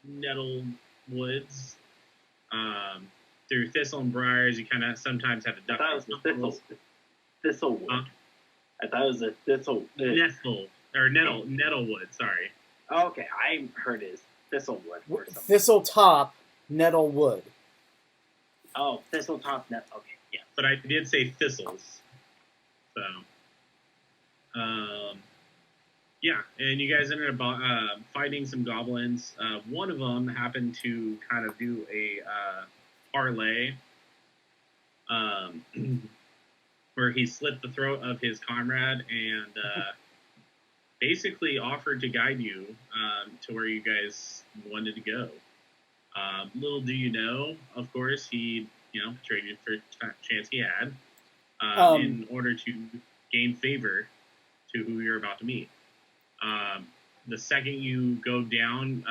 nettle woods. Through thistle and briars, you kind of sometimes have to I duck. thought it was thistlewood. I thought it was a thistle. Nettle or nettlewood. Sorry. Oh, okay, I heard it as thistlewood or something. Thistle top, nettle wood. Oh, thistle top net. Okay, yeah. But I did say thistles. So, yeah, and you guys ended up fighting some goblins. One of them happened to kind of do a parlay, where he slit the throat of his comrade and basically offered to guide you to where you guys wanted to go. Little do you know, of course, he betrayed you for a chance he had in order to gain favor to who you're about to meet. The second you go down,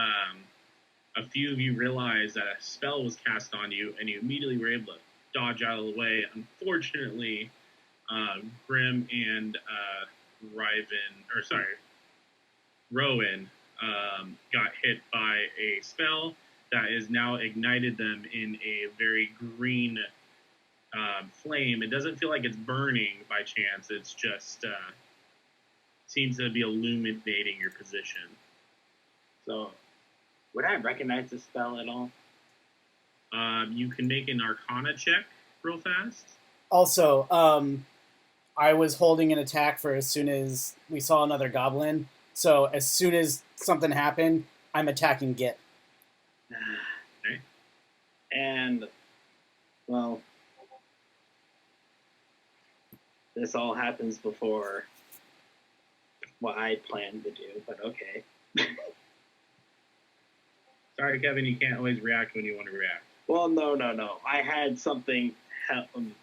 a few of you realize that a spell was cast on you, and you immediately were able to dodge out of the way. Unfortunately, Grim and Rowan got hit by a spell that has now ignited them in a very green flame. It doesn't feel like it's burning by chance. It's just seems to be illuminating your position. So, would I recognize this spell at all? You can make an Arcana check real fast. Also, I was holding an attack for as soon as we saw another goblin. So as soon as something happened, I'm attacking Git. Okay. And, well, this all happens before what I planned to do, but okay. Sorry, Kevin, you can't always react when you want to react. Well, no. I had something,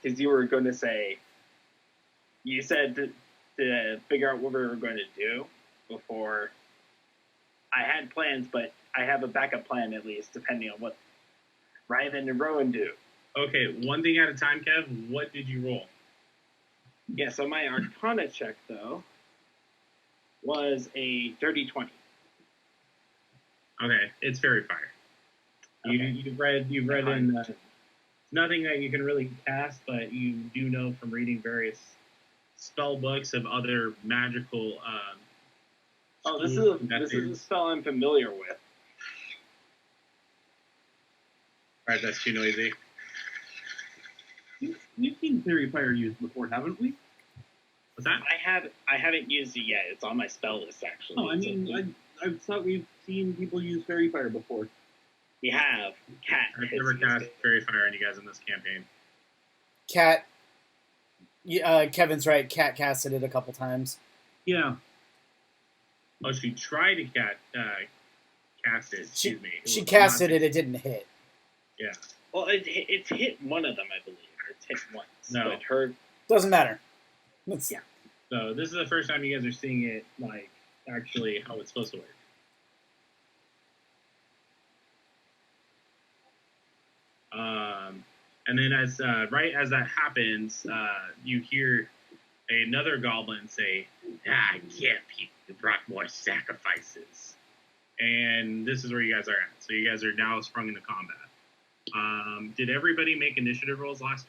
because you were going to say, you said to figure out what we were going to do before. I had plans, but I have a backup plan at least, depending on what Ryven and Rowan do. Okay, one thing at a time, Kev. What did you roll? Yeah, so my Arcana check, though, was a dirty 20. Okay, it's fairy fire. Okay. You've read in nothing that you can really cast, but you do know from reading various spell books of other magical. This is a spell I'm familiar with. All right, that's too noisy. We've seen fairy fire used before, haven't we? What's that? I haven't used it yet. It's on my spell list, actually. Oh, I mean, I thought we've seen people use fairy fire before. We have. Cat. I've never cast fairy fire on you guys in this campaign. Cat. Kevin's right. Cat casted it a couple times. Yeah. Oh, she tried to cast it. Excuse me. She casted it. It didn't hit. Yeah. Well, it's hit one of them, I believe. Or it's hit once. No. But her... Doesn't matter. Yeah. So this is the first time you guys are seeing it, like, actually how it's supposed to work. And then right as that happens, you hear another goblin say, "Yeah, people, you brought more sacrifices." And this is where you guys are at. So you guys are now sprung into combat. Did everybody make initiative rolls last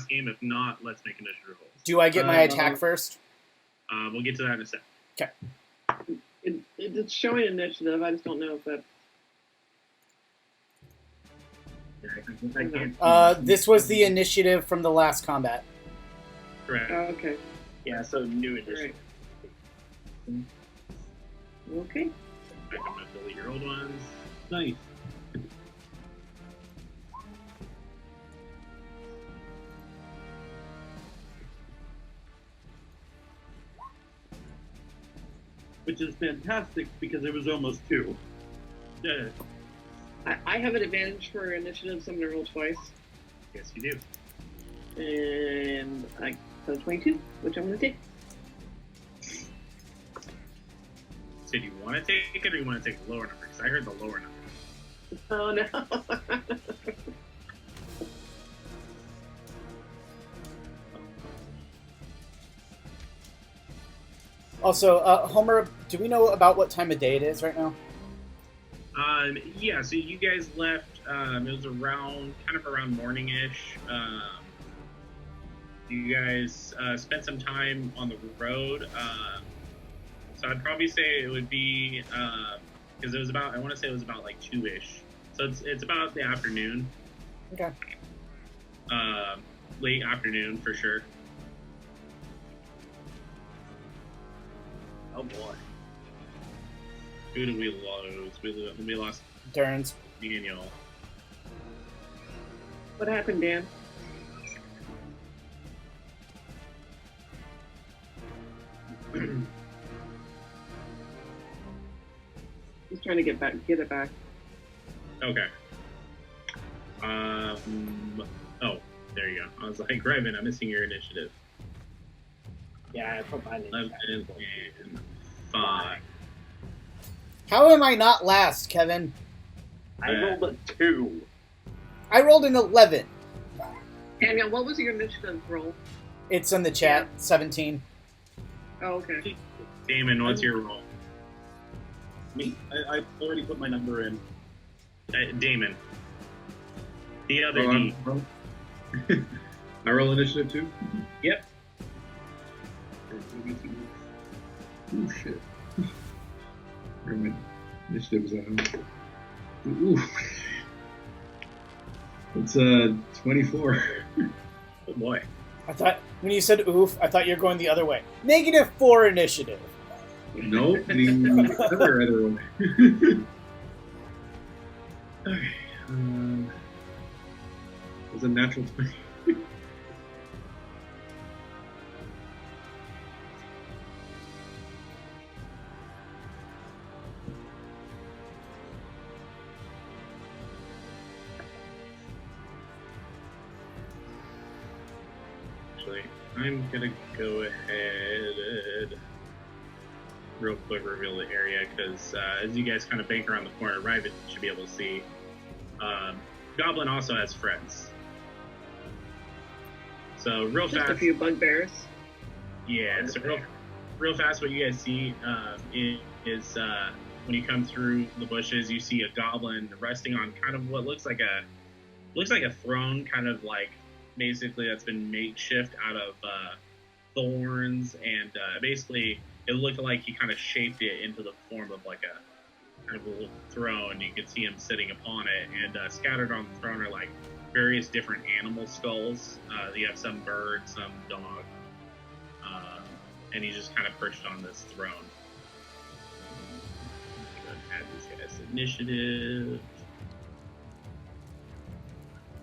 game? If not, let's make initiative rolls. Do I get my attack first? We'll get to that in a sec. Okay. It's showing initiative. I just don't know if that. This was the initiative from the last combat. Correct. Okay. Yeah, so new edition. Right. Okay. I'm going to delete your old ones. Nice. Which is fantastic because it was almost 2. Yeah. I have an advantage for initiative, so I'm going to roll twice. Yes, you do. And I got a 22, which I'm going to take. So do you want to take it or you want to take the lower number? Because I heard the lower number. Oh, no. Also, Homer, do we know about what time of day it is right now? Yeah, so you guys left, it was kind of around morning-ish. You guys spent some time on the road. So I'd probably say it would be, because it was about, I want to say it was about like 2-ish. So it's about the afternoon. Okay. Late afternoon for sure. Oh boy. Who did we lose? We lost Durns. Daniel. What happened, Dan? He's trying to get it back. Okay. Oh, there you go. I was like, Revan, I'm missing your initiative. Yeah, I put mine in. 11 and 5. How am I not last, Kevin? I rolled a 2. I rolled an 11. Daniel, what was your initiative roll? It's in the chat. 17. Oh, okay. Damon, what's your roll? Me? I already put my number in. Damon. The other D. I roll initiative too? Yep. Oh shit. Where my initiative is at? Ooh. It's 24. Oh boy. I thought, when you said oof, I thought you were going the other way. -4 initiative. Nope, the other way. Okay. It was a natural 20. Actually, I'm gonna go ahead real quick reveal the area because as you guys kind of bank around the corner, Ryven should be able to see. Goblin also has friends. So real Just fast. a few bugbears. Yeah, so real fast, what you guys see is when you come through the bushes, you see a goblin resting on kind of what looks like a throne, kind of like basically that's been makeshift out of thorns, and basically it looked like he kind of shaped it into the form of like a kind of a little throne. You can see him sitting upon it, and scattered on the throne are like various different animal skulls. You have some bird, some dog, and he's just kind of perched on this throne. Go ahead and add these guys to initiative.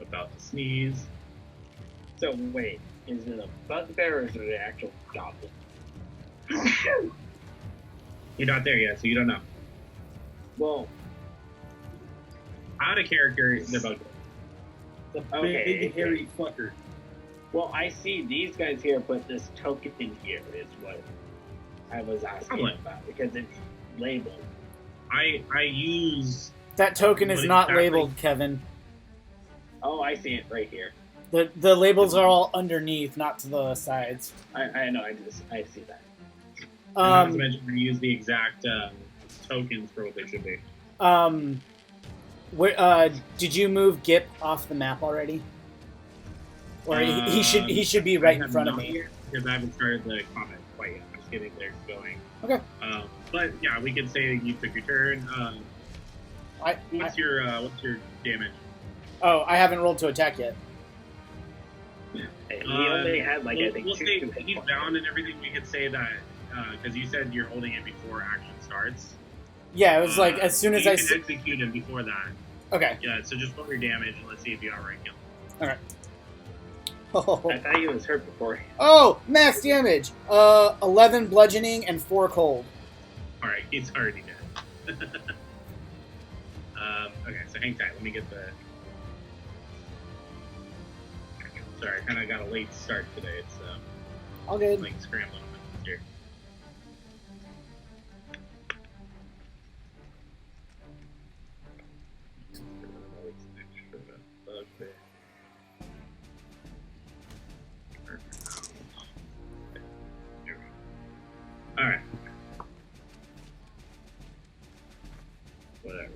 About to sneeze. So wait, is it a bugbear or is it an actual goblin? You're not there yet, so you don't know. Well, Out of character, they're both. The Okay. big hairy fucker. well, I see these guys here, but this token here is what I was asking Goblin. about because it's labeled. I use That token is What not exactly? labeled, Kevin. Oh, I see it right here. The labels are all underneath, not to the sides. I know. I see that. not to mention I use the exact tokens for what they should be. Where did you move Gip off the map already? Or he should be right in front of me. Because I haven't started the comment quite yet. I'm just getting there going. Okay. But yeah, we could say you took your turn. What's your damage? I haven't rolled to attack yet. He only had like I think we'll 2 say hit he's points. bound and everything. We could say that because you said you're holding it before action starts. Yeah, it was like as soon as you I. can execute him before that. Okay. Yeah, so just roll your damage and let's see if you outright kill him. All right. I thought he was hurt before. Oh, max damage. 11 bludgeoning and 4 cold. All right, he's already dead. Okay, so hang tight. Let me get the. Sorry, I kind of got a late start today. It's All good. like scrambling a bit here. All right. Whatever.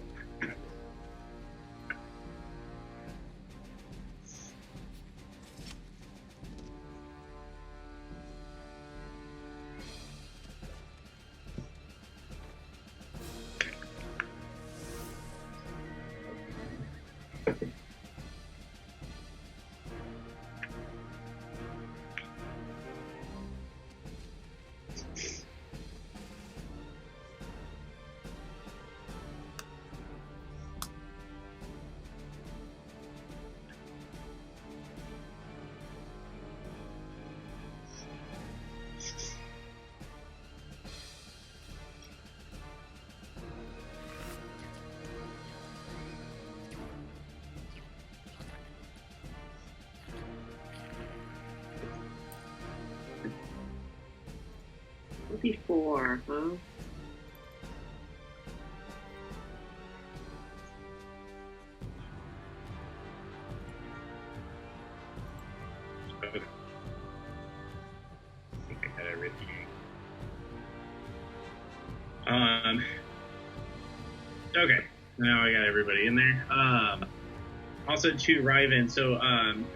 Before, huh? Okay. I think I got everything. Okay. Now I got everybody in there. Also, to Riven, so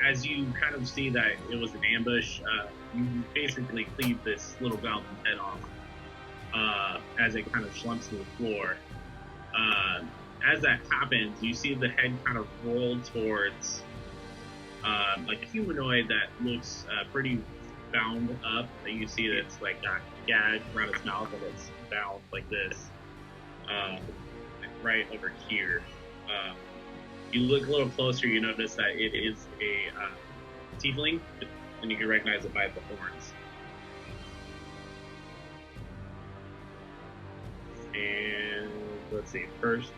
as you kind of see that it was an ambush, you basically cleave this little goblin's head off as it kind of slumps to the floor. As that happens, you see the head kind of roll towards like a humanoid that looks pretty bound up. You see that it's like got a gag around its mouth and it's bound like this, right over here. You look a little closer, you notice that it is a tiefling, and you can recognize it by the horns. And let's see, first,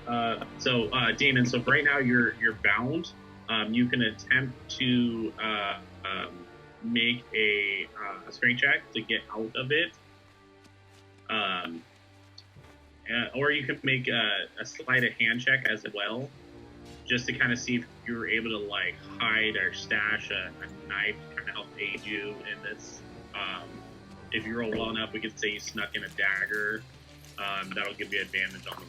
Damon, so right now you're bound. You can attempt to make a strength check to get out of it. Or you can make a sleight of hand check as well, just to kind of see if you were able to like hide or stash a knife to kind of help aid you in this. If you roll well enough, we could say you snuck in a dagger. That'll give you advantage on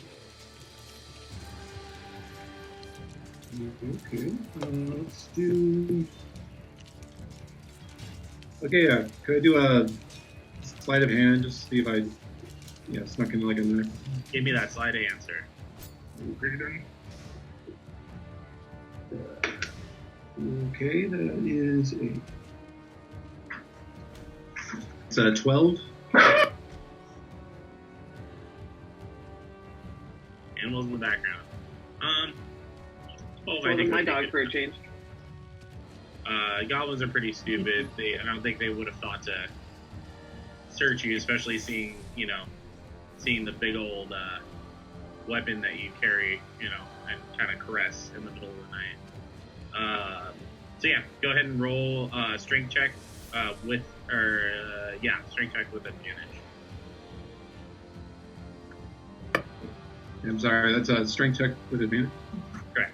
the roll. Okay, let's do. Okay, yeah. Could I do a sleight of hand just to see if I, snuck in like a knife? Give me that sleight of hand, sir. Okay, that is it's a 12. Animals in the background. I Well, think my would be dog good. for a change. Goblins are pretty stupid. I don't think they would have thought to search you, especially seeing the big old weapon that you carry, and kind of caress in the middle of the night. So yeah, go ahead and roll strength check strength check with advantage. I'm sorry, that's a strength check with advantage. Correct.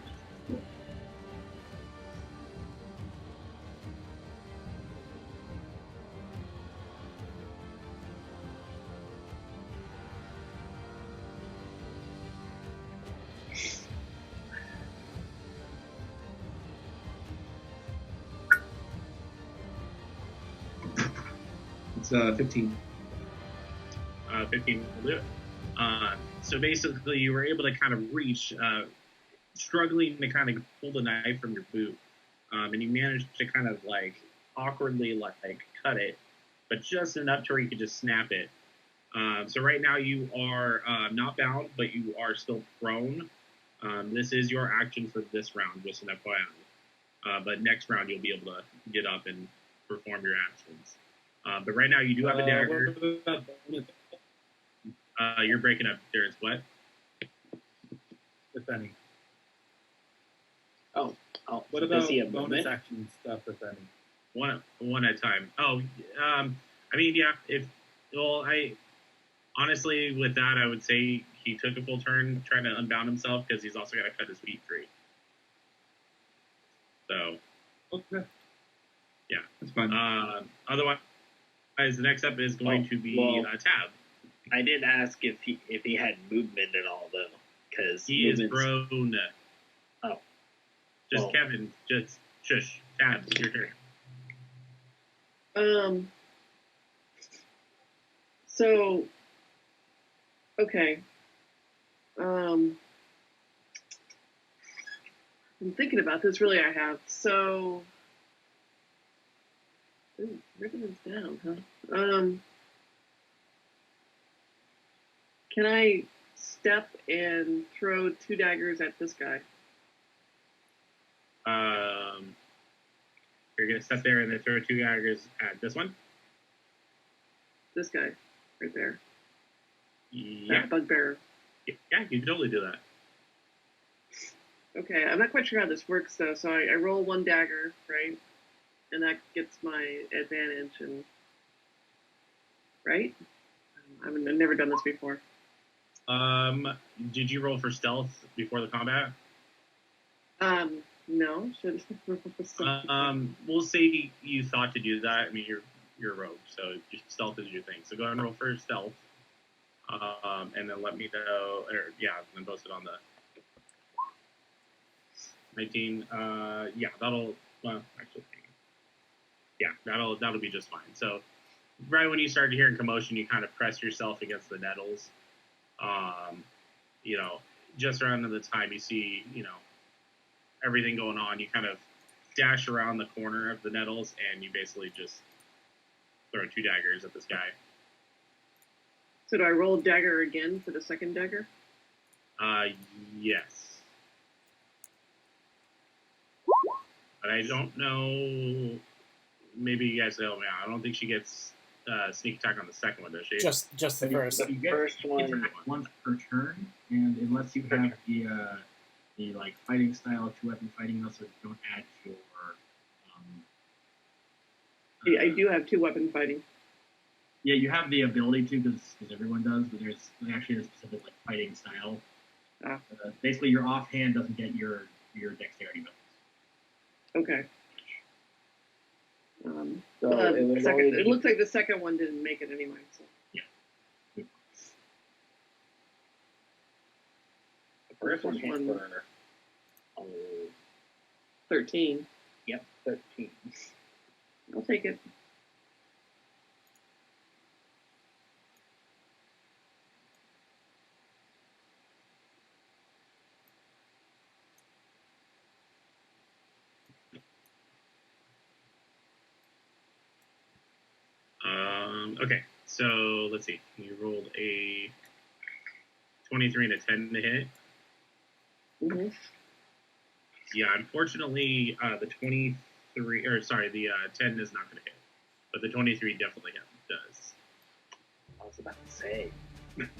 It's 15. 15 will do it. So basically, you were able to kind of reach, struggling to kind of pull the knife from your boot, and you managed to kind of like awkwardly like cut it, but just enough to where you could just snap it. So right now you are not bound, but you are still prone. This is your action for this round, just an FYI. But next round you'll be able to get up and perform your actions. But right now you do have a dagger. You're breaking up. There's what? If any. Oh, What does about he have bonus movement? action stuff, if any? One at a time. I mean, yeah. I honestly, with that, I would say he took a full turn trying to unbound himself because he's also got to cut his feet free. So, Okay. yeah. That's fine. Otherwise, the next up is going to be Tab. I did ask if he had movement at all though, because He is prone. Oh. Just Well. Kevin. Just shush. Tab, your turn. So, okay. I'm thinking about this. Really, I have. So, ooh, written this down, huh? Can I step and throw 2 daggers at this guy? You're gonna step there and then throw 2 daggers at this one. This guy, right there. Yeah, That bugbear. yeah, you can totally do that. Okay, I'm not quite sure how this works though. So I roll 1 dagger, right? And that gets my advantage. And right? I've never done this before. Did you roll for stealth before the combat? No. Should We'll say you thought to do that. I mean, you're a rogue, so just stealth is your thing. So go ahead and roll for stealth, and then let me know. Or yeah, then post it on the 19. Yeah, that'll. Well, actually, yeah, that'll be just fine. So right when you started hearing commotion, you kind of press yourself against the nettles. You know, just around the time you see, you know, everything going on, you kind of dash around the corner of the nettles and you basically just throw 2 daggers at this guy. So do I roll dagger again for the second dagger? Yes. But I don't know. Maybe you guys help me out. I don't think she gets sneak attack on the second one, does she? Just the first. The first one. Once per turn, and unless you have the like fighting style, 2-weapon fighting, you also don't add your. I do have 2-weapon fighting. Yeah, you have the ability to because everyone does, but there's actually a specific like fighting style. Basically, your offhand doesn't get your dexterity bonus. Okay. So it looks like the second one didn't make it anyway. So. Yeah. The first one hit for 13. Yep, 13. I'll take it. Okay, so let's see. You rolled a 23 and a 10 to hit. Mm-hmm. Yeah, unfortunately, the 23, or sorry, the 10 is not going to hit, but the 23 definitely does. I was about to say. Let's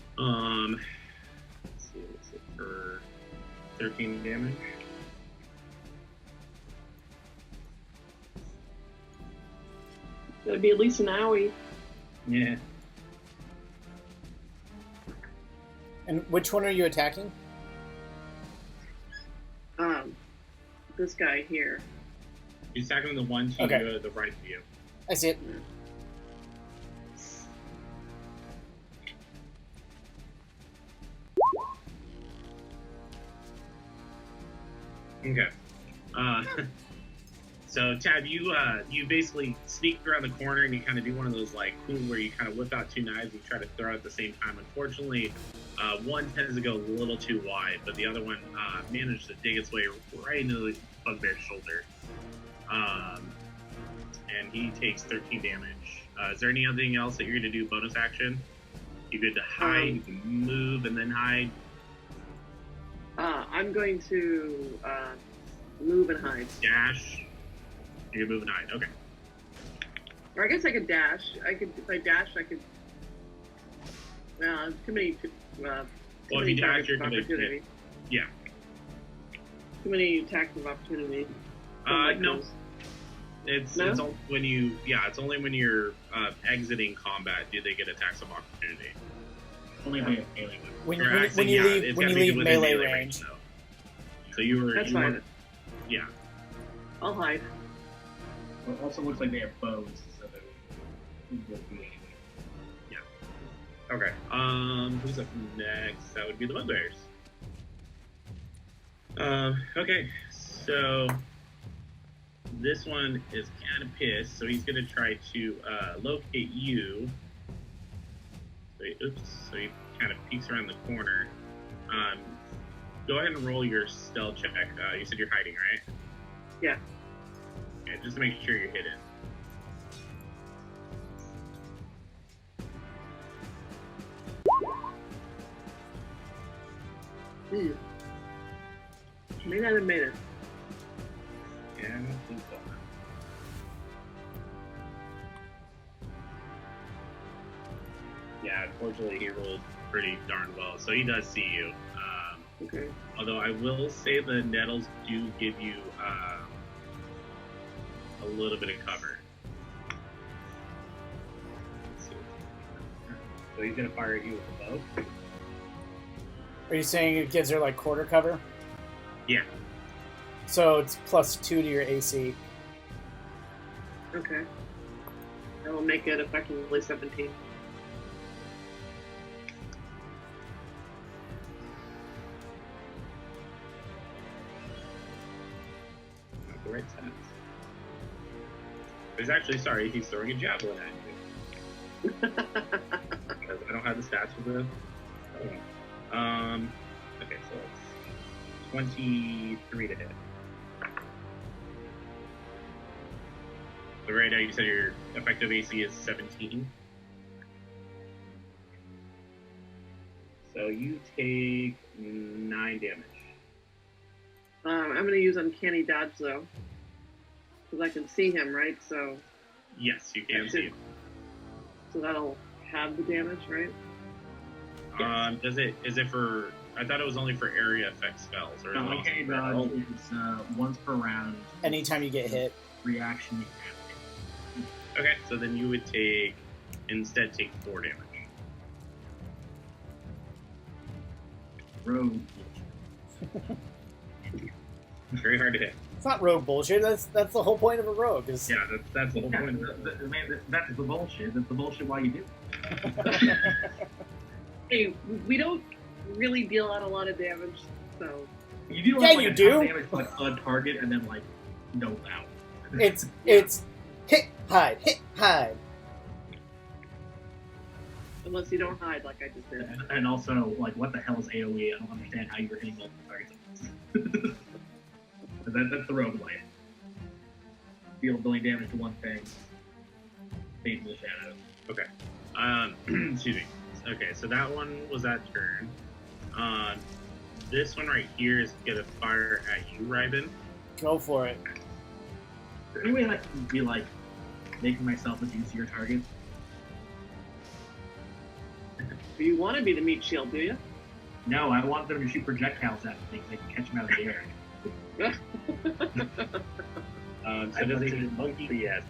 see, what's it for 13 damage? That'd be at least an owie. Yeah. And which one are you attacking? This guy here. He's attacking the one to Okay. the right of you. I see it. Okay. So Tab, you basically sneak around the corner and you kind of do one of those like cool where you kind of whip out 2 knives and try to throw at the same time. Unfortunately, one tends to go a little too wide, but the other one managed to dig its way right into the bugbear's shoulder, and he takes 13 damage. Is there anything else that you're going to do bonus action? You good to hide, you can move, and then hide. I'm going to move and hide. Dash. You can move and hide. Okay. Or I guess I could dash. If I dash, I could. Too many. Well, if you dash, you're going to hit. Yeah. Too many attacks of opportunity. No. It's only when you it's only when you're exiting combat do they get attacks of opportunity. Only if they have melee weapons. When you leave melee range. So you were. That's fine. Yeah. I'll hide. It also looks like they have bows, so they would be anyway. Yeah. Okay. Who's up next? That would be the bugbears. Okay. So this one is kind of pissed, so he's gonna try to locate you. So he kind of peeks around the corner. go ahead and roll your stealth check. You said you're hiding, right? Yeah. Yeah, just to make sure you're hidden. May not have made it. Yeah, I don't think so. Yeah, unfortunately, he rolled pretty darn well, so he does see you. Okay. Although I will say the nettles do give you a little bit of cover. Let's see. So he's gonna fire at you with a bow. Are you saying it gives her like quarter cover? Yeah. So it's +2 to your AC. Okay. That will make it effectively 17. Not the right stats. He's actually sorry. He's throwing a javelin at you. Because I don't have the stats for the. Okay, so it's 23 to hit. So right now you said your effective AC is 17. So you take 9 damage. I'm going to use Uncanny Dodge, though. Because I can see him, right? So Yes, you can see him. so that'll have the damage, right? Is it for? I thought it was only for area effect spells. Or No, only Uncanny for- Dodge is once per round. Anytime you get hit. Reaction you have. Okay, so then you would take 4 damage. Rogue. Very hard to hit. It's not rogue bullshit. That's the whole point of a rogue. Is Yeah, that's the whole Yeah, point. that's the bullshit. That's the bullshit why you do. Hey, we don't really deal out a lot of damage, so You do Yeah, like you a do. ton of damage to, like on target and then like no out. it's hit hide. unless you don't hide like I just did. And also, like, what the hell is AoE? I don't understand how you're hitting multiple targets. That's the rogue way. Deal billion damage to one thing. Fade in the shadows. Okay. Excuse me. Okay, so that one was that turn. This one right here is gonna fire at you, Ryben. Go for it. Is there any way I can be like making myself a juicier target? Do you want to be the meat shield, do you? No, I want them to shoot projectiles at me. They can catch them out of the air. So does it monkey? Yes.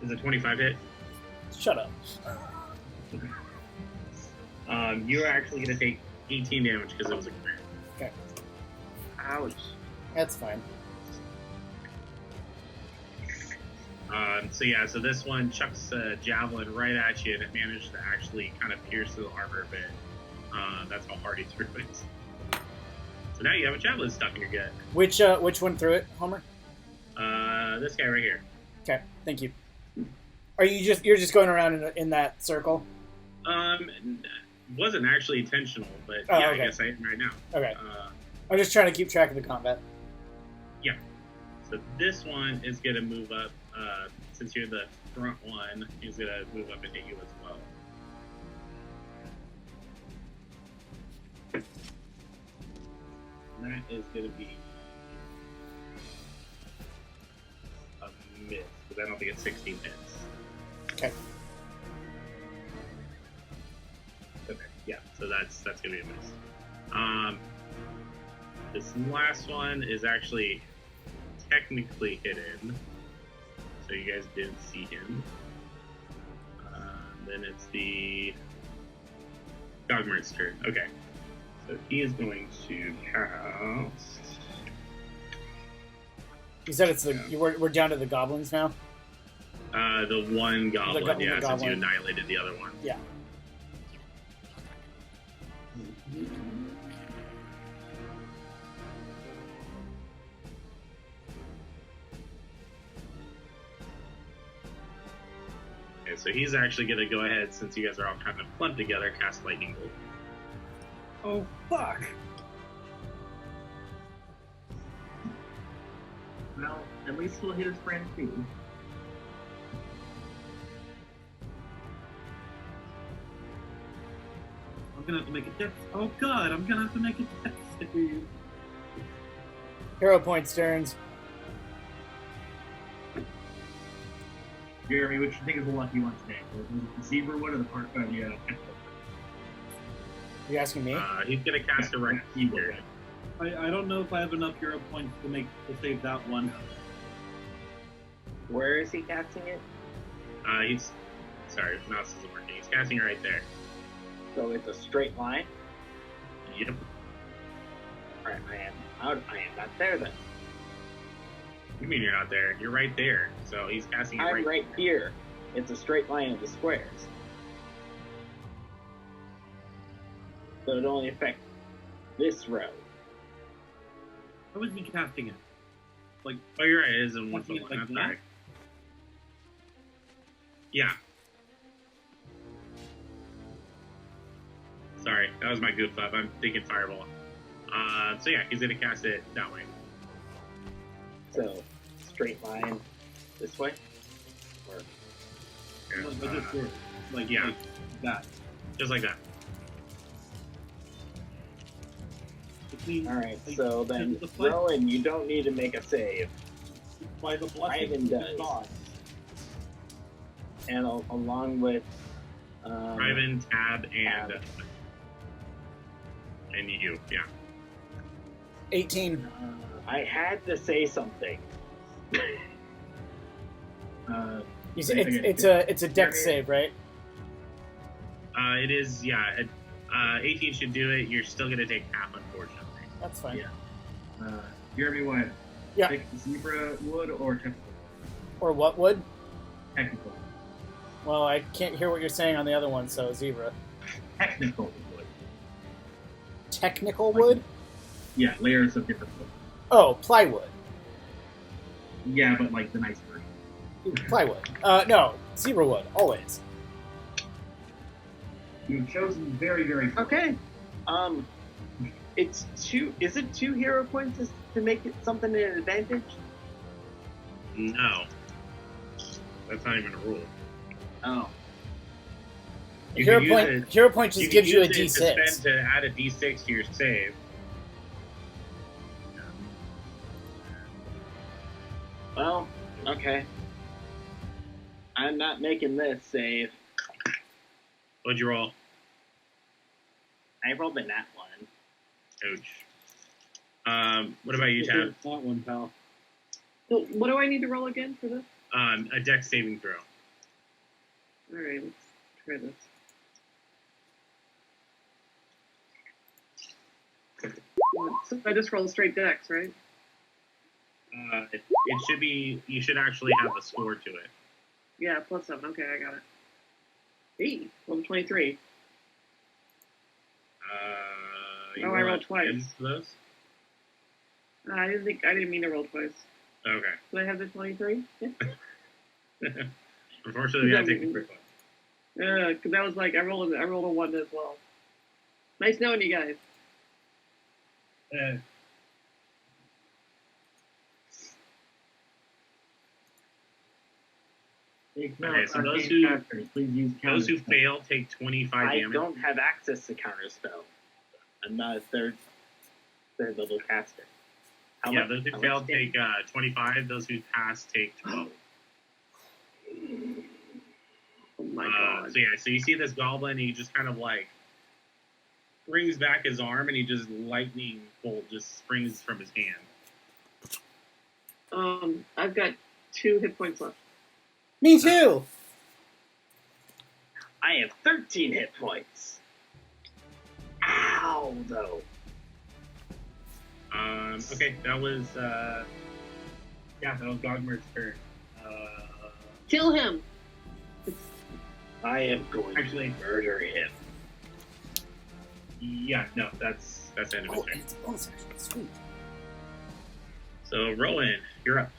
Is it 25 hit? Shut up. You're actually gonna take 18 damage because it was a crit. Okay, Ouch. that's fine. So this one chucks a javelin right at you, and it managed to actually kind of pierce the armor a bit. That's how hard he threw it. So now you have a javelin stuck in your gut. Which one threw it, Homer? This guy right here. Okay, thank you. You're just going around in that circle? Wasn't actually intentional, but Oh, yeah, okay. I guess I am right now. Okay. I'm just trying to keep track of the combat. So this one is gonna move up. Since you're the front one, he's gonna move up and hit you as well. And that is gonna be a miss because I don't think it's 16 hits. Okay. Okay. Yeah. So that's gonna be a miss. This last one is actually technically hidden, so you guys didn't see him. Then it's the Dogmer's turn. Okay, so he is going to cast. You said it's we're down to the goblins now? The one goblin, the since you goblin. annihilated the other one. Yeah. Okay, so he's actually going to go ahead, since you guys are all kind of clumped together, cast Lightning Bolt. Oh, fuck. Well, at least he'll hit his friend too. I'm gonna have to make a dex. Oh god, I'm gonna have to make a dex save. Hero point Stearns. Jeremy, what you think is the lucky one today? Was it the zebra one or the part? Yeah. You asking me? He's gonna cast a right here. I don't know if I have enough hero points to save that one. Where is he casting it? He's sorry, mouse isn't working. He's casting it right there. So it's a straight line. Yep. Alright, I am not there then. You mean you're not there? You're right there. So he's casting it I'm right. right here. It's a straight line of the squares. So it only affects this row. How is he casting it? Oh, you're right. It is in one Casting foot it line. like I'm that? sorry. Yeah. Sorry, that was my goof up. I'm thinking fireball. So yeah, he's gonna cast it that way. So straight line this way. Or Here, But just for, like, yeah. like that. just like that. Between, alright, like, so then the fight- Rowan, you don't need to make a save. by the blessing Ivan of the does. gods. And along with Ryven, Tab, and Tab. and you. Yeah. 18. I had to say something. You said it's a dex save, right? It is. Yeah. 18 should do it. You're still gonna take half, unfortunately. That's fine. Yeah. Jeremy, what? Yeah. Pick zebra wood or technical? Or what would? Technical. Well, I can't hear what you're saying on the other one, so zebra. Technical wood. Technical wood? Yeah, layers of different wood. Oh, plywood. Yeah, but like the nice version. Plywood. No, zebra wood, always. You've chosen very, very. Okay. It's two. Is it 2 hero points to make it something an advantage? No. That's not even a rule. Oh. You Hero can point, use it- hero point just you gives can you a use it to d6. spend to add a d6 to your save. Well, okay. I'm not making this save. What'd you roll? I rolled a nat 1. Ouch. What about you, Tab? That one, pal. So what do I need to roll again for this? A dex saving throw. Alright, let's try this. So I just roll straight dex, right? It should be. You should actually have a score to it. Yeah, +7. Okay, I got it. Hey, roll 23. You Oh, I rolled want twice. ends for those? I didn't mean to roll twice. Okay. Did I have the 23? Yeah. Unfortunately, I take the quick one. Yeah, because I was like, I rolled a 1 as well. Nice knowing you guys. Okay, so those Arcane who- casters, please use Those who counterspell. fail take 25 I damage. don't have access to counterspell. I'm not a third level caster. How Yeah, much- those who how fail much take 25. Those who pass take 12. Oh my god. So yeah, so you see this goblin, he just kind of like brings back his arm, and he just lightning bolt just springs from his hand. I've got 2 hit points left. Me too! I have 13 hit points. Ow, though. Okay, that was that was Gogmer's turn. Kill him! I am going Actually- to murder him. Yeah, no, that's the end of his Oh, turn. and it's a bonus action. Sweet. So Rowan, you're up.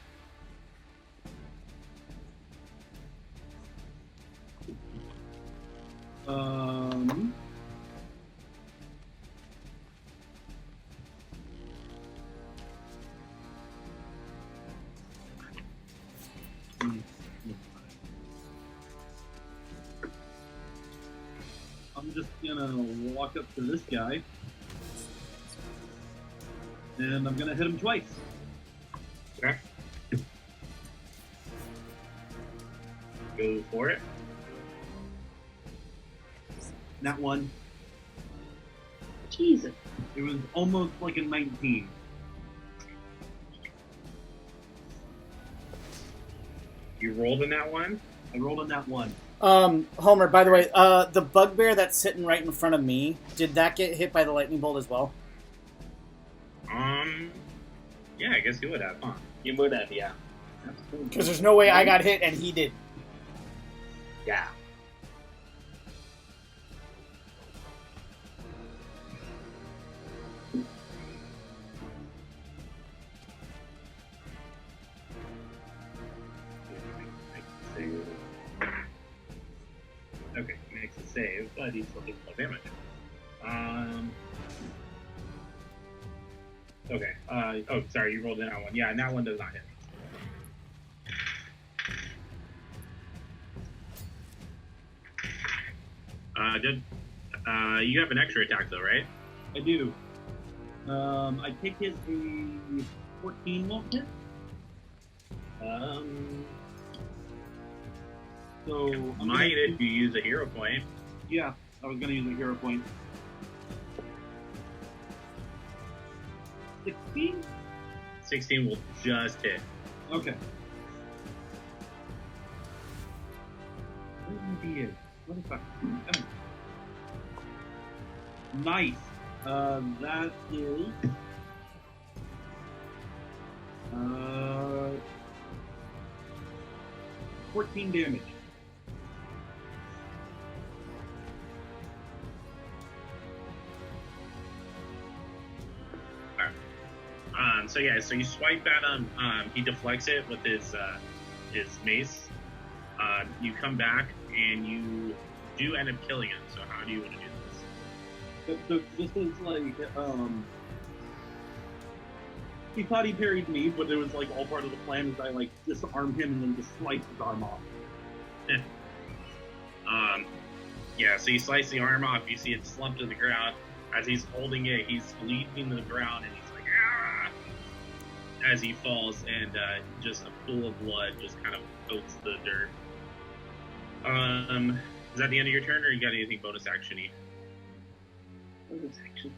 just gonna walk up to this guy, and I'm gonna hit him twice. Okay. Go for it. That one, Jesus. it was almost like a 19. You rolled in that one? I rolled on that one. Homer, by the way, the bugbear that's sitting right in front of me, did that get hit by the lightning bolt as well? Yeah, I guess you would have, huh? You would have, yeah. Because there's no way I got hit and he did. Yeah. Okay, makes a save, but he's still taking full damage. Okay. Oh, sorry, you rolled in that one. Yeah, and that one does not hit. You have an extra attack though, right? I do. I take it a 14 won't hit. So I'm Might gonna- if you use a hero point. Yeah, I was gonna use a hero point. 16? 16 will just hit. Okay. Where's my D8? Motherfucker. Come on. Nice. That is 14 damage. So you swipe at him. He deflects it with his mace. You come back and you do end up killing him. So how do you want to do this? This is like, he thought he parried me, but it was like all part of the plan. Is I like disarm him and then just slice his arm off. Yeah, so you slice the arm off. You see it slump to the ground. As he's holding it, he's leaping to the ground, and he's like, ah! As he falls, and just a pool of blood just kind of coats the dirt. Is that the end of your turn, or you got anything bonus action-y? Bonus action.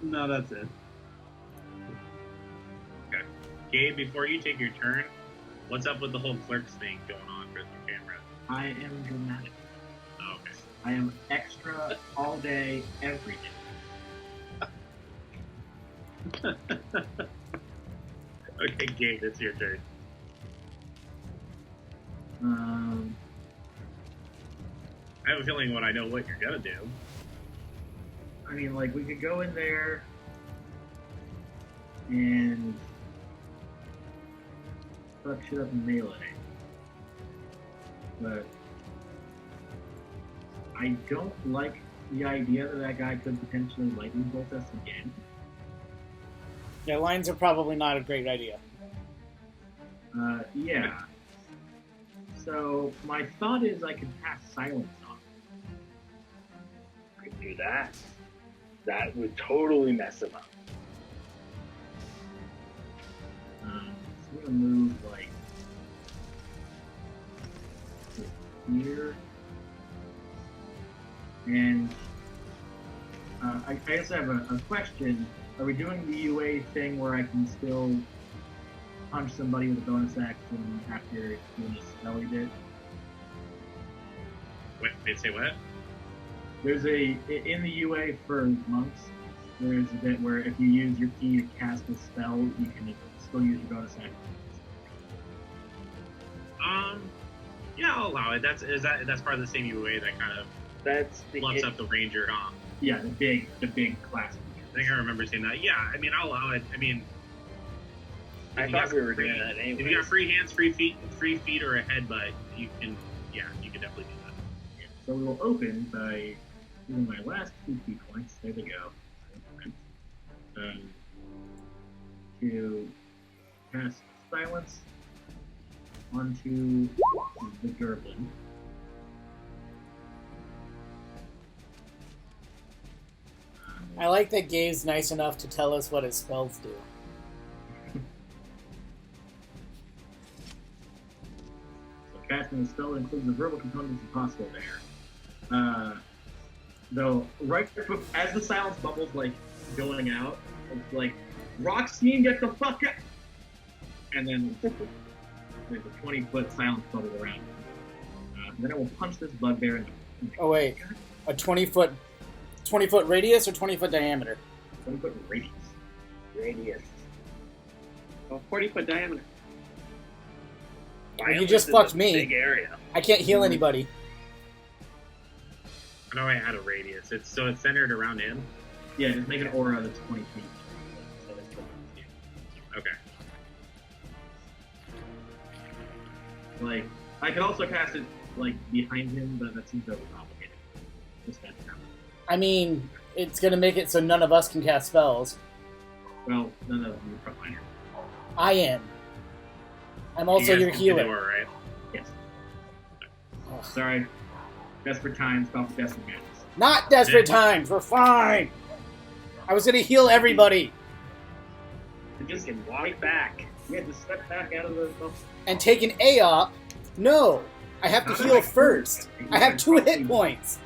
No, that's it. Okay. Gabe, before you take your turn, what's up with the whole clerks thing going on for the camera? I am dramatic. Oh, okay. I am extra all day, every day. Okay, Gabe, it's your turn. I have a feeling I know what you're gonna do. I mean, like, we could go in there and fuck shit up in melee. But I don't like the idea that that guy could potentially lightning bolt us again. Yeah, lines are probably not a great idea. Yeah. So my thought is I could pass silence on. Could do that. That would totally mess him up. So I'm gonna move like here, and I also have a question. Are we doing the UA thing where I can still punch somebody with a bonus action after doing a spelly bit? Wait, say what? There's in the UA for monks, there's a bit where if you use your key to cast a spell, you can still use your bonus action. Yeah, I'll allow it. That's part of the same UA that kind of That's the lumps up the ranger, huh? Yeah, the big class. I think I remember saying that. Yeah, I mean, I'll allow it. I mean, I if you thought got we were free- doing that anyway. If you got free hands, free feet, or a headbutt, you can definitely do that. So we will open by using my last 2 key points. There we go. to cast silence onto the Gerblin. I like that Gabe's nice enough to tell us what his spells do. So casting a spell that includes the verbal component is impossible there. Though, right as the silence bubble's like going out, it's like, Roxine, get the fuck out! And then there's a 20-foot silence bubble around. Then it will punch this bugbear in the. Oh wait, a 20-foot radius or 20-foot diameter? 20-foot radius. Radius. Oh, 40-foot diameter. You just fucked me. Big area. I can't heal anybody. How do I add a radius? It's centered around him. Yeah, just make an aura that's 20 feet. So that's what you Okay. do. Like, I could also cast it like behind him, but that seems overcomplicated. Just that now. I mean, it's gonna make it so none of us can cast spells. Well, none of them are Pathfinder. I am. I'm also You your guys can do the healer. aura, right? Yes. Ugh. Sorry. Desperate times, call for desperate madness. Not desperate times. We're fine. I was gonna heal everybody Just can walk back. You had to step back out of the. and take an AOP. No, I have to heal first. I have 2 hit points.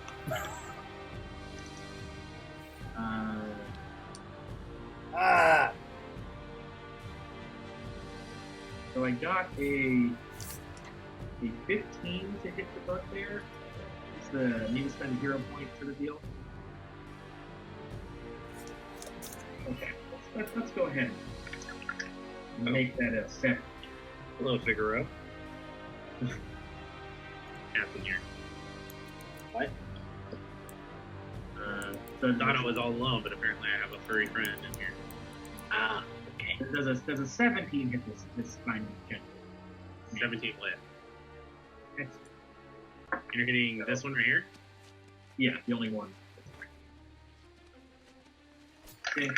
Ah. So I got a 15 to hit the bugbear. It's the need to spend a hero point for the deal. Okay, let's go ahead and make that a 7. Hello, Figaro. Captain here. What? So Thought I was all alone, but apparently I have a furry friend in here. Ah, okay. Does a 17 hit this final general? 17 lit. Excellent. And you're hitting this one right here? Yeah, the only one. Okay.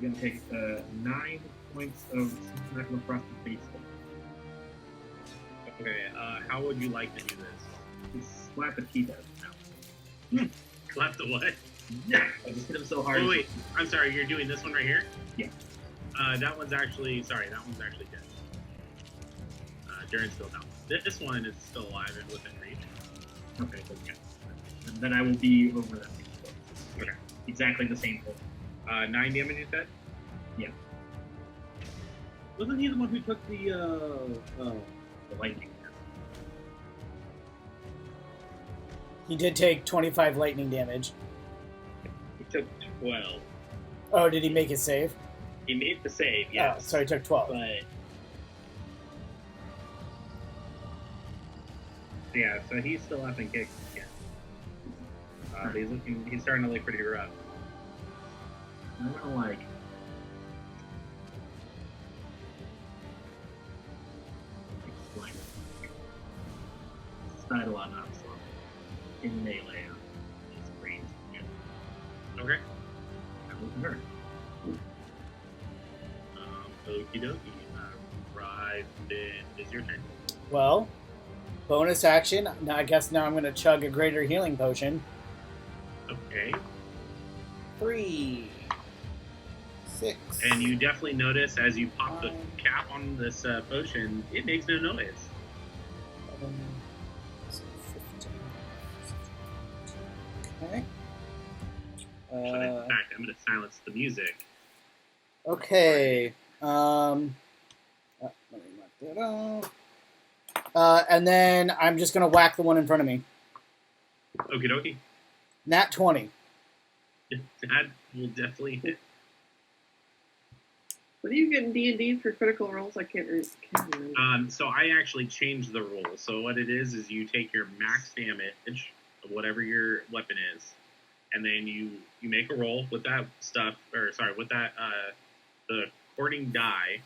You're gonna take 9 points of systematical frosted face. Okay, how would you like to do this? Just slap the teeth out of his mouth. Slap the what? Yeah, I just hit him so hard. Oh, wait, I'm sorry, you're doing this one right here? Yeah. That one's actually dead. Durin's still down. This one is still alive and within reach. Okay, so yeah. And then I will be over that. Okay. Exactly the same thing. 9 damage, you said? Wasn't he the one who took the The lightning. He did take 25 lightning damage. He took 12. Oh, did he make his save? He made the save, Oh, yes. so he took 12. But Yeah, so he's still up and kicking again. He's starting to look pretty rough. I'm gonna like. Style on Absalom in melee on his range. Yeah, Okay. that was her. Okie dokie. Then it's your turn. Well, bonus action. Now I guess now I'm going to chug a greater healing potion. Okay. 3, 6. And you definitely notice as you pop the cap on this potion, it makes no noise. 11, 15. Okay. But in fact, I'm going to silence the music. Okay. Let me mark that off. And then I'm just gonna whack the one in front of me. Okie dokie. Nat 20. That will definitely hit. What do you get in D&D for critical rolls? I can't remember. So I actually changed the rule. So what it is you take your max damage of whatever your weapon is, and then you make a roll with that stuff, with that the according die,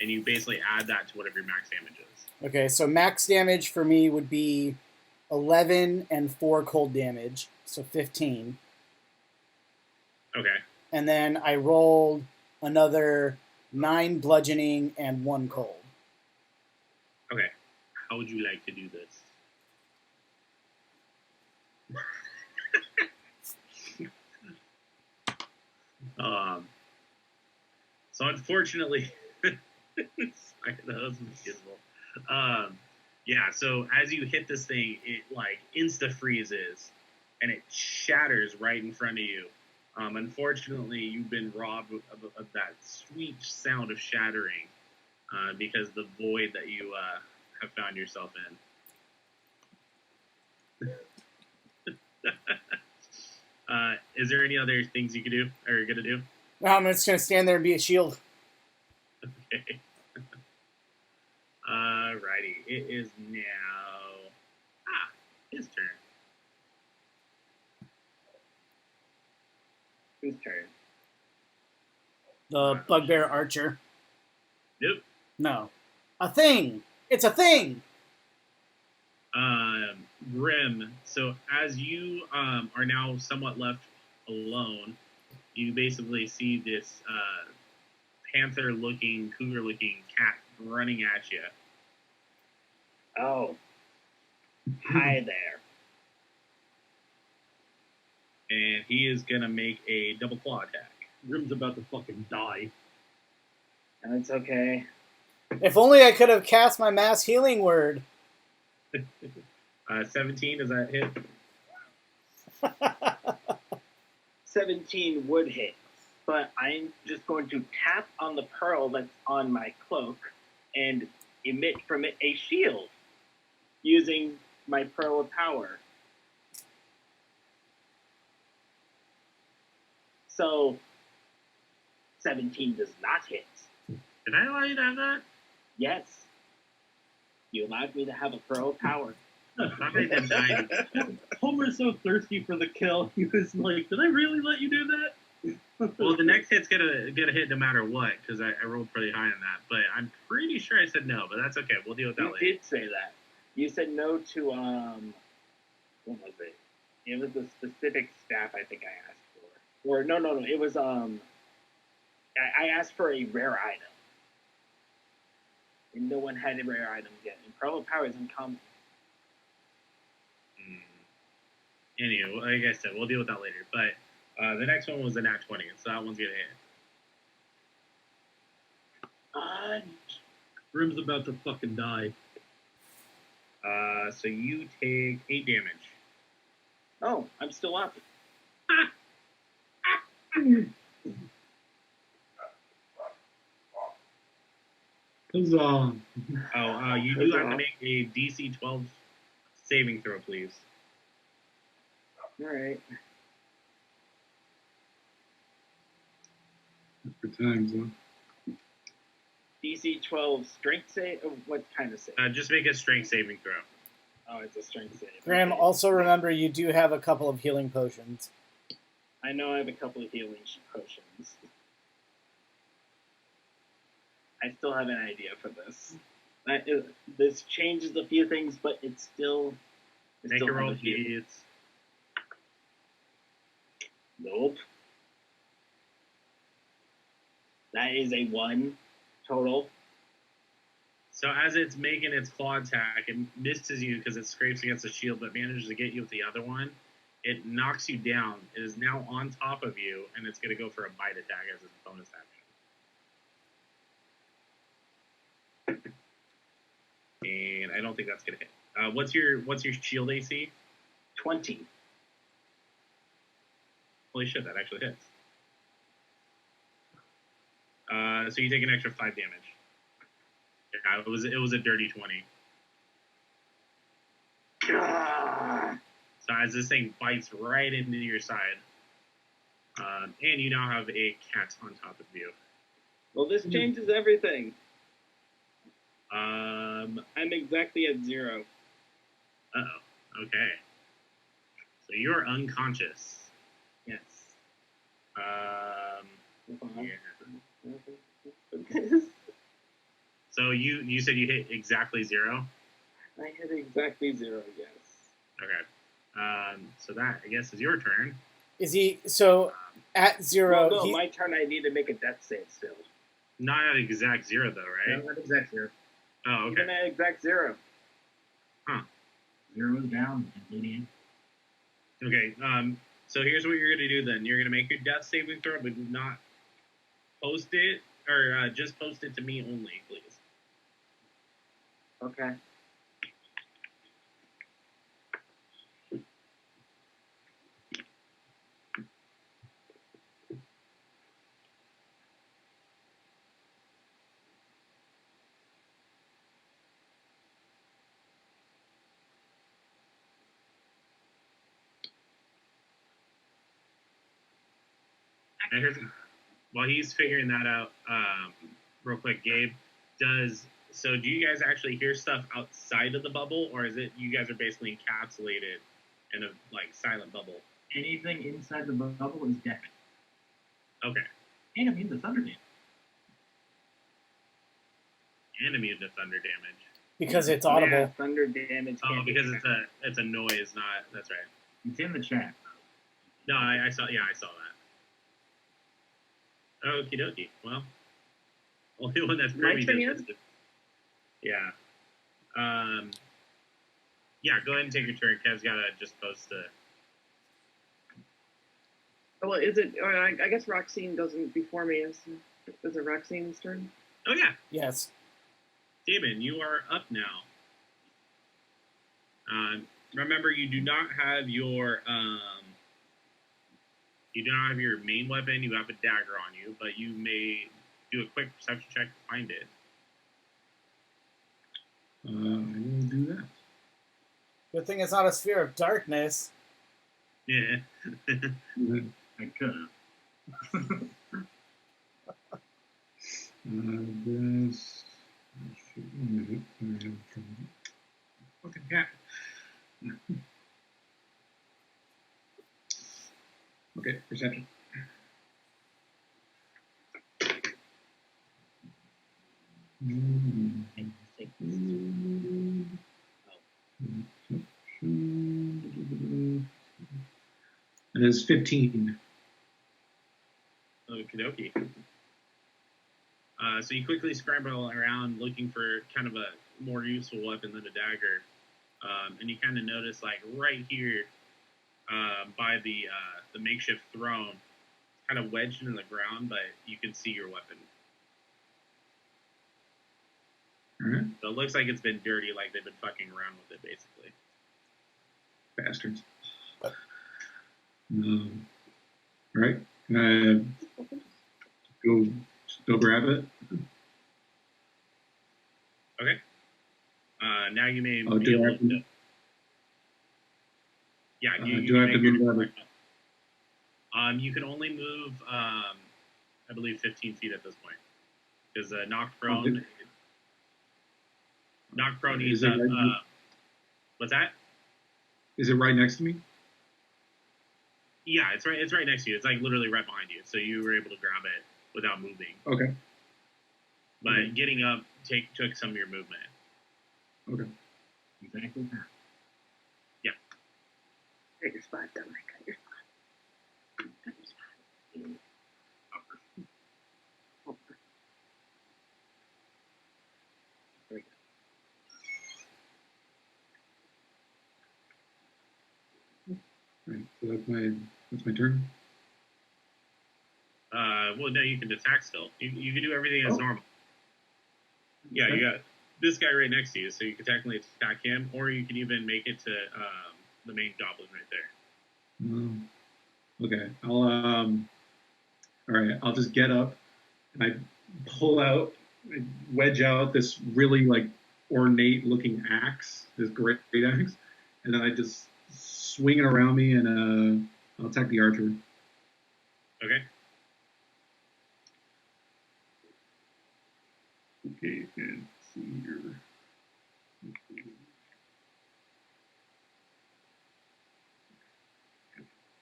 and you basically add that to whatever your max damage is. Okay, so max damage for me would be 11 and 4 cold damage, so 15. Okay. And then I rolled another 9 bludgeoning, and 1 cold. Okay. How would you like to do this? So unfortunately, sorry, that was miserable. Yeah, so as you hit this thing, it like insta freezes and it shatters right in front of you. Unfortunately, you've been robbed of that sweet sound of shattering because the void that you have found yourself in. Is there any other things you could do or you're gonna do? No, I'm just gonna stand there and be a shield. Okay. Alrighty. It is now his turn. Whose turn? The bugbear archer. Nope. No. A thing! It's a thing! Grim. So as you are now somewhat left alone, you basically see this panther-looking, cougar-looking cat running at you. Oh. Hi there. And he is going to make a double claw attack. Grim's about to fucking die. That's okay. If only I could have cast my mass healing word. 17, does that hit? 17 would hit, but I'm just going to tap on the pearl that's on my cloak and emit from it a shield using my pearl of power. So 17 does not hit. Did I allow you to have that? Yes. You allowed me to have a pearl of power. I made them die. Homer's so thirsty for the kill, he was like, did I really let you do that? Well, the next hit's gonna hit no matter what, because I rolled pretty high on that. But I'm pretty sure I said no, but that's okay. We'll deal with that You later. did say that. You said no to, what was it? It was a specific staff I think I asked for. Or, no. It was, I asked for a rare item. And no one had a rare item yet. And Pearl of Power is uncommon. Anyway, like I said, we'll deal with that later. But the next one was a nat 20, so that one's gonna hit. Grim's about to fucking die. So you take 8 damage. Oh, I'm still up. Huzzah. Oh, you do have to make a DC 12 saving throw, please. Alright. Good times, huh? DC 12 strength save? Oh, what kind of save? Just make a strength saving throw. Oh, it's a strength save. Graham, Okay. also remember you do have a couple of healing potions. I know I have a couple of healing potions. I still have an idea for this. This changes a few things, but it's still... Make a roll, please. Nope. That is a 1 total. So as it's making its claw attack, it misses you because it scrapes against the shield, but manages to get you with the other one. It knocks you down. It is now on top of you, and it's going to go for a bite attack as its bonus action. And I don't think that's going to hit. What's your shield AC? 20. Holy shit, that actually hits. So you take an extra 5 damage. Yeah, it was a dirty 20. So as this thing bites right into your side, and you now have a cat on top of you. Well, this changes everything. Um. I'm exactly at 0. Uh-oh. Okay. So you're unconscious. Yes. Yeah. So you said you hit exactly 0? I hit exactly 0, yes. Okay. So that, I guess, is your turn. Is he... So, at 0... Well, no, my turn I need to make a death save still. Not at exact 0 though, Yeah, right? not exact 0. Oh, okay. Even at exact 0. 0 is down and bleeding. Okay. So here's what you're gonna do then. You're gonna make your death saving throw, but not post it, or just post it to me only, please. Okay. And here's, while he's figuring that out, real quick, Gabe, do you guys actually hear stuff outside of the bubble, or is it you guys are basically encapsulated in a like silent bubble? Anything inside the bubble is deafened. Okay. And immune to thunder damage. And immune to thunder damage. Because it's audible. Yeah, thunder damage. Oh, can't be because tracked. it's a noise, not that's right. It's in the chat. No, I saw that. Okie dokie. Well, only one that's privy turn to yet? this. Yeah. Yeah, go ahead and take your turn. Kev's gotta just post the. Oh, well, is it? Or I guess Roxine goes in before me. Is it Roxine's turn? Oh yeah, Yes. Damon, you are up now. Remember, you do not have your main weapon. You have a dagger on you, but you may do a quick perception check to find it. I will do that. Good thing it's not a sphere of darkness. Yeah. I could have. This. Fucking cat. Okay, perception. It is 15. Okie dokie. So you quickly scramble around looking for kind of a more useful weapon than a dagger. And you kind of notice, like, right here by the makeshift throne, kind of wedged in the ground, but you can see your weapon. Alright. So it looks like it's been dirty, like they've been fucking around with it, basically. Bastards. Alright. Can I go grab it? Okay. Now you may Oh, be do I able have to- to... Yeah, you do I have make to your move different- over? You can only move, I believe, 15 feet at this point. Because knocked prone... good. Knocked prone Is eats it up... right- what's that? Is it right next to me? Yeah, it's right next to you. It's like literally right behind you. So you were able to grab it without moving. Okay. But getting up took some of your movement. Okay. Exactly that. Cut your spot, don't I? Cut your spot. Cut your spot. There we go. Right. So that's my turn. Well, no, you can attack still. You can do everything as Oh. normal. Yeah, Okay. you got this guy right next to you, so you can technically attack him, or you can even make it to the main goblin right there. Okay. All right. I'll just get up and I pull out, I wedge out this really like ornate looking axe, this great axe, and then I just swing it around me and I'll attack the archer. Okay. Okay, let's see here.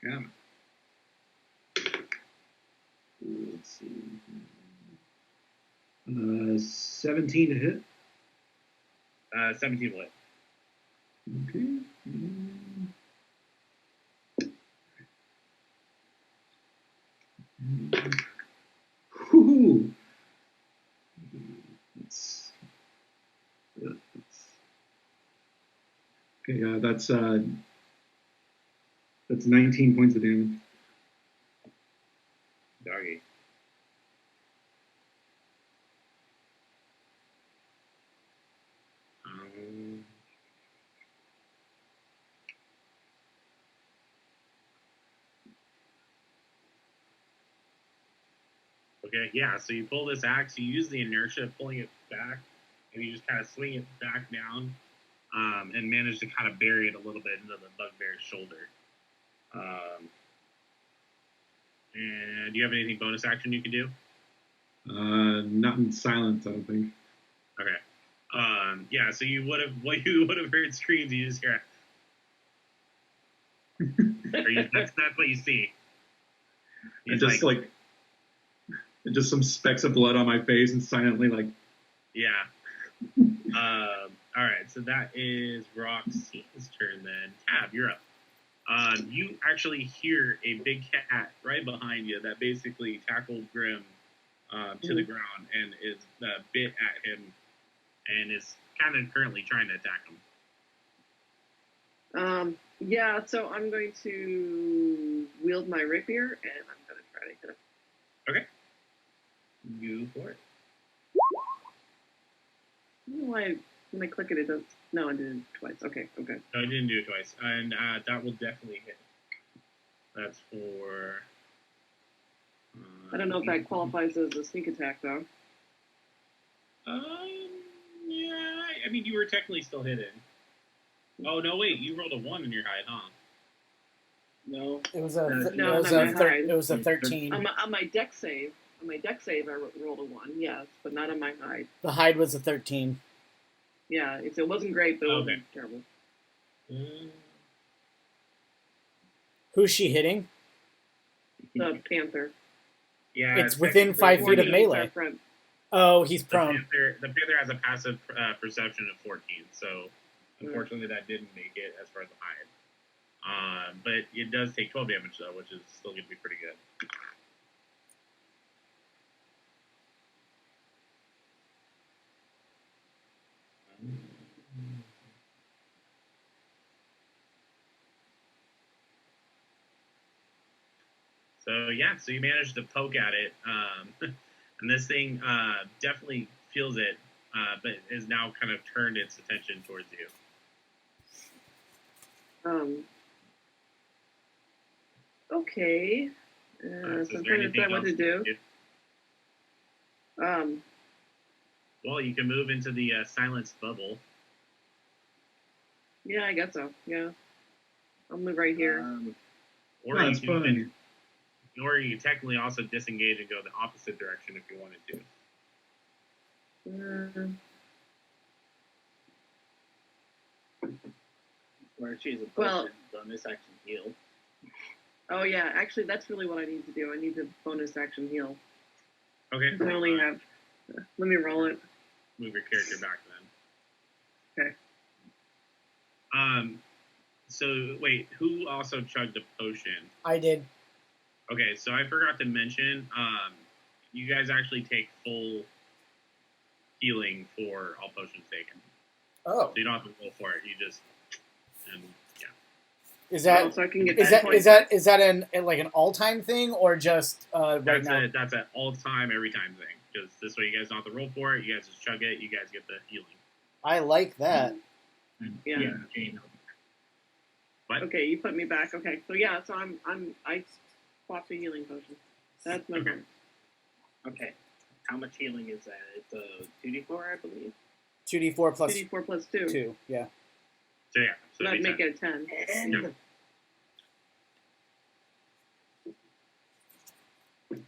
Got it. Let's see. 17 to hit. 17 lit. Okay. Whew. Okay, that's 19 points of damage. Doggy. Okay, yeah, so you pull this axe, you use the inertia of pulling it back, and you just kind of swing it back down, and manage to kind of bury it a little bit into the bugbear's shoulder. And do you have anything bonus action you can do? Not in silence, I don't think. Okay. Yeah, so you would have heard screams, you just hear that's what you see. And just some specks of blood on my face and silently like, yeah. All right, so that is Roxy's turn then. Tab, you're up. You actually hear a big cat right behind you that basically tackled Grim to the ground and is bit at him and is kind of currently trying to attack him. Yeah, so I'm going to wield my rapier and I'm going to try to hit him. Okay. Go for it. I don't know why when I click it, it does. No, I did it twice. Okay, okay. No, I didn't do it twice. And that will definitely hit. That's for... I don't know if that qualifies as a sneak attack, though. Yeah, I mean, you were technically still hidden. Oh, no, wait, you rolled a 1 in your hide, huh? No. It was it was a 13. On my deck save, I rolled a 1, yes, but not on my hide. The hide was a 13. Yeah, it wasn't great, but it wasn't terrible. Who's she hitting? The panther. Yeah, It's within 5 feet of melee. Oh, he's prone. The panther has a passive perception of 14, so unfortunately that didn't make it as far as the hide. But it does take 12 damage though, which is still going to be pretty good. So yeah, so you managed to poke at it, and this thing definitely feels it, but is now kind of turned its attention towards you. Okay. So I'm trying to decide what to do. Well, you can move into the silenced bubble. Yeah, I guess so. Yeah, I'll move right here. Or you can, or you can technically also disengage and go the opposite direction if you wanted to. Where she's a potion, bonus action heal. Oh yeah, actually that's really what I need to do. I need to bonus action heal. Okay. I only have. Let me roll it. Move your character back then. Okay. So wait, who also chugged a potion? I did. Okay, so I forgot to mention, you guys actually take full healing for all potions taken. Oh. So you don't have to roll for it. You just, and yeah. Is that so I can get is that an all time thing or just right now? That's an all time every time thing. Because this way you guys don't have to roll for it. You guys just chug it. You guys get the healing. I like that. Yeah. What? Okay, you put me back. Okay, so yeah, so I swapped a healing potion. That's my turn. Okay. How much healing is that? It's a 2d4, I believe. 2d4 plus 2d4 plus 2. 2. Yeah. So yeah. So that'd make it a 10. Yeah.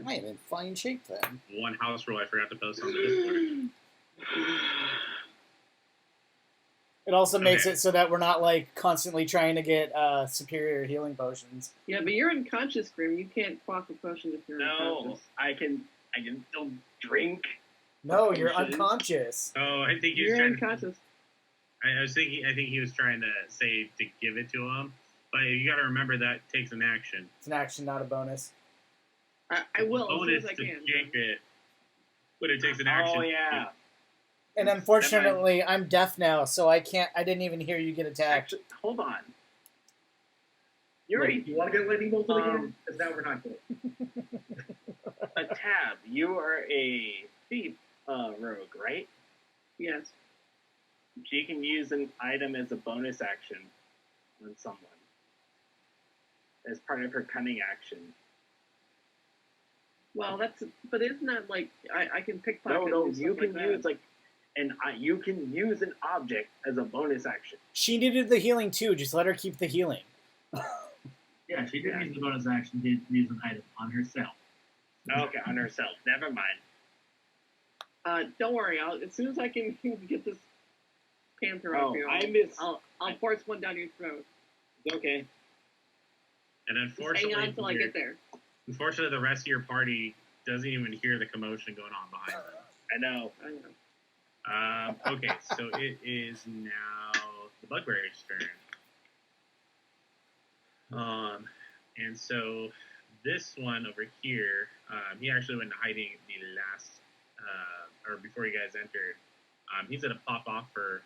I am in fine shape then. One house rule I forgot to post on the Discord. It also makes it so that we're not constantly trying to get superior healing potions. Yeah, but you're unconscious, Grim. You can't quaff a potion if you're unconscious. I can still drink. No, you're unconscious. Oh, I think you're unconscious. I think he was trying to say to give it to him, but you got to remember that takes an action. It's an action, not a bonus. I will bonus as soon as I to can. drink it, but it takes an action. Oh yeah. And unfortunately, I'm deaf now, so I can't. I didn't even hear you get attacked. Actually, hold on. Look, you want to get lightning bolted again? Because now we're not good. A tab. You are a thief rogue, right? Yes. She can use an item as a bonus action on someone as part of her cunning action. Well, but isn't that like I can pickpocket? No, and you stuff can like use that. you can use an object as a bonus action. She needed the healing too. Just let her keep the healing. Yeah, she did use the bonus action to use an item on herself. Okay, on herself. Never mind. Don't worry. As soon as I can get this panther Oh, off you, I'll force one down your throat. Okay. And Just unfortunately, hang on until I get there. Unfortunately, the rest of your party doesn't even hear the commotion going on behind them. I know. Okay, so it is now the Bugbear's turn. And so this one over here, he actually went hiding the last, or before you guys entered. He's gonna pop off for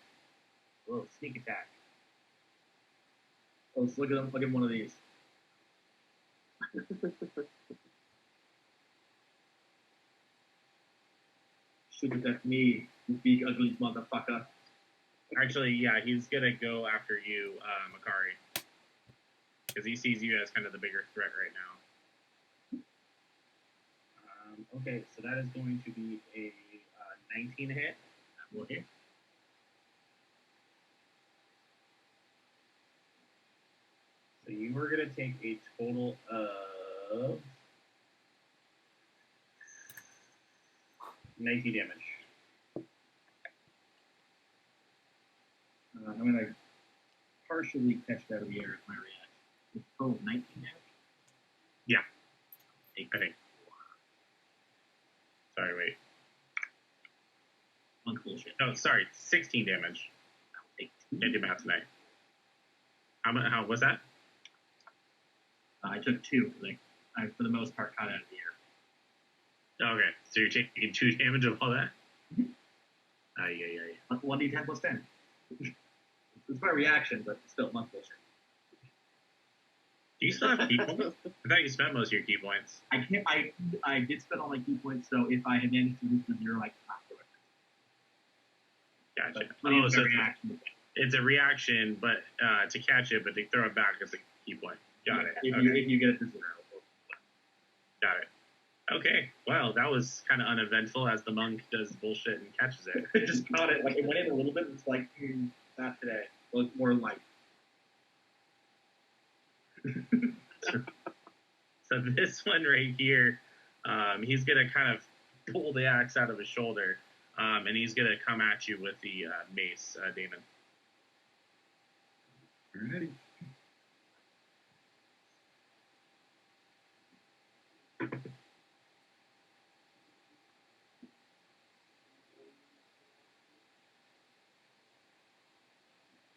a little sneak attack. Oh, let's look at him. Look at one of these. Shoot it at me, you big ugly motherfucker. Actually, yeah, he's gonna go after you, Makari, because he sees you as kind of the bigger threat right now. Okay, so that is going to be a 19 hit. That will hit. So you are going to take a total of 19 damage. I'm going to partially catch that out of the air as my reaction. It's total 19 damage. Yeah, I think. Sorry, wait. One bullshit. Oh, sorry, 16 damage. Can't do math tonight. How was that? I took 2 because I, for the most part, caught out of the air. Okay, so you're taking 2 damage of all that? Mhm. Yeah. 1d10 plus 10. It's my reaction, but still, not bullshit. Do you still have key points? I thought you spent most of your key points. I can't. I did spend all my key points, so if I had managed to lose the 0, I could not do it. Gotcha. But Oh, so reaction. it's a reaction, but to catch it, but they throw it back as a key point. Got it. If, Okay. if you get it to 0. Got it. Okay. Well, that was kind of uneventful as the monk does bullshit and catches it. I just caught it. Like, it went in a little bit. It's like, not today. Well, it's more light. So this one right here, he's gonna kind of pull the axe out of his shoulder, and he's gonna come at you with the mace, Damon. Alrighty.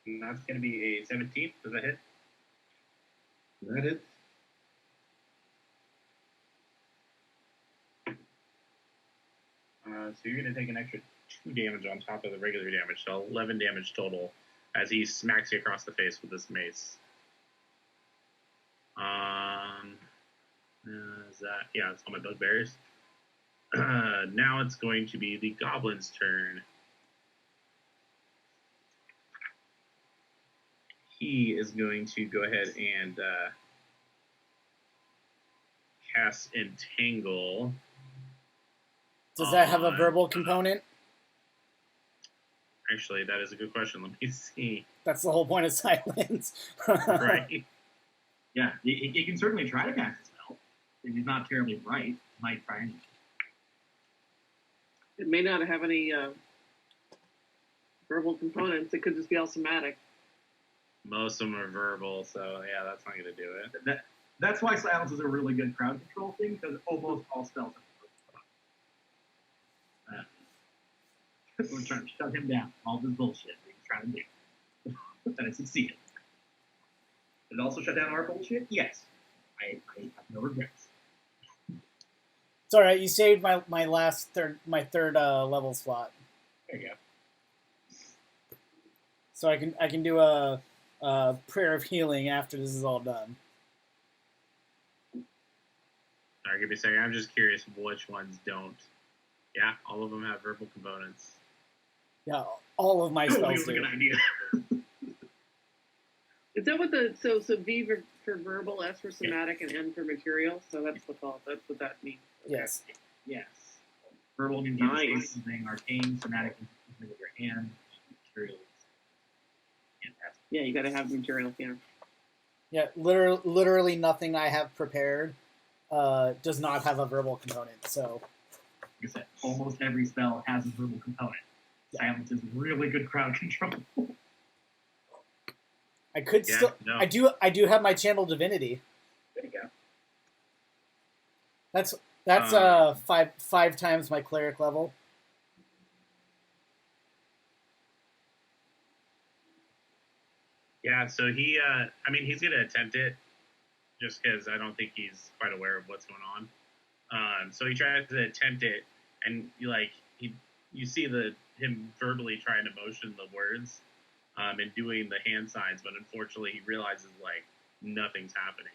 And that's gonna be a 17. Does that hit? That it? So you're gonna take an extra 2 damage on top of the regular damage, so 11 damage total as he smacks you across the face with this mace. Is that, yeah, it's all my bugbears. Now it's going to be the goblin's turn. He is going to go ahead and cast Entangle. Does that have a on- verbal component? Actually, that is a good question. Let me see. That's the whole point of silence. Right. Yeah, he can certainly try to cast a spell. If he's not terribly bright, he might try anything. It may not have any verbal components. It could just be all somatic. Most of them are verbal, so yeah, that's not going to do it. That's why silence is a really good crowd control thing, because almost all spells have we're trying to shut him down. All this bullshit that he's trying to do. And it succeeded. Did it also shut down our bullshit? Yes. I have no regrets. It's all right. You saved my third level slot. There you go. So I can do a prayer of healing after this is all done. Sorry, give me a second. I'm just curious which ones don't. Yeah, all of them have verbal components. Yeah, all of my spells Feels like do. an idea. Is that what the so V for verbal, S for somatic, and N for material? So that's the fault. That's what that means. Okay. Yes. Yes. Verbal means Nice. something. Arcane, somatic means something with your hand. Materials. Fantastic. Yeah, you got to have material. Yeah. Yeah, literally nothing I have prepared does not have a verbal component. So Like I said, almost every spell has a verbal component. Silence is really good crowd control. I could Yeah, still. no. I do have my channel divinity. There you go. That's five times my cleric level. Yeah, so he, I mean, he's going to attempt it just because I don't think he's quite aware of what's going on. So he tries to attempt it, and you see him verbally trying to motion the words and doing the hand signs, but unfortunately he realizes nothing's happening.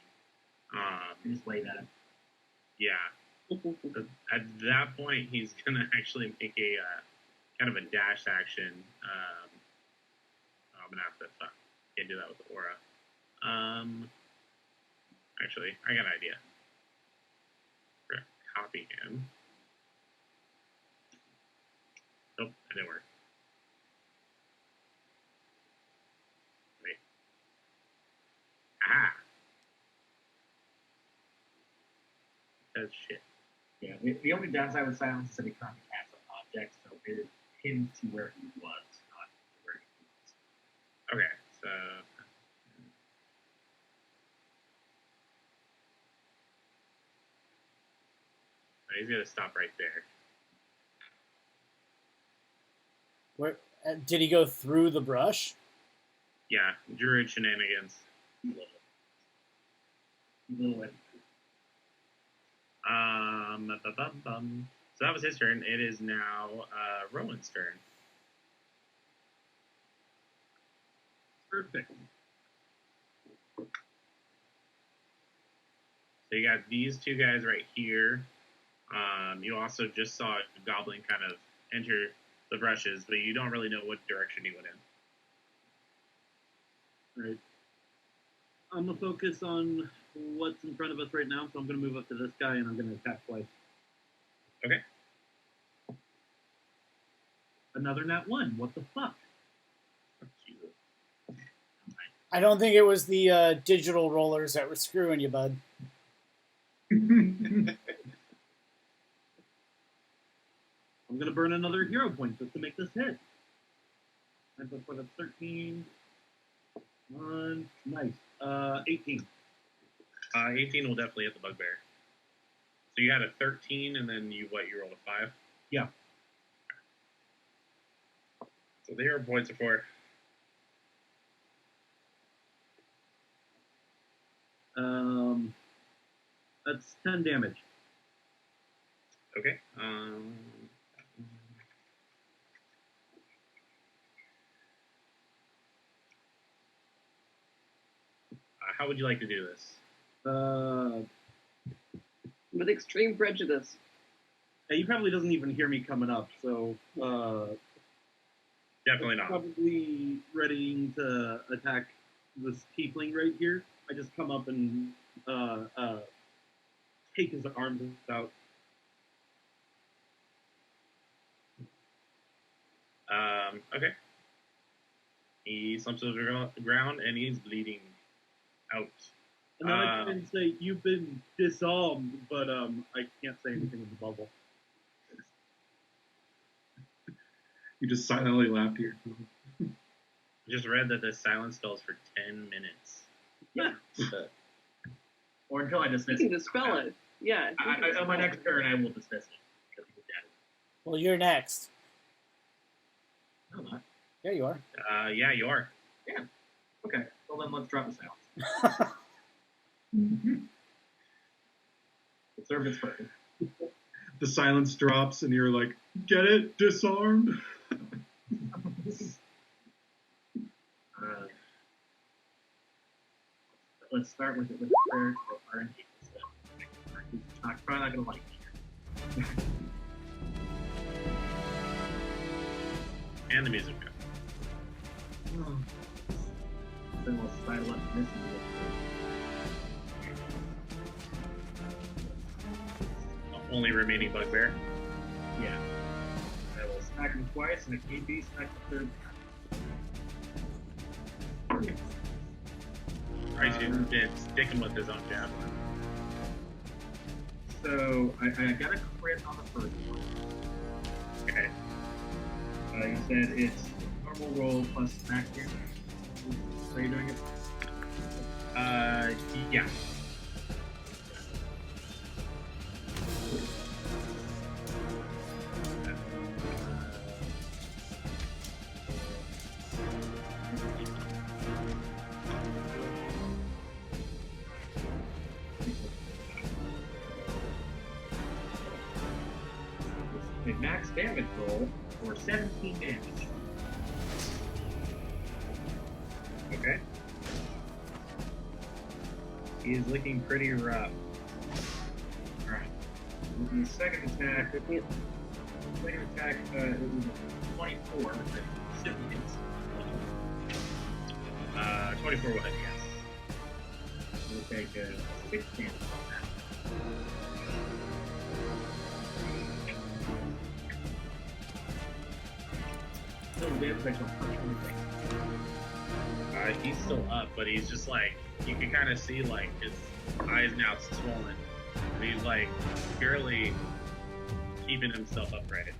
Just lay that. Yeah. But at that point, he's gonna actually make a kind of a dash action. I'm gonna have to can't do that with the aura. Actually, I got an idea. We're gonna copy him. Nope, that didn't work. Wait. Ah. That's shit. Yeah, the only downside with silence is that it can't cast an object, so it pinned to where he was, not where he was. Okay, so he's gonna stop right there. Where did he go through the brush? Yeah, druid shenanigans. Little bit. So that was his turn. It is now Rowan's turn. Perfect. So you got these two guys right here. You also just saw a goblin kind of enter the brushes, but you don't really know what direction he went in. Right. I'm gonna focus on what's in front of us right now, so I'm gonna move up to this guy and I'm gonna attack twice. Okay. Another nat 1. What the fuck? I don't think it was the digital rollers that were screwing you, bud. I'm gonna burn another hero point just to make this hit. And for the 13. Nice. 18. 18 will definitely hit the bugbear. So you had a 13, and then you rolled a 5? Yeah. So the hero points are 4. That's 10 damage. Okay. How would you like to do this? With extreme prejudice. He probably doesn't even hear me coming up, so Definitely not. probably readying to attack this tiefling right here. I just come up and take his arms out. Okay. He slumps to the ground and he's bleeding out. And then I can say, "You've been disarmed," but I can't say anything in the bubble. You just silently laughed to yourself. Just read that this silence spells for 10 minutes. Yeah. Or until I You dismiss can it. dispel it. Yeah. you can On dispel my it. next turn, I will dismiss it. Because he's dead. Well, you're next. No, I'm not. Yeah, you are. Yeah, you are. Okay, well then let's drop the silence. It served its purpose. The silence drops, and you're like, "Get it? Disarmed." let's start with it with prayer for RNG. He's probably not gonna like it. And the music. Then we'll sidle up this Only remaining bugbear. Yeah. I will smack him twice, and if need be, smack the third time. Alright, so you stick him with his own javelin. So I got a crit on the first one. Okay. You said it's normal roll plus smack damage. Are you doing it? Yeah. A max damage roll for 17 damage. Okay. He's looking pretty rough. Alright. With the second attack, it was a 24, but still hits. 24 would, yes. We'll take 6 damage on that. So damage, I shall punch him in the face. He's still up, but he's just like, you can kind of see like his eyes now swollen. And he's like barely keeping himself upright.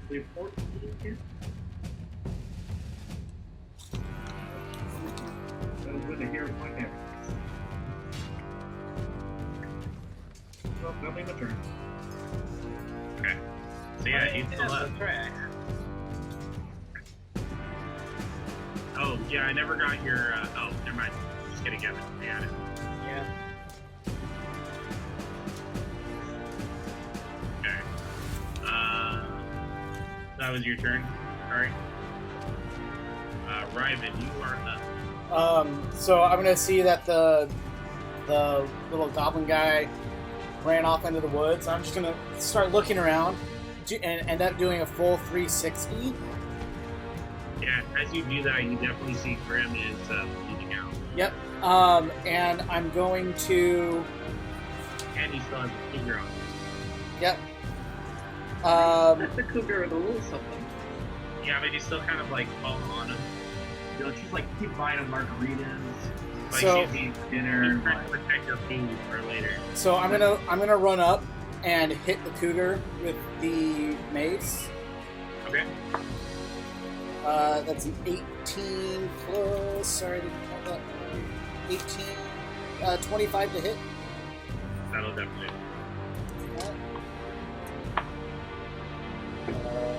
We have 14 here. That was with a hero point damage. Well, that'll be my turn. Okay. So yeah, he's still up. Oh, yeah, I never got your, oh, never mind. Just kidding, Kevin. I got it. Yeah. Okay. That was your turn. Sorry. Ryven, you are up. So I'm gonna see that the little goblin guy ran off into the woods. I'm just gonna start looking around and end up doing a full 360. Yeah, as you do that, you definitely see Grim is bleeding out. Yep. And I'm going to. And he still has a finger on him. Yep. That's the cougar with a little something. Yeah, but he's still kind of like falling on him. You know, just like keep buying them margaritas, Like So- he's dinner, he's and trying like, to protect your food for later. So I'm gonna run up and hit the cougar with the mace. Okay. That's an 18 plus. Sorry, I didn't have that. 18, 25 to hit. That'll definitely. Uh,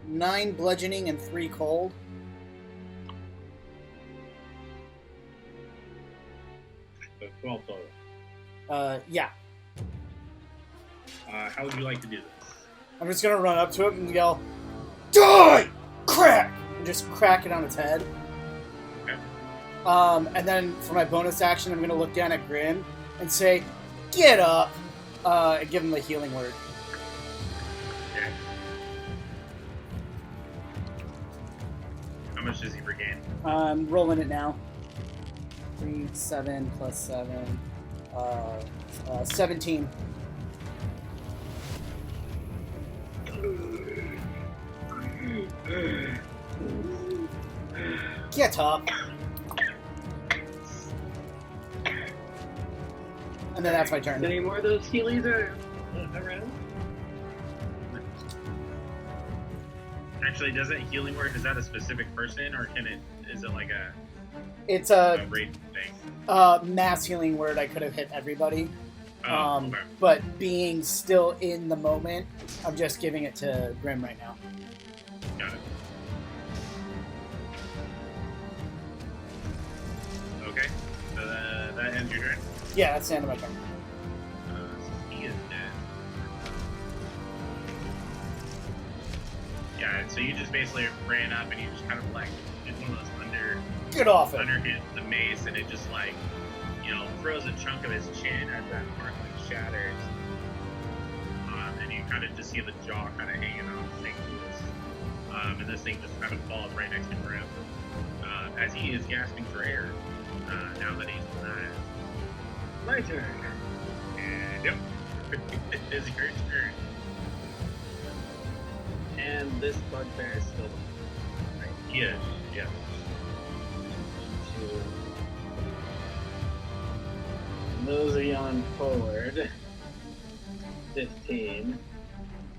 9 bludgeoning and 3 cold. So 12 total. Yeah. How would you like to do this? I'm just gonna run up to it and yell, "Die! Crack!" And just crack it on its head. Okay. And then for my bonus action, I'm gonna look down at Grin and say, "Get up!" And give him the healing word. Okay. How much does he regain? I'm rolling it now. 3, 7 plus 7. 17. Get up. And then that's my turn. Any more of those Heelys around? Actually, does it healing word? Is that a specific person, or can it? Is it like a It's a raid thing? mass healing word. I could have hit everybody. Oh, okay. But being still in the moment, I'm just giving it to Grim right now. Got it. Okay, so that ends your turn. Yeah, that's the end of my turn. So he is dead. And so you just basically ran up and you just kind of like did one of those Get off it. underhit the mace, and it just like, throws a chunk of his chin as that mark like shatters. And you kind of just see the jaw kind of hanging off St. Louis. And this thing just kind of falls right next to him as he is gasping for air now that he's alive. My turn. And yep, it is your turn. And this bugbear is still right. Yes, yeah. Mosey on forward. 15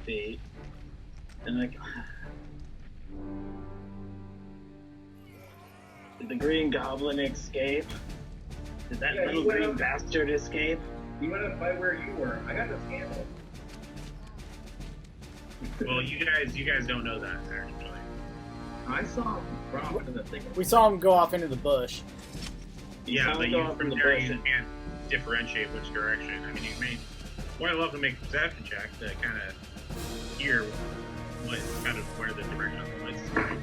feet. And like, did the green goblin escape? Did that little green bastard escape? You went up by where you were. I got this handle. Well, you guys don't know that actually. I saw him drop in the thing. We saw him go off into the bush. Yeah, saw but him go you up in from the there bush you and- can't differentiate which direction. I mean, you may quite love to make a perception check to kind of hear what kind of where the direction of the voice is going.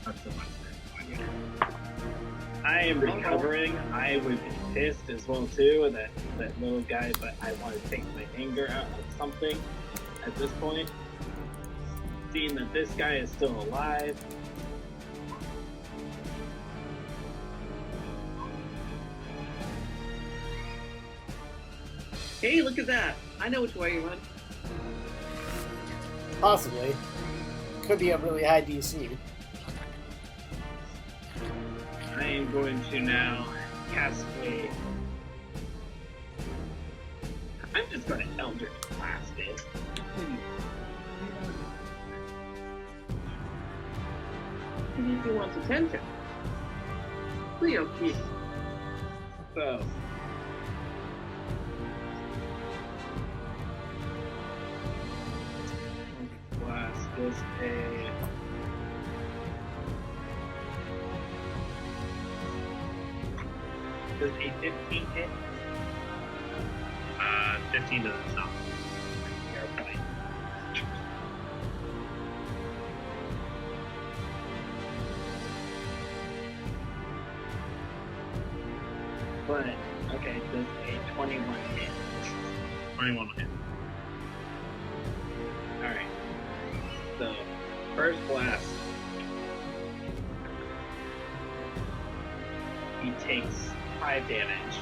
Not so much. I am recovering. I would be pissed as well too, that little guy, but I want to take my anger out of something at this point. Seeing that this guy is still alive. Hey, look at that! I know which way you went. Possibly. Could be a really high DC. I am going to now cast a... I'm just going to Eldritch Blast it. He wants attention. Leo, please. So... Blast is a... Does a 15 hit? 15 doesn't stop. Fair point. But, okay, does a 21 hit? 21 will hit. Alright. So, first blast. He takes 5 damage.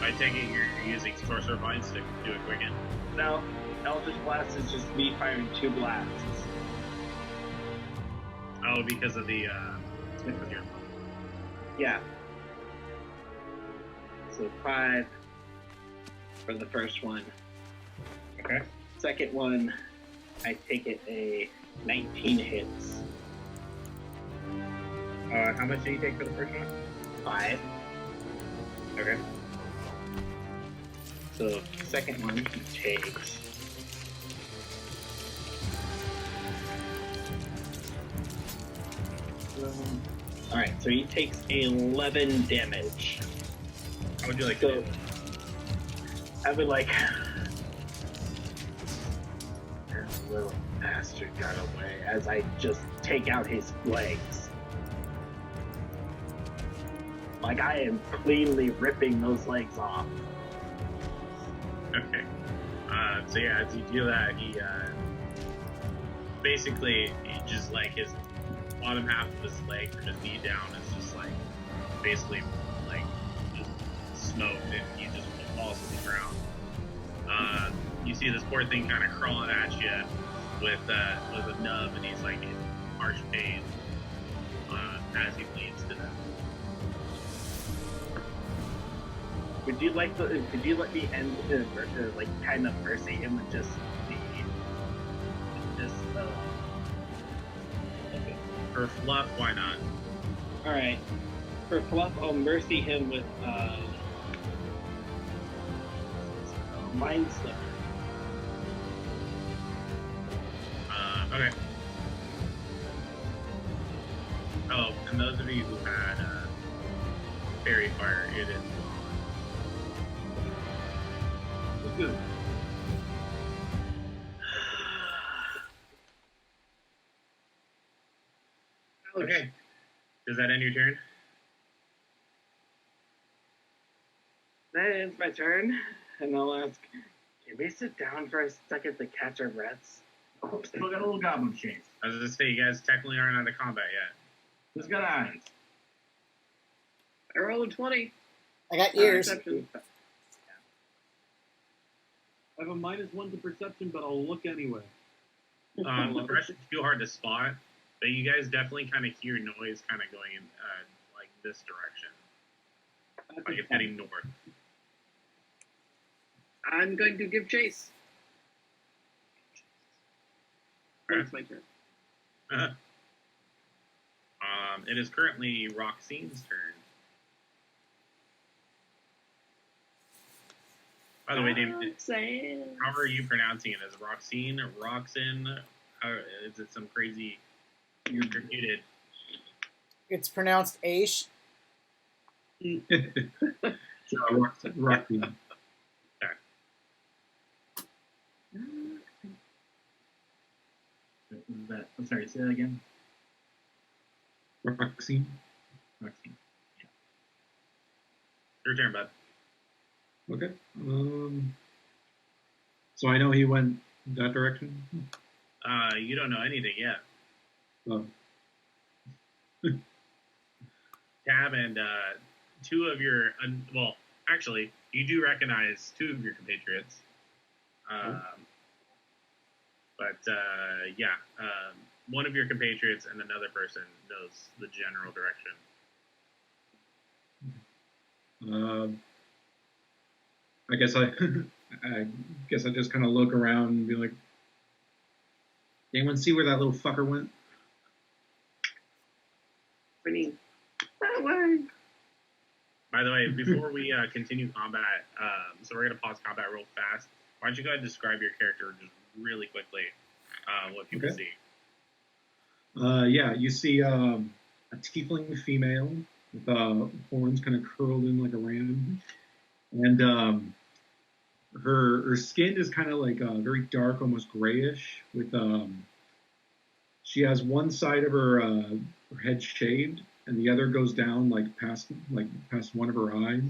I take it you're using Sorcerer Minds to do a quicken. No, Eldritch Blast is just me firing 2 blasts. Oh, because of the Smith with your Yeah. So 5 for the first one. Okay. Second one, I take it a 19 hits. How much did you take for the first one? 5. Okay. So second one he takes. Alright, so he takes 11 damage. How would you like to So do? I would like. That little bastard got away as I just take out his legs. Like I am cleanly ripping those legs off. Okay. So yeah, as you do that, he basically he just like his bottom half of his leg from his knee down is just like basically like just smoked, and he just falls to the ground. You see this poor thing kind of crawling at you with a nub, and he's like in harsh pain as he bleeds to death. Would you like to? Could you let me end like kind of mercy him with just okay. For fluff, why not? All right. For fluff, I'll mercy him with Mind Slipper. Okay. Oh, and those of you who had Fairy Fire, it is Good. Okay. Does that end your turn? That ends my turn, and I'll ask, can we sit down for a second to catch our breaths? Oh, still got a little goblin chase. I was going to say, you guys technically aren't out of combat yet. Who's got eyes? I rolled a 20. I got ears. Perception. I have a -1 to perception, but I'll look anyway. The Russian's too hard to spot, but you guys definitely kind of hear noise kind of going in like this direction. Like it's heading north. I'm going to give chase. Okay. That's my turn. It is currently Roxine's turn. By the way, David, Roxanne. how are you pronouncing it? Is it Roxine, Roxin? Is it some crazy? You're muted. It's pronounced Aish. Rocky. That, I'm sorry, say that again. Roxy. Roxy. Your turn, bud. Okay. So I know he went that direction. You don't know anything yet. Oh. Tab and two of your well, actually, you do recognize two of your compatriots. But one of your compatriots and another person knows the general direction. I guess I just kind of look around and be like, anyone see where that little fucker went? Winning. That way. By the way, before we continue combat, so we're gonna pause combat real fast. Why don't you go ahead and describe your character just really quickly, what people Okay. see? Yeah, you see a tiefling female with horns kind of curled in like a ram, and her skin is kind of like very dark, almost grayish. With she has one side of her head shaved, and the other goes down past one of her eyes.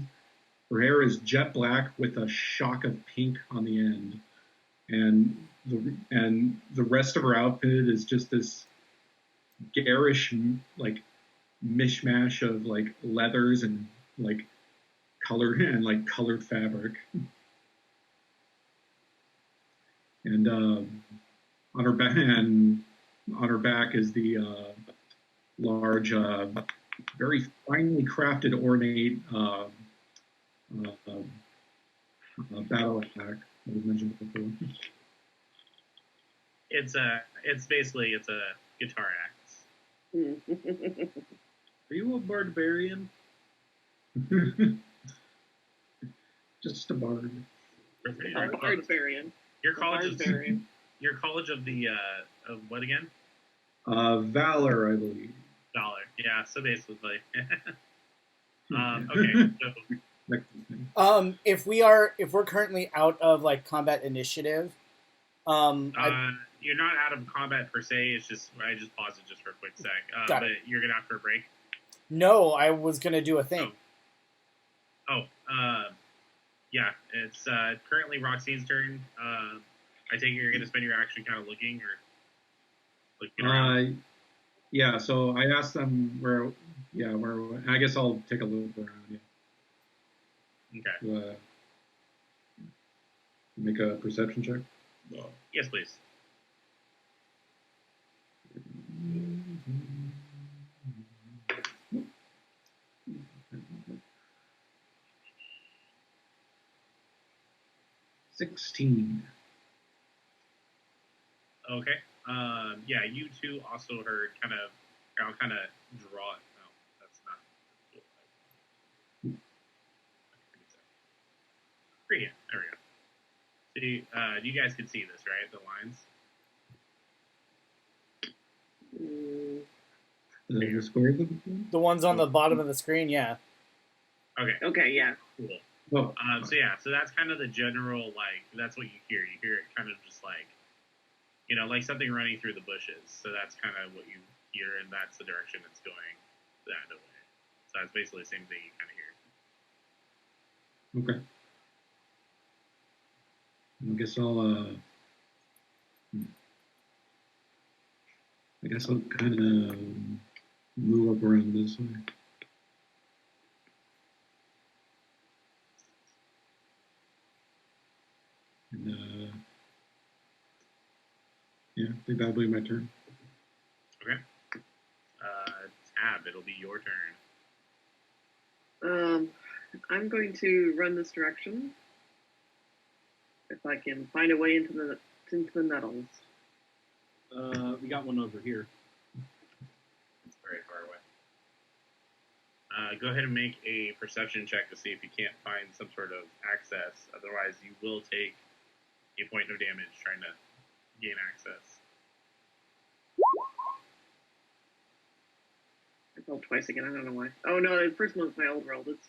Her hair is jet black with a shock of pink on the end, and the rest of her outfit is just this garish mishmash of leathers and colored fabric. And on her back is the large, very finely crafted, ornate battle attack that was mentioned before. It's basically a guitar axe. Are you a barbarian? Just a bard. Barbarian. Your college is Barbarian. your college of the of what again? Valor, I believe. Dollar. Yeah. So basically. Okay. So If we're currently out of combat initiative, you're not out of combat per se. It's just I just paused it just for a quick sec. Got But it. you're gonna have for a break. no, I was gonna do a thing. Yeah. It's currently Roxy's turn. I take it you're gonna spend your action kind of looking around. Yeah. So I asked them where. I guess I'll take a look around. Yeah. Okay. Make a perception check. Yes, please. $16. Okay. Yeah, you two also heard I'll kind of draw it. No, that's not. Right here. There we go. See, you guys can see this, right? The lines. The squares of The ones on the bottom of the screen, yeah. Okay. Okay, yeah. Cool. Oh. So that's kind of the general, that's what you hear. You hear it kind of just like something running through the bushes. So that's kind of what you here, and that's the direction it's going that way. So it's basically the same thing you kind of hear. Okay. I guess I'll kind of move up around this way. And yeah, I think that'll be my turn. Okay. Tab, it'll be your turn. I'm going to run this direction. If I can find a way into the nettles. We got one over here. It's very far away. Go ahead and make a perception check to see if you can't find some sort of access. Otherwise, you will take a point of damage trying to gain access. I rolled twice again. I don't know why. Oh no, the first one's my old roll. That's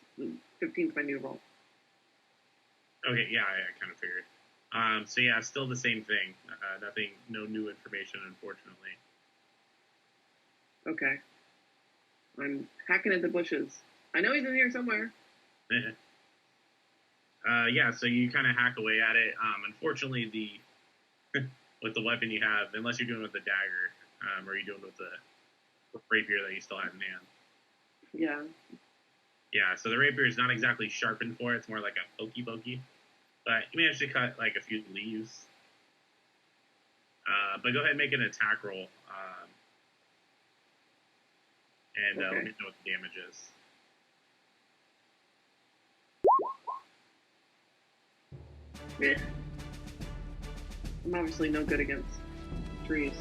15's my new roll. Okay, yeah, I kind of figured. So yeah, still the same thing. Nothing, no new information, unfortunately. Okay. I'm hacking at the bushes. I know he's in here somewhere. Yeah, so you kind of hack away at it. Unfortunately, with the weapon you have, unless you're doing it with the dagger, or you're doing it with the rapier that you still have in hand. Yeah. Yeah, so the rapier is not exactly sharpened for it. It's more like a pokey. But you managed to cut like a few leaves. But go ahead and make an attack roll. And let me know what the damage is. Yeah. I'm obviously no good against trees.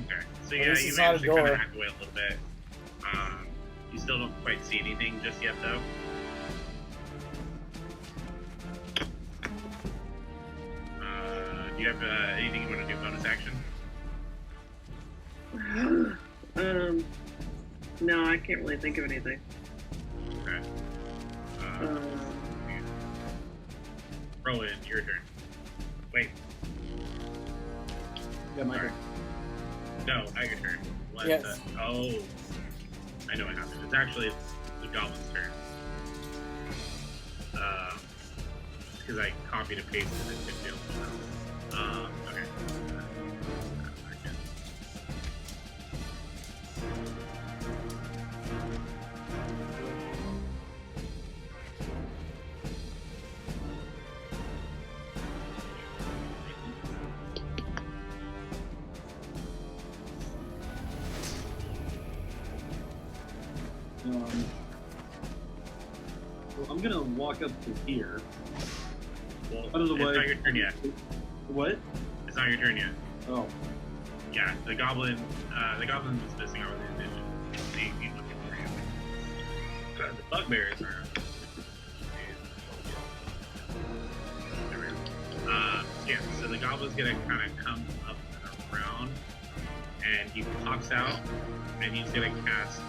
Okay. So yeah, this you is not managed a to kind door. of hack away a little bit. You still don't quite see anything just yet, though. Do you have anything you want to do bonus action? No, I can't really think of anything. Okay. Rowan, your turn. Wait. Yeah, my turn. No, not your turn. Yes. Oh. I know what happened. It's actually the goblin's turn. Because I copied and pasted it and failed somehow. Okay. Well, I'm gonna walk up to here. Well, Out of the it's way. not your turn yet. What? It's not your turn yet. Oh. Yeah, the goblin was missing over the vision. He's looking for you. The bugbears are. There we go. Yeah, so the goblin's gonna kind of come up and around, and he pops out, and he's gonna cast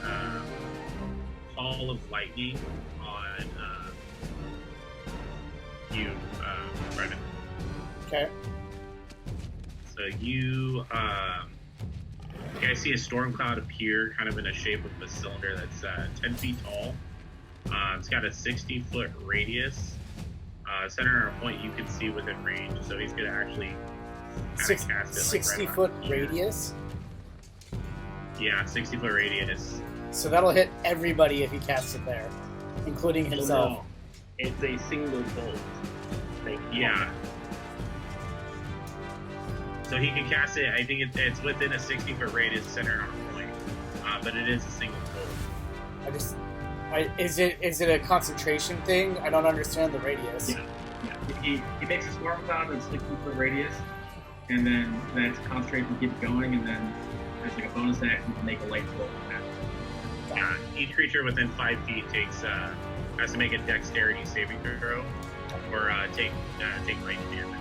Call of Lightning on you, Brendan. Okay. So you guys see a storm cloud appear kind of in a shape of a cylinder that's 10 feet tall. It's got a 60-foot radius. Center a point you can see within range. So he's going to actually kind of cast it like 60-foot radius? Yeah, 60-foot radius. So that'll hit everybody if he casts it there, including himself. No, it's a single bolt. Yeah. So he can cast it. I think it's within a 60-foot radius centered on a point, but it is a single bolt. Is it a concentration thing? I don't understand the radius. Yeah. He makes a storm cloud that's 60-foot radius, and then that's concentration keeps going, and then there's like a bonus action to make a light bolt with that. Yeah. Each creature within 5 feet has to make a dexterity saving throw, or take lightning damage.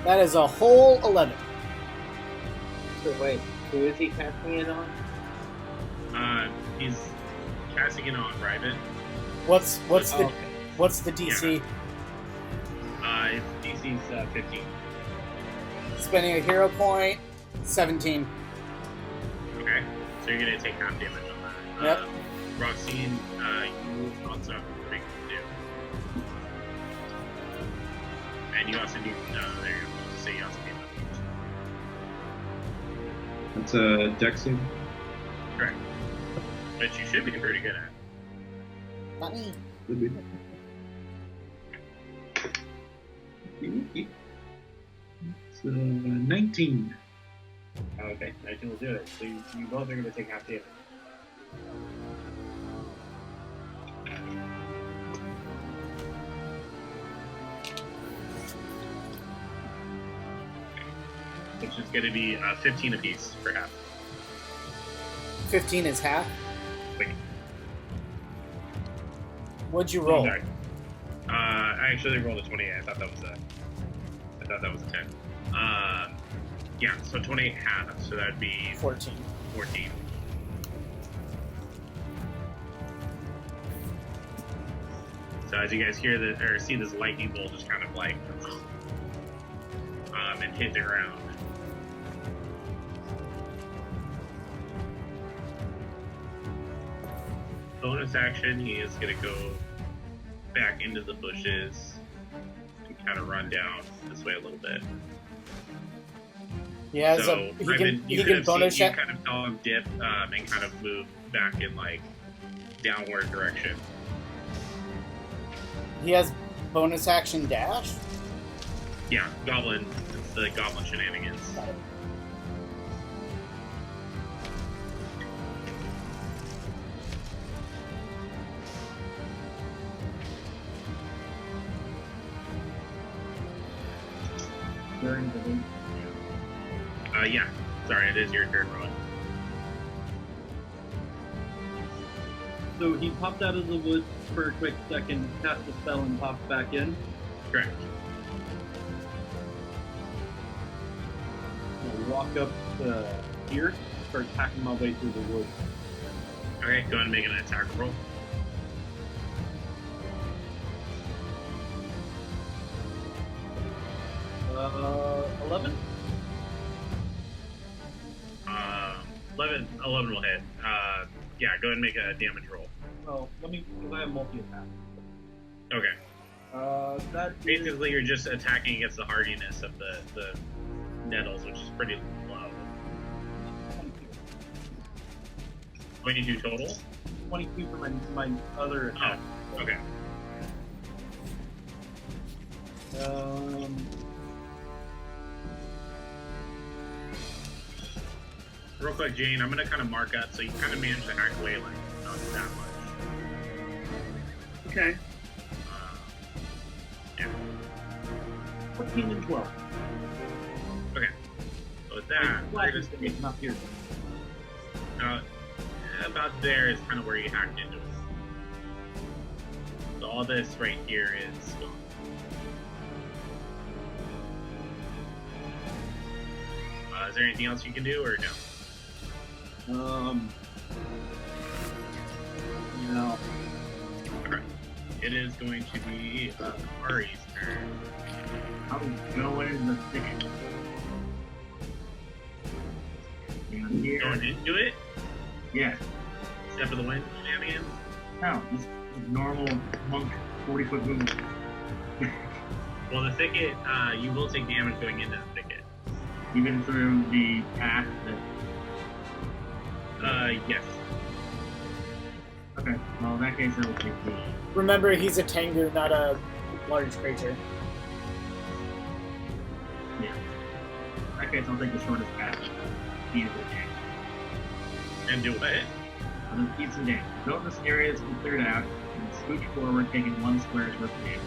That is a whole 11. So wait, who is he casting it on? He's casting it on Ryben. What's the okay. what's the DC? It's DC's 15. Spending a hero point, 17. Okay, so you're gonna take half damage on that. Yep. Roxine, you also have a thing to do. And you also need, there you go. I'll just say you also need that. That's a dex save. Correct. Which you should be pretty good at. Not me. Would be. It's 19. Okay, 19 will do it. So you both are going to take half damage. Which is going to be 15 apiece for half. 15 is half. Wait. What'd you roll? Sorry. I actually rolled a 28. I thought that was a 10. Yeah, so 28 half, so that'd be 14. 14. So as you guys hear or see this lightning bolt just kind of like and hit the ground. Bonus action, he is gonna go back into the bushes and kind of run down this way a little bit. Yeah, So so he Ivan, can bonus you check. kind of saw him dip and kind of move back in like downward direction. He has bonus action dash. Yeah, goblin. It's the goblin shenanigans. During the week. Yeah. Sorry, it is your turn, Rowan. So he popped out of the woods for a quick second, cast a spell, and popped back in. Correct. I'll walk up here, start hacking my way through the woods. Okay, go ahead and make an attack roll. Uh, 11? 11 will hit. Yeah, go ahead and make a damage roll. Oh, because I have multi-attack. Okay. That is Basically, you're just attacking against the hardiness of the nettles, which is pretty low. 22 total? 22 for my other attack. Oh, okay. Real quick, Jane, I'm going to kind of mark up, so you kind of manage to hack away, like, not that much. Okay. Yeah. 14 and 12. Okay. So with that, we're Flash just, is not here. about there is kind of where you hacked into it. So all this right here is gone. Is there anything else you can do, or no? No. Alright. It is going to be Ari's turn. I'll go in the thicket. Down here. Going into it? Yeah. Step of the wind shenanigans? No, just normal monk 40-foot movement. Well, the thicket, you will take damage going into the thicket. Even through the path that. Yes. Okay, well, in that case, I will take the. Remember, he's a Tengu, not a large creature. Yeah. In that case, I'll take the shortest path. Eat it with damage. And do what? I'll just eat some damage. Go to this area that's been cleared out, and scooch forward, taking 1 square's worth of damage.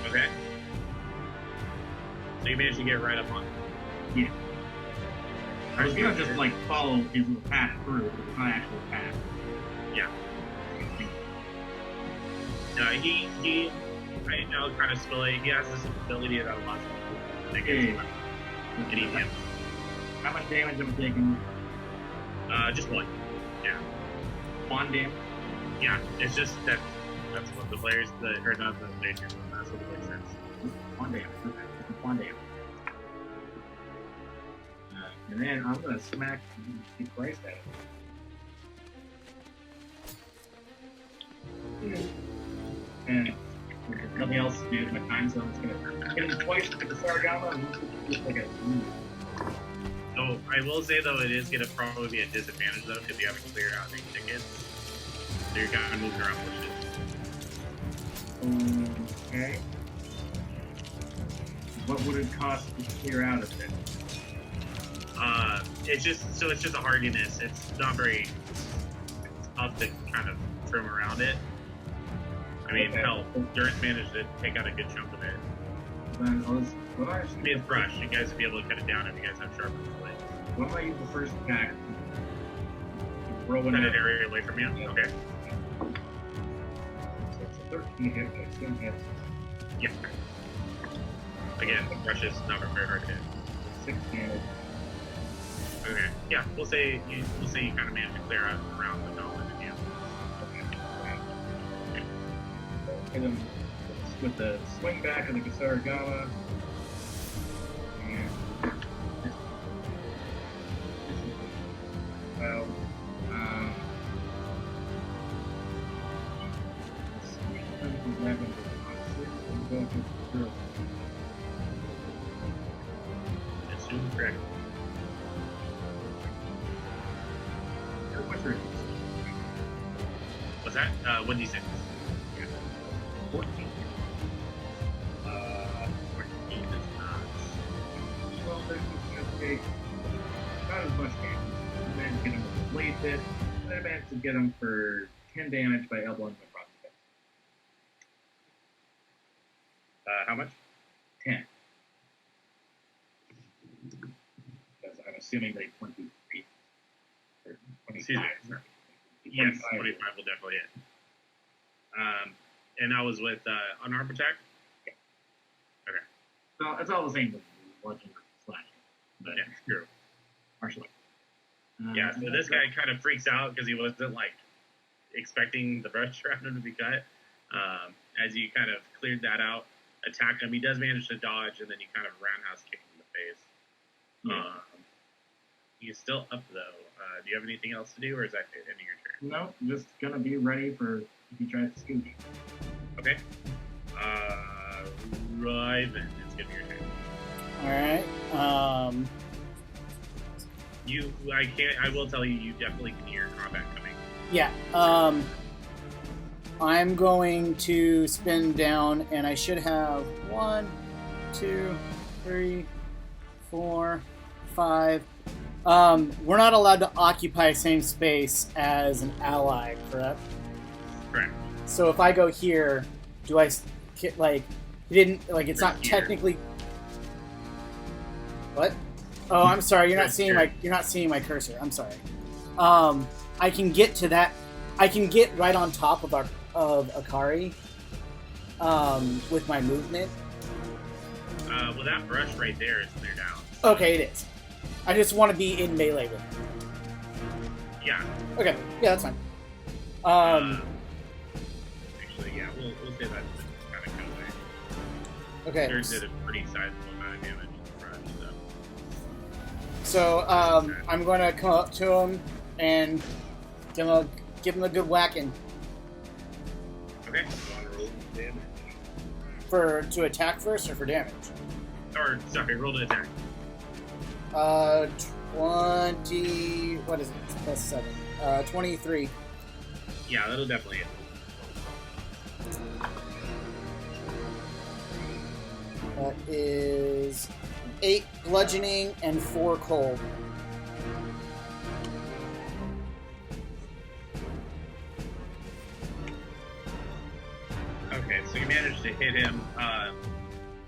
Okay. So you managed to get right up on it. Yeah. I was gonna just like follow his little path through, but it's not actually a path. Yeah. He right now kind of spilling. He has this ability that allows him to make it any damage. How much damage am I taking? Just one. Yeah. 1 damage? Yeah. It's just that's what the players or not the players. That's what the player says. 1 damage. Okay. 1 damage. And then I'm gonna smack the Christ out of him. And if there's nothing else to do with my time zone, I'm just gonna hit him twice with the Sargama and just like a So I will say though, it is gonna probably be a disadvantage though because you haven't cleared out any tickets. So you're kind of moving around bushes. Okay. What would it cost to clear out of it? It's just a hardiness. It's not very tough to kind of trim around it. I mean, Okay. hell, Durant managed to take out a good chunk of it. Then I'll just, I mean, it's brush. You guys will be able to cut it down if you guys have sharper blades. why don't I use the first attack to throw Cut an an area away from you. Yeah. Okay. So it's a 13 hit, I assume hits. Yeah. Again, brush is not very hard to hit. 6 damage. Okay. Yeah, we'll say you kind of managed to clear out around the gauntlet and you. Hit him with the swing back of the Gasaragama. And well, Assume correct. What's that? 1d6. 14. 14 is not. Well, then he's going to take not as much damage. And then get him with a blade hit. And then I managed to get him for 10 damage by elbowing him across the face. How much? 10. Because I'm assuming they 23. Or 25. Excuse me. Sorry. Yes, 25. 25 will definitely hit. And that was with unarmed attack? So it's all the same with bludgeon or slashing. But Yeah, true. martial art. Yeah, so this guy kind of freaks out because he wasn't like expecting the brush around him to be cut. As you kind of cleared that out, attacked him, he does manage to dodge, and then you kind of roundhouse kick him in the face. Yeah. He's still up though. Do you have anything else to do, or is that the end of your turn? No, just gonna be ready for if he tries to scooch. Okay. Right then, it's gonna be your turn. All right. I will tell you, you definitely can hear combat coming. Yeah. I'm going to spin down, and I should have 1, 2, 3, 4, 5. We're not allowed to occupy same space as an ally, correct? Correct. So if I go here, do I like? He didn't like. It's not Here. technically. What? Oh, I'm sorry. You're not Right seeing here. my. You're not seeing my cursor. I'm sorry. I can get to that. I can get right on top of Akari. With my movement. Well, that brush right there is cleared out. Okay, it is. I just want to be in melee with him. Yeah. Okay. Yeah, that's fine. Actually, yeah, we'll say that's kind of cut away. Okay. There's did a pretty sizable amount of damage in the brush, so. So I'm going to come up to him and give him a good whacking Okay. You want to roll damage? to attack first or for damage. Or sorry, roll to attack. 20. What is it? Plus 7. 23. Yeah, that'll definitely hit. That is 8 bludgeoning and 4 cold. Okay, so you managed to hit him.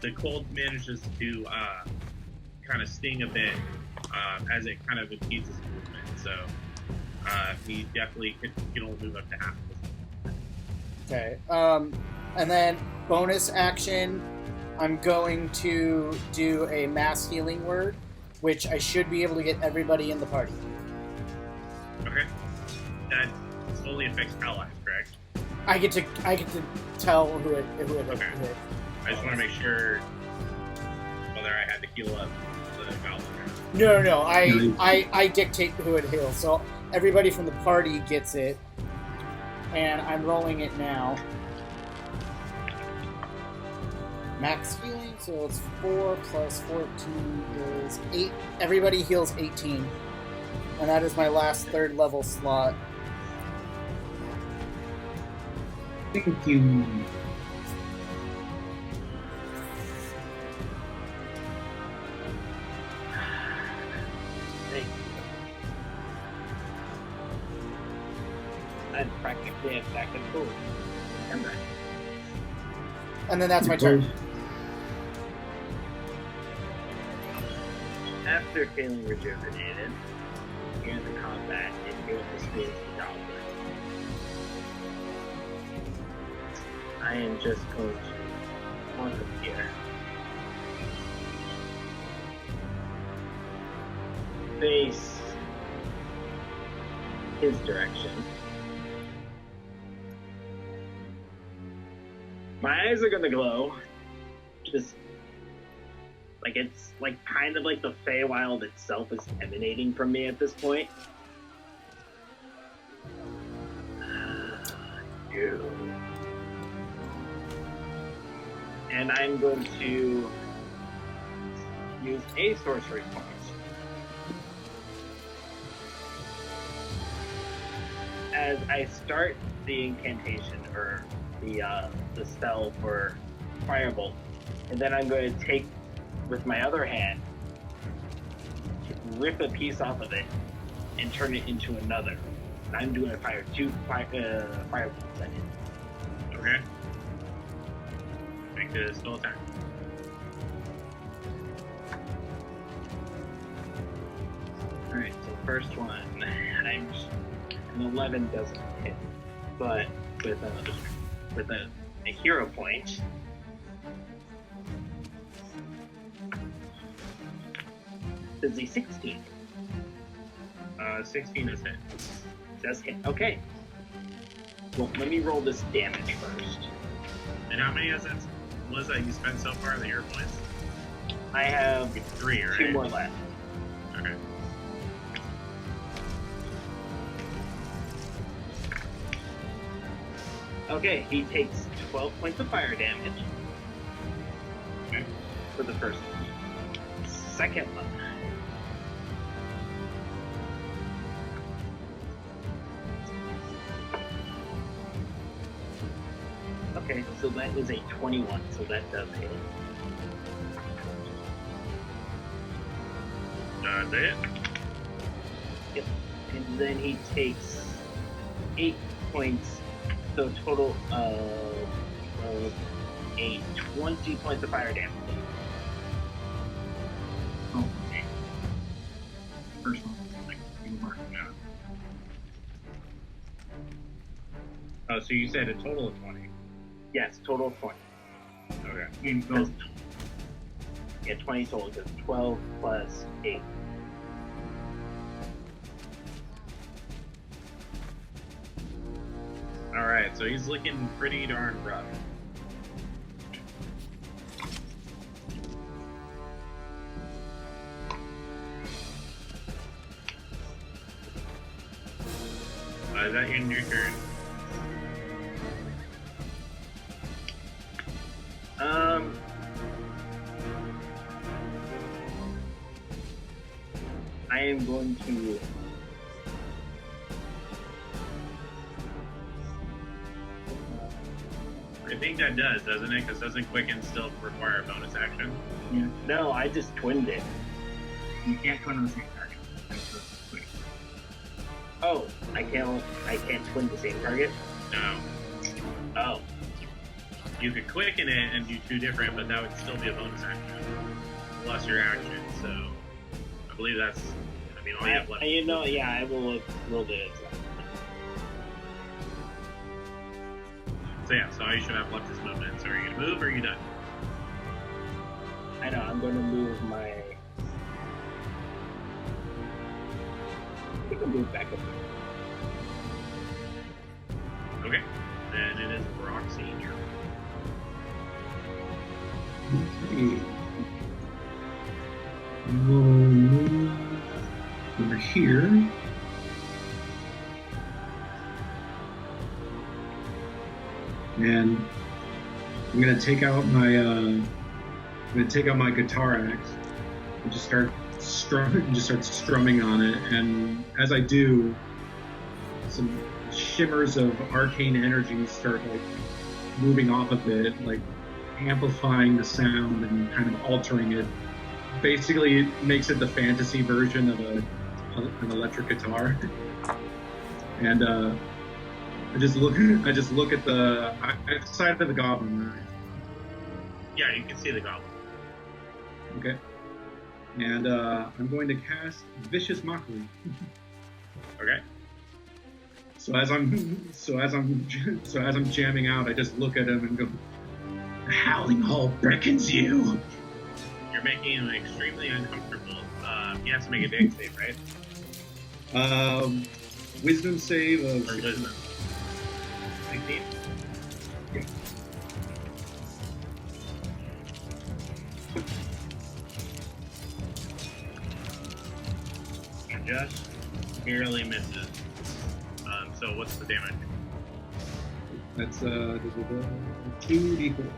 The cold manages to kind of sting a bit as it kind of impedes his movement. So he definitely can only move up to half of his movement. Okay. And then bonus action, I'm going to do a mass healing word, which I should be able to get everybody in the party. Okay. That only affects allies, correct? I get to tell who it Okay. I just want to make sure whether I had to heal up the goblin or not. No. I dictate who it heals. So everybody from the party gets it. And I'm rolling it now. Max healing, so it's 4 plus 14 is 8. Everybody heals 18. And that is my last 3rd level slot. Thank you. I'm practically back and forth. And then And then that's my turn. after feeling rejuvenated, here in the combat and here with the space goblin, I am just going to walk up here. Face his direction. My eyes are gonna glow. Just like it's like kind of like the Feywild itself is emanating from me at this point. You. And I'm going to use a sorcery point. As I start the incantation or the spell for Firebolt, and then I'm going to take with my other hand, rip a piece off of it, and turn it into another. And I'm doing a Firebolts at it. Okay. Make the spell attack. Alright, so first one, an 11 doesn't hit, but with a hero point, does a 16? 16 is hit. Does hit. Okay. Well, let me roll this damage first. And how many essence was that you spent so far in the hero points? I have 3, right? 2 more left. Okay. Okay, he takes 12 points of fire damage. Okay. For the first one. Second one. Okay, so that is a 21, so that does hit. That's it. Yep. And then he takes 8 points, so total of a 20 points of fire damage. Oh, okay. First one, like, you were marking out. Oh, so you said a total of 20. Yes, total of 20. Okay. You go. Yeah, 20 total, because 12 plus 8. Alright, so he's looking pretty darn rough. Is that in your turn? I am going to I think that does, doesn't it? Because doesn't Quicken still require a bonus action? Yeah. No, I just twinned it. You can't go on the same target. That's the quick. Oh, I can't twin the same target? No. Oh. You could Quicken it and do 2 different, but that would still be a bonus action. Plus your action, so I believe that's, I mean, all you have left. You know, yeah, I will do it. So yeah, so all you should have left is movement. So are you gonna move or are you done? I know, I'm going to move my... I think I'll move back up here. Okay. Then it is Brock Senior. Okay. I will move over here. And I'm gonna take out my guitar axe and just start strumming on it. And as I do, some shimmers of arcane energy start like moving off of it, like amplifying the sound and kind of altering it. Basically, it makes it the fantasy version of an electric guitar. And I just look at the side of the goblin. Right? Yeah, you can see the goblin. Okay. And I'm going to cast Vicious Mockery. Okay. So as I'm jamming out, I just look at him and go, "The Howling Hall beckons you." You're making him extremely uncomfortable. He has to make a dex save, right? Wisdom save of Or wisdom. 16? Yeah. Just barely misses. So what's the damage? That's 2d4.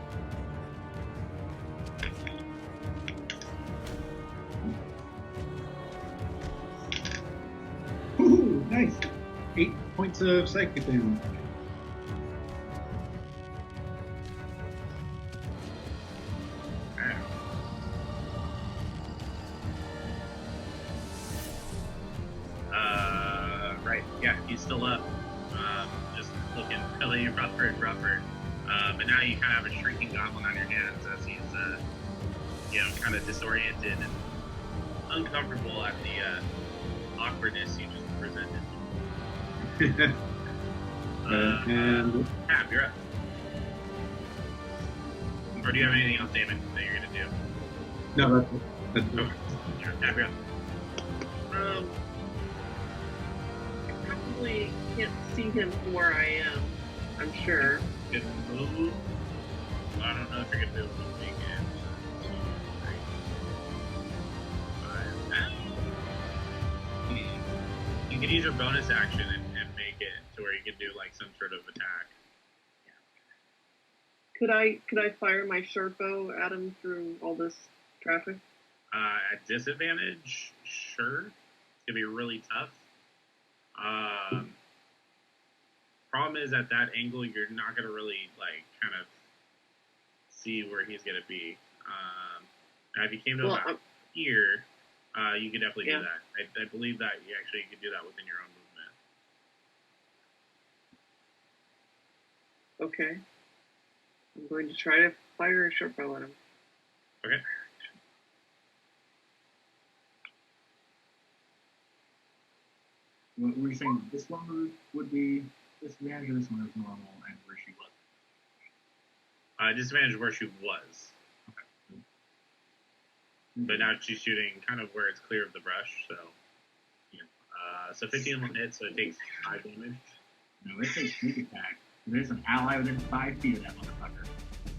Ooh, nice. 8 points of psychic damage. Right. Yeah, he's still up. Just looking really rougher and rougher. But now you kind of have a shrinking goblin on your hands as he's, kind of disoriented and uncomfortable at the awkwardness you just presented. And Hap, you're up. Or do you have anything else, Damon, that you're gonna do? no, that's Okay. Sure. Hap, you're up. I probably can't see him from where I am. I'm sure. Good move. I don't know if you're gonna be able to make it. 1, 2, 3, 5. You can use your bonus action and make it to where you can do like some sort of attack. Could I fire my short bow at him through all this traffic? At disadvantage, sure. It's gonna be really tough. Problem is at that angle, you're not gonna really like kind of see where he's gonna be. Now, if you came to about here, you could definitely do that. I believe that you could do that within your own movement. Okay. I'm going to try to fire a short bow at him. Okay. What were you saying? This one would be disadvantage, or this one is normal, and where she was? Disadvantage where she was. Okay. But now she's shooting kind of where it's clear of the brush, so. Yeah. So 15 will hit, so it takes 5 damage. No, it's a sneak attack. There's an ally within 5 feet of that motherfucker.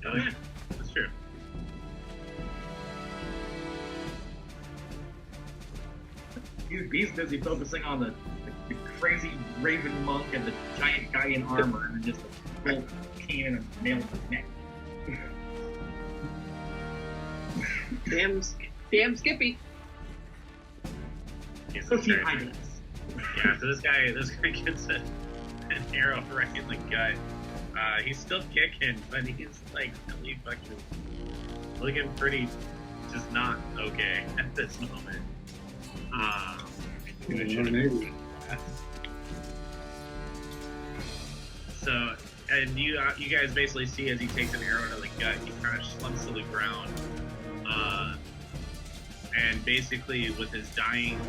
Oh yeah, that's true. He's busy focusing on the crazy raven monk and the giant guy in armor, and just a bolt cane and a nail to the neck. Damn Skippy. He's So he very- hides. Yeah, so this guy gets an arrow right in the gut. He's still kicking, but he's like really fucking looking pretty just not okay at this moment. So, and you guys basically see as he takes an arrow to the gut, he kind of slumps to the ground. And basically with his dying,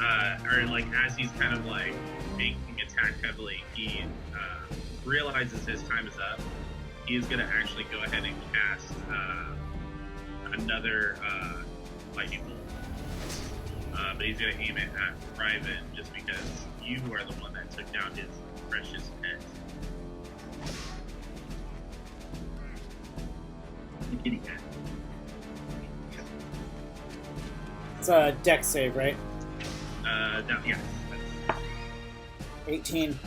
or like as he's kind of like being attacked heavily, he realizes his time is up. He is going to actually go ahead and cast another lightning bolt. But he's going to aim it at Ryven just because you are the one that took down his precious pet. The kitty cat. It's a dex save, right? Yeah. 18.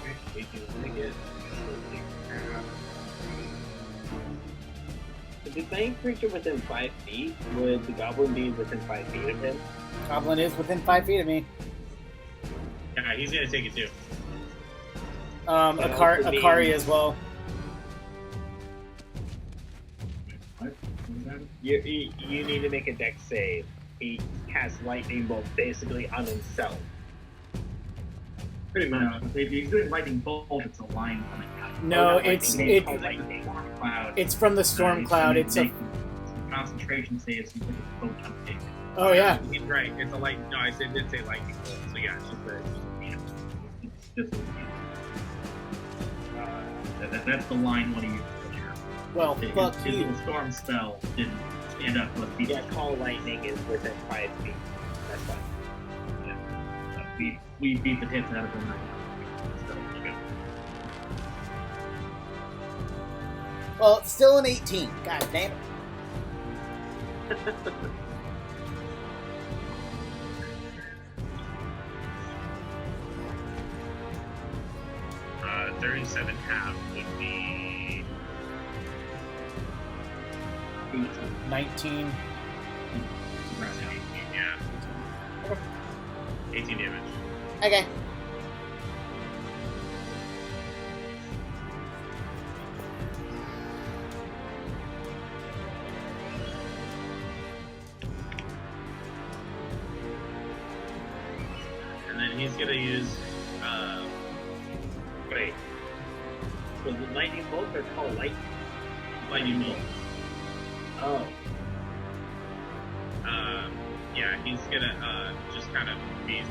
Okay, 18 will make it. If it's any creature within 5 feet, would the goblin be within 5 feet of him? Goblin is within 5 feet of me. Yeah, he's gonna take it too. Akari as well. What? What was that? You need to make a dex save. He casts lightning bolt basically on himself. Pretty much. If he's doing lightning bolt, it's a line coming out. No, Not it's lightning, it, lightning. Cloud. it's from the storm cloud. It's a concentration saves. You put the photon save. oh yeah. He's right. It's a light. No, I did say lightning bolt. So yeah, it's just It's just that's the line one of you. Well, fuck His you. little storm spell didn't stand up to us. Yeah, call lightning is within 5 feet. That's fine. We beat the hits out of him right now. Well, it's still an 18. God damn it. 37 half would be 19. 18, yeah. 18 damage. Okay. And then he's gonna use Wait. Was it lightning bolt or call lightning? lightning bolt. Oh. Yeah, he's gonna just kind of be.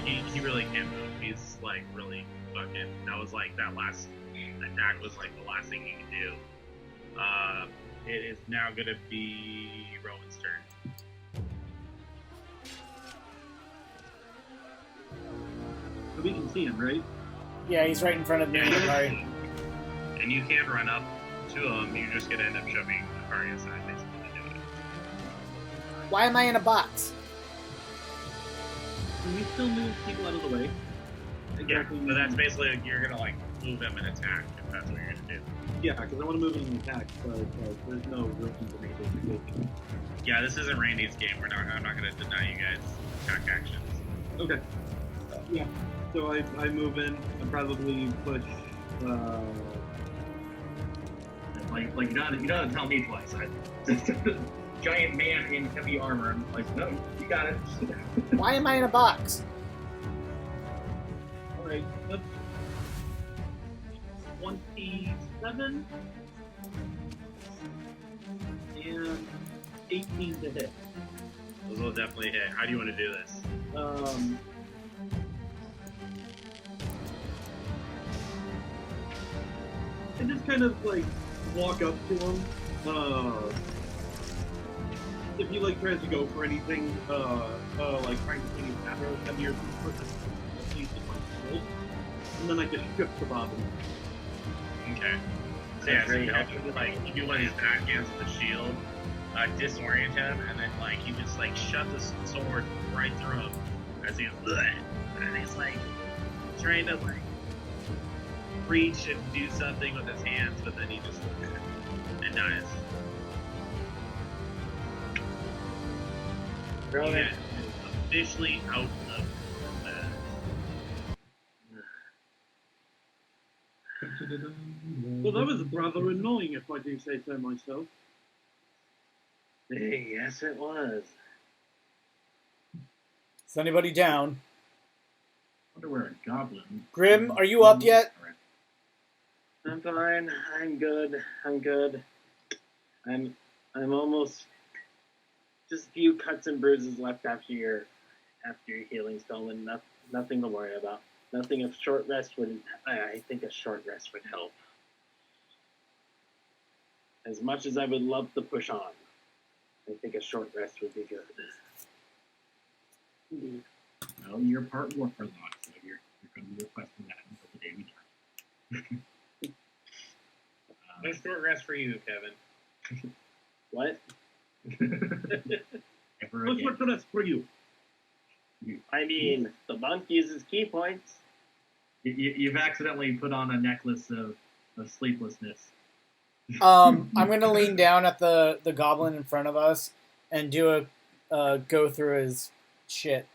He really can't move. He's like really fucking. That was like that last attack was like the last thing he could do. It is now gonna be Rowan's turn. So we can see him, right? Yeah, he's right in front of me. Akari. And you can run up to him. You're just gonna end up shoving Akari aside, basically, to do it. Why am I in a box? Can we still move people out of the way? Yeah, but that's basically you're gonna like move him and attack if that's what you're gonna do. Yeah, because I want to move in and attack, but there's no room for me to take. Yeah, this isn't Randy's game. I'm not gonna deny you guys attack actions. Okay. Yeah. So I move in and probably push. Like you gotta tell me twice. Giant man in heavy armor. I'm like, no, you got it. Why am I in a box? All right. That's 27 and 18 to hit. Those will definitely hit. How do you want to do this? And just kind of like walk up to him. If he like tries to go for anything, like trying to swing his arrow at me or something, please just like hold. And then I just shift the bobbin. Okay. So yeah, so you help him, like you do one of his backhands with the shield, disorient him, and then like you just like shove the sword right through him as he's and he's like trying to like reach and do something with his hands, but then he just and dies. Rowan. He is officially out of combat. Well, that was rather annoying, if I do say so myself. Yes, it was. Is anybody down? I wonder where a goblin. Grim, are you up yet? I'm fine. I'm good. I'm almost just a few cuts and bruises left after your healing spell, and nothing to worry about. Nothing. A short rest would. I think a short rest would help. As much as I would love to push on, I think a short rest would be good. Well, you're part warfare lock, so you're going to be requesting that until the day we die. No short rest for you, Kevin. What? Ever What's again. the rest for you? I mean, the monk uses key points. You've accidentally put on a necklace of sleeplessness. I'm gonna lean down at the goblin in front of us and do a go through his shit.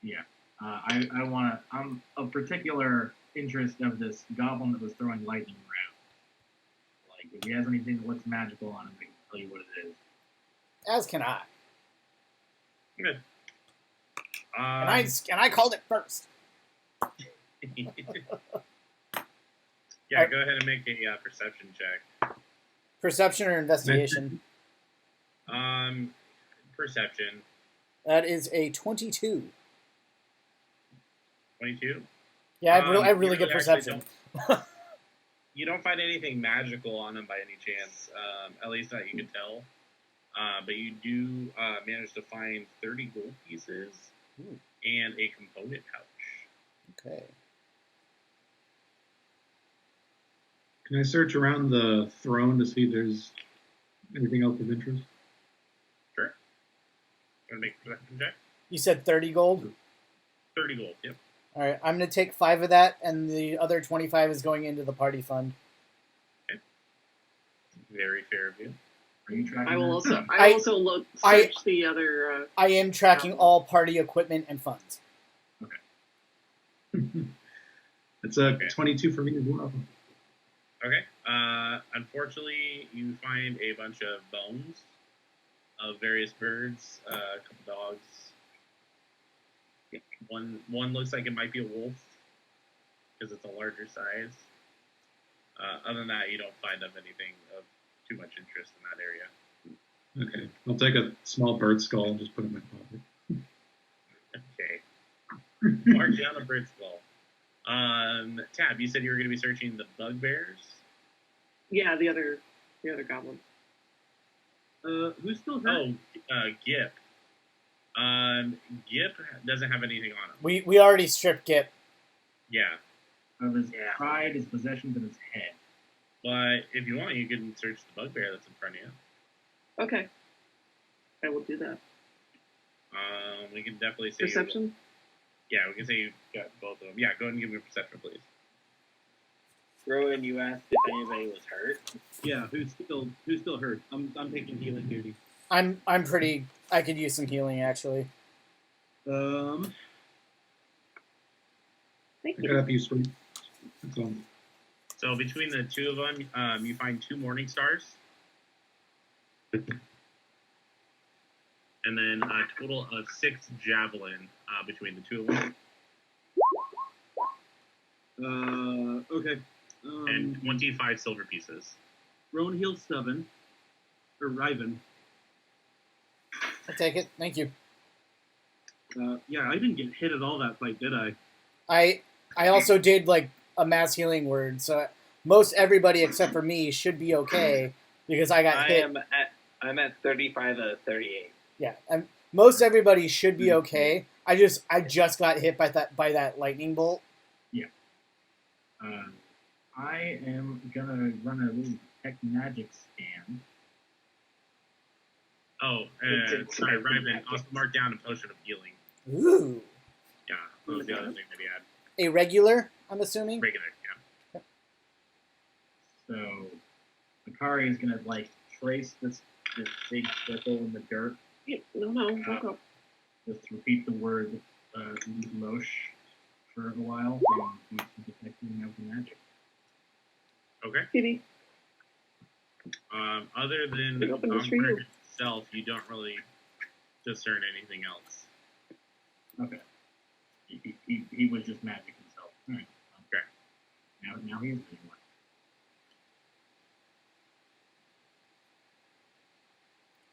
Yeah. I'm of particular interest of this goblin that was throwing lightning around. Like, if he has anything that looks magical on him, I can tell you what it is. As can I. Good. And I called it first. Yeah, go ahead and make a perception check. Perception or investigation? Perception. That is a 22. 22? Yeah, I have really you good actually perception. You don't find anything magical on him by any chance, at least that you can tell. But you do manage to find 30 gold pieces Ooh. and a component pouch. Okay. Can I search around the throne to see if there's anything else of interest? Sure. Want to make a perception check? You said 30 gold? 30 gold, yep. All right, I'm going to take 5 of that, and the other 25 is going into the party fund. Very fair of you. Are you tracking I will that? also. I also look search the other. I am tracking all party equipment and funds. It's a Okay. 22 for me as well. Okay. Unfortunately, you find a bunch of bones of various birds, a couple dogs. One looks like it might be a wolf because it's a larger size. Other than that, you don't find of anything of too much interest in that area. Okay. I'll take a small bird skull and just put it in my pocket. Okay. Mark down a bird skull. Tab, you said you were going to be searching the bugbears. Yeah, the other goblin. Who's still hurt? Oh, Gip. Gip doesn't have anything on him. We already stripped Gip. Yeah, Of his pride, his possessions, and his head. but if you want, you can search the bugbear that's in front of you. Okay. I will do that. We can definitely say Perception? Yeah, we can say you got both of them. Yeah, go ahead and give me a perception, please. Rowan, you asked if anybody was hurt. Yeah, who's still hurt? I'm taking healing duty. I'm pretty. I could use some healing actually. Thank I could you. help you, sweet. That's all. So between the two of them, you find 2 morning stars. And then a total of 6 javelin between the two of them. Okay. And 25 silver pieces. Rowan heals 7. Or Riven. I'll take it. Thank you. Yeah, I didn't get hit at all that fight, did I? I also did like a mass healing word, so most everybody except for me should be okay because I got hit. I'm at 35 out of 38. Yeah, most everybody should be okay. I just got hit by that lightning bolt. I am gonna run a little tech magic scan. Oh, sorry, Ryman. Also mark down a potion of healing. Ooh, Yeah, that was the other thing that he had. a regular, I'm assuming. Regular, yeah. So, Akari is gonna like trace this big circle in the dirt. No, don't go. Just repeat the word Losh for a while, and he's detecting the magic. Okay. Kitty. Other than Big the open this for you. Gomberg itself, you don't really discern anything else. Okay. He was just magic himself. All right. Okay. Now he is doing one.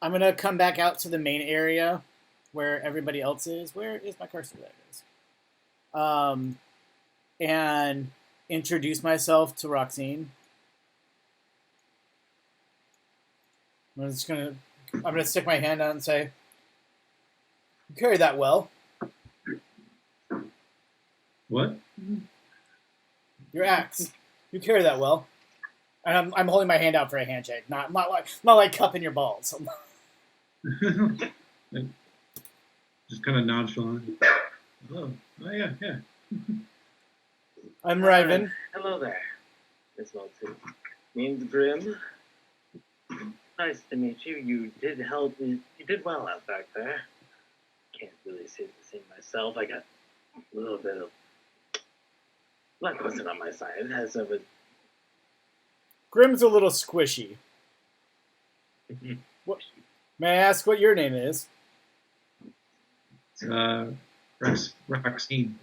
I'm gonna come back out to the main area where everybody else is. Where is my cursor? There it is. And introduce myself to Roxine. I'm gonna stick my hand out and say, "You carry that well. What? Your axe. You carry that well." And I'm holding my hand out for a handshake, not like cupping your balls. just kind of nonchalant. Oh yeah. I'm Ryven. Hello there, Miss Malton. Name's Grim. Nice to meet you. You did help me. You did well out back there. Can't really say the same myself. I got a little bit of luck wasn't on my side, as I was. Grim's a little squishy. What, may I ask what your name is? Roxine.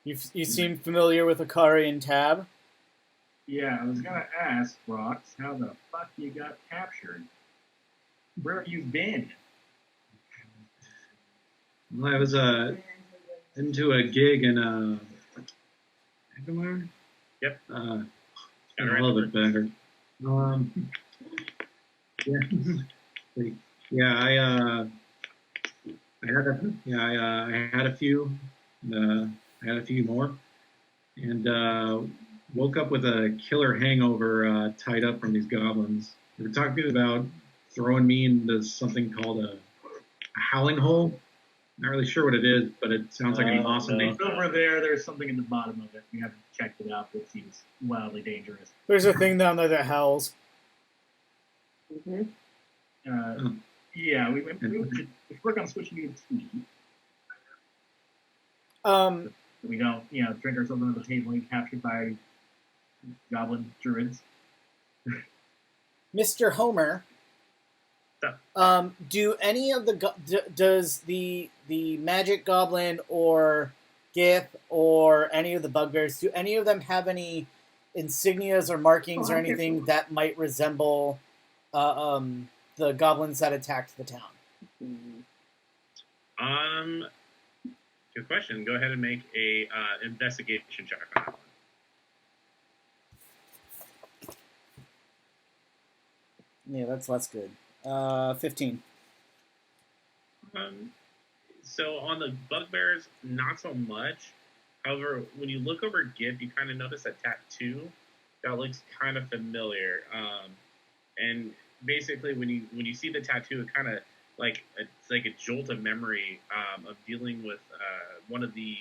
You seem familiar with Akari and Tab. Yeah, I was gonna ask, Rox, how the fuck you got captured? Where have you been? Well, I was into a gig in Agamar. Yep. A little bit better. Yeah. I had a few. I had a few more, and woke up with a killer hangover, tied up from these goblins. They were talking about throwing me into something called a howling hole. Not really sure what it is, but it sounds like an awesome name. It's over there. There's something in the bottom of it. We haven't checked it out, but it seems wildly dangerous. There's a thing down there that howls. Yeah, we work on switching you to tea. We don't, drink ourselves under the table and get captured by goblin druids. Mr. Homer, do any of does the magic goblin or Gith or any of the bugbears, do any of them have any insignias or markings or anything that might resemble the goblins that attacked the town? Good question. Go ahead and make a investigation check on that one. Yeah, that's less good. 15. So on the bugbears, not so much. However, when you look over Gib, you kind of notice a tattoo that looks kind of familiar. And basically, when you see the tattoo, it kind of it's like a jolt of memory of dealing with one of the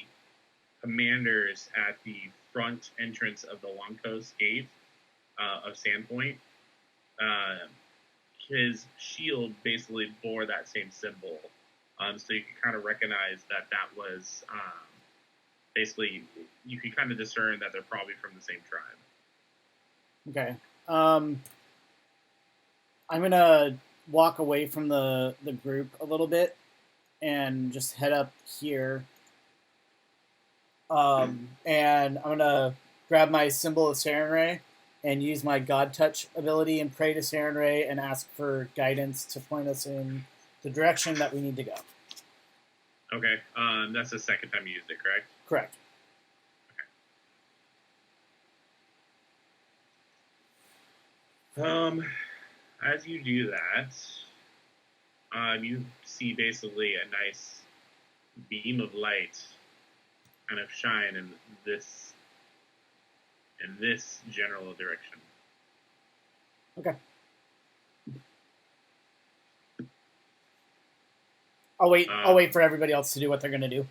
commanders at the front entrance of the Long Coast Gate of Sandpoint. His shield basically bore that same symbol, so you can kind of recognize that was basically, you can kind of discern that they're probably from the same tribe. Okay. I'm gonna walk away from the group a little bit and just head up here. And I'm gonna grab my symbol of Sarenrae and use my God Touch ability and pray to Sarenrae and ask for guidance to point us in the direction that we need to go. Okay. That's the second time you used it, correct? Correct. Okay. As you do that, you see basically a nice beam of light kind of shine in this general direction. Okay. I'll wait for everybody else to do what they're gonna do.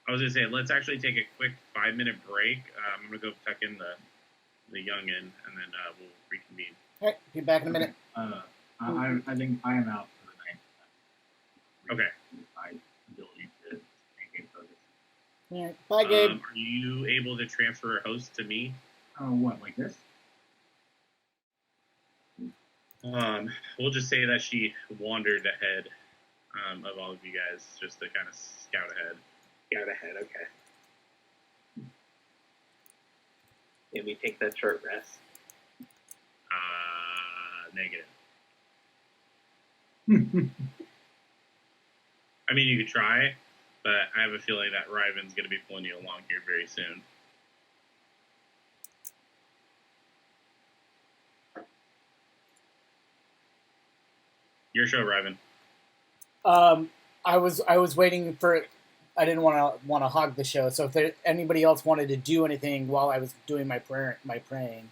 I was gonna say, let's actually take a quick 5-minute break. I'm gonna go tuck in the youngin, and then we'll reconvene. All right, be back in a minute. I think I am out for the night. Okay. My ability to maintain focus. All right, bye, Gabe. Are you able to transfer a host to me? What, like this? We'll just say that she wandered ahead of all of you guys, just to kind of scout ahead. Scout ahead, okay. Maybe take that short rest. Negative. I mean, you could try, but I have a feeling that Ryven's going to be pulling you along here very soon. Your show, Ryven. I was waiting for. I didn't want to hog the show. So if anybody else wanted to do anything while I was doing my praying.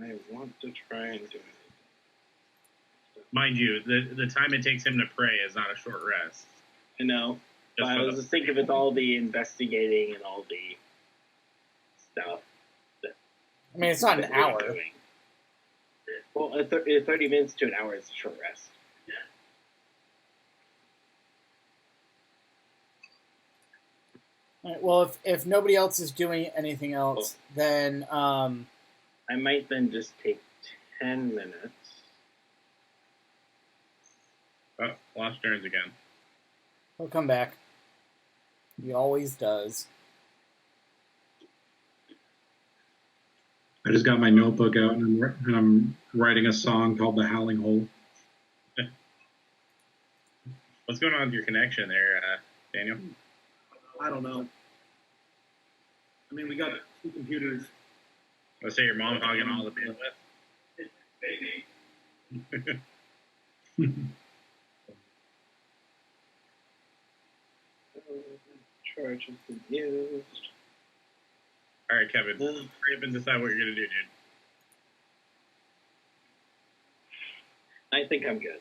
I want to try and do it. Mind you, the time it takes him to pray is not a short rest. I know. But I was just thinking with all the investigating and all the stuff. I mean, it's not an hour. Doing. Well, 30 minutes to an hour is a short rest. All right, well, if nobody else is doing anything else, then I might then just take 10 minutes. Oh, lost turns again. he'll come back. He always does. I just got my notebook out and I'm writing a song called "The Howling Hole." What's going on with your connection there, Daniel? I don't know. I mean, we got 2 computers. Let's say your mom hogging all the bandwidth. Charge has been used. All right, Kevin. Hurry up and decide what you're gonna do, dude. I think I'm good.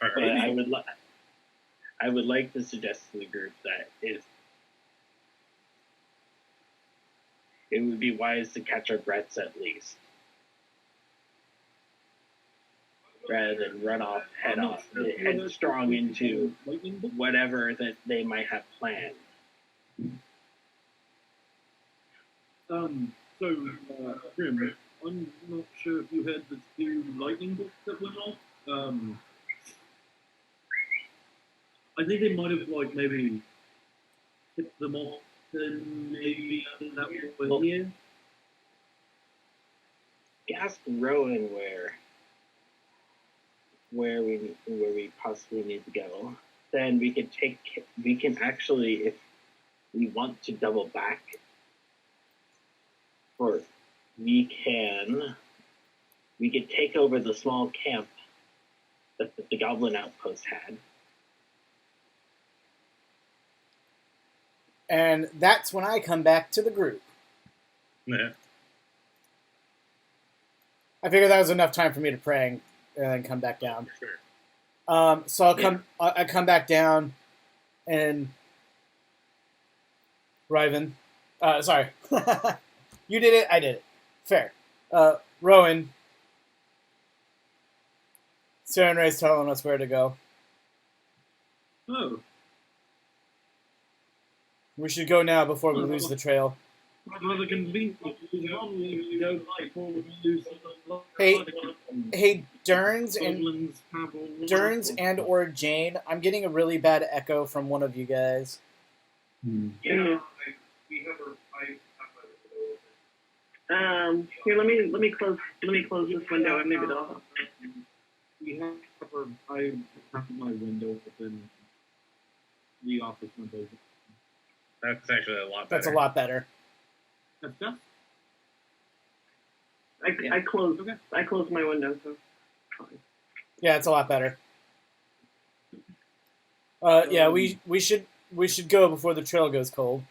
All But right. I would like to suggest to the group that it would be wise to catch our breaths at least, rather than run off, headstrong into whatever that they might have planned. Grim, I'm not sure if you had the 2 lightning bolts that went off. I think they might have, maybe hit them off, and maybe that was here. Ask Rowan where we possibly need to go. Then we can actually, if we want to double back, or we could take over the small camp that the Goblin Outpost had. And that's when I come back to the group. Yeah. I figured that was enough time for me to pray and then come back down. Sure. So I come back down, and Ryven, sorry, you did it. I did it. Fair. Rowan, Sarah and Ray's telling us where to go. Oh, We should go now before we lose the trail. rather convenient. Hey, Durns and or Jane, I'm getting a really bad echo from one of you guys. Here, let me close this window and maybe that'll help. I have my window open. The office window. That's actually a lot better. That's a lot better. That's done. I closed my window, so fine. Yeah, it's a lot better. Yeah, we should go before the trail goes cold.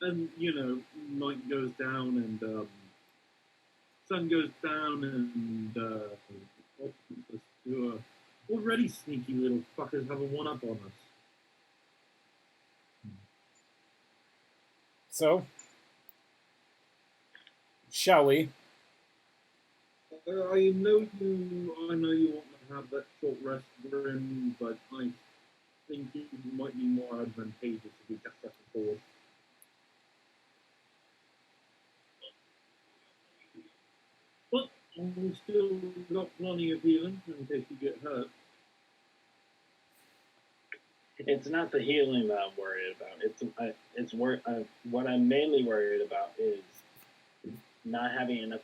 And night goes down and sun goes down and already sneaky little fuckers have a one-up on us. So, shall we? I know you want to have that short rest, Grim, but I think it might be more advantageous if we kept pressing forward. But we've still got plenty of healing in case you get hurt. It's not the healing that I'm worried about. What I'm mainly worried about is not having enough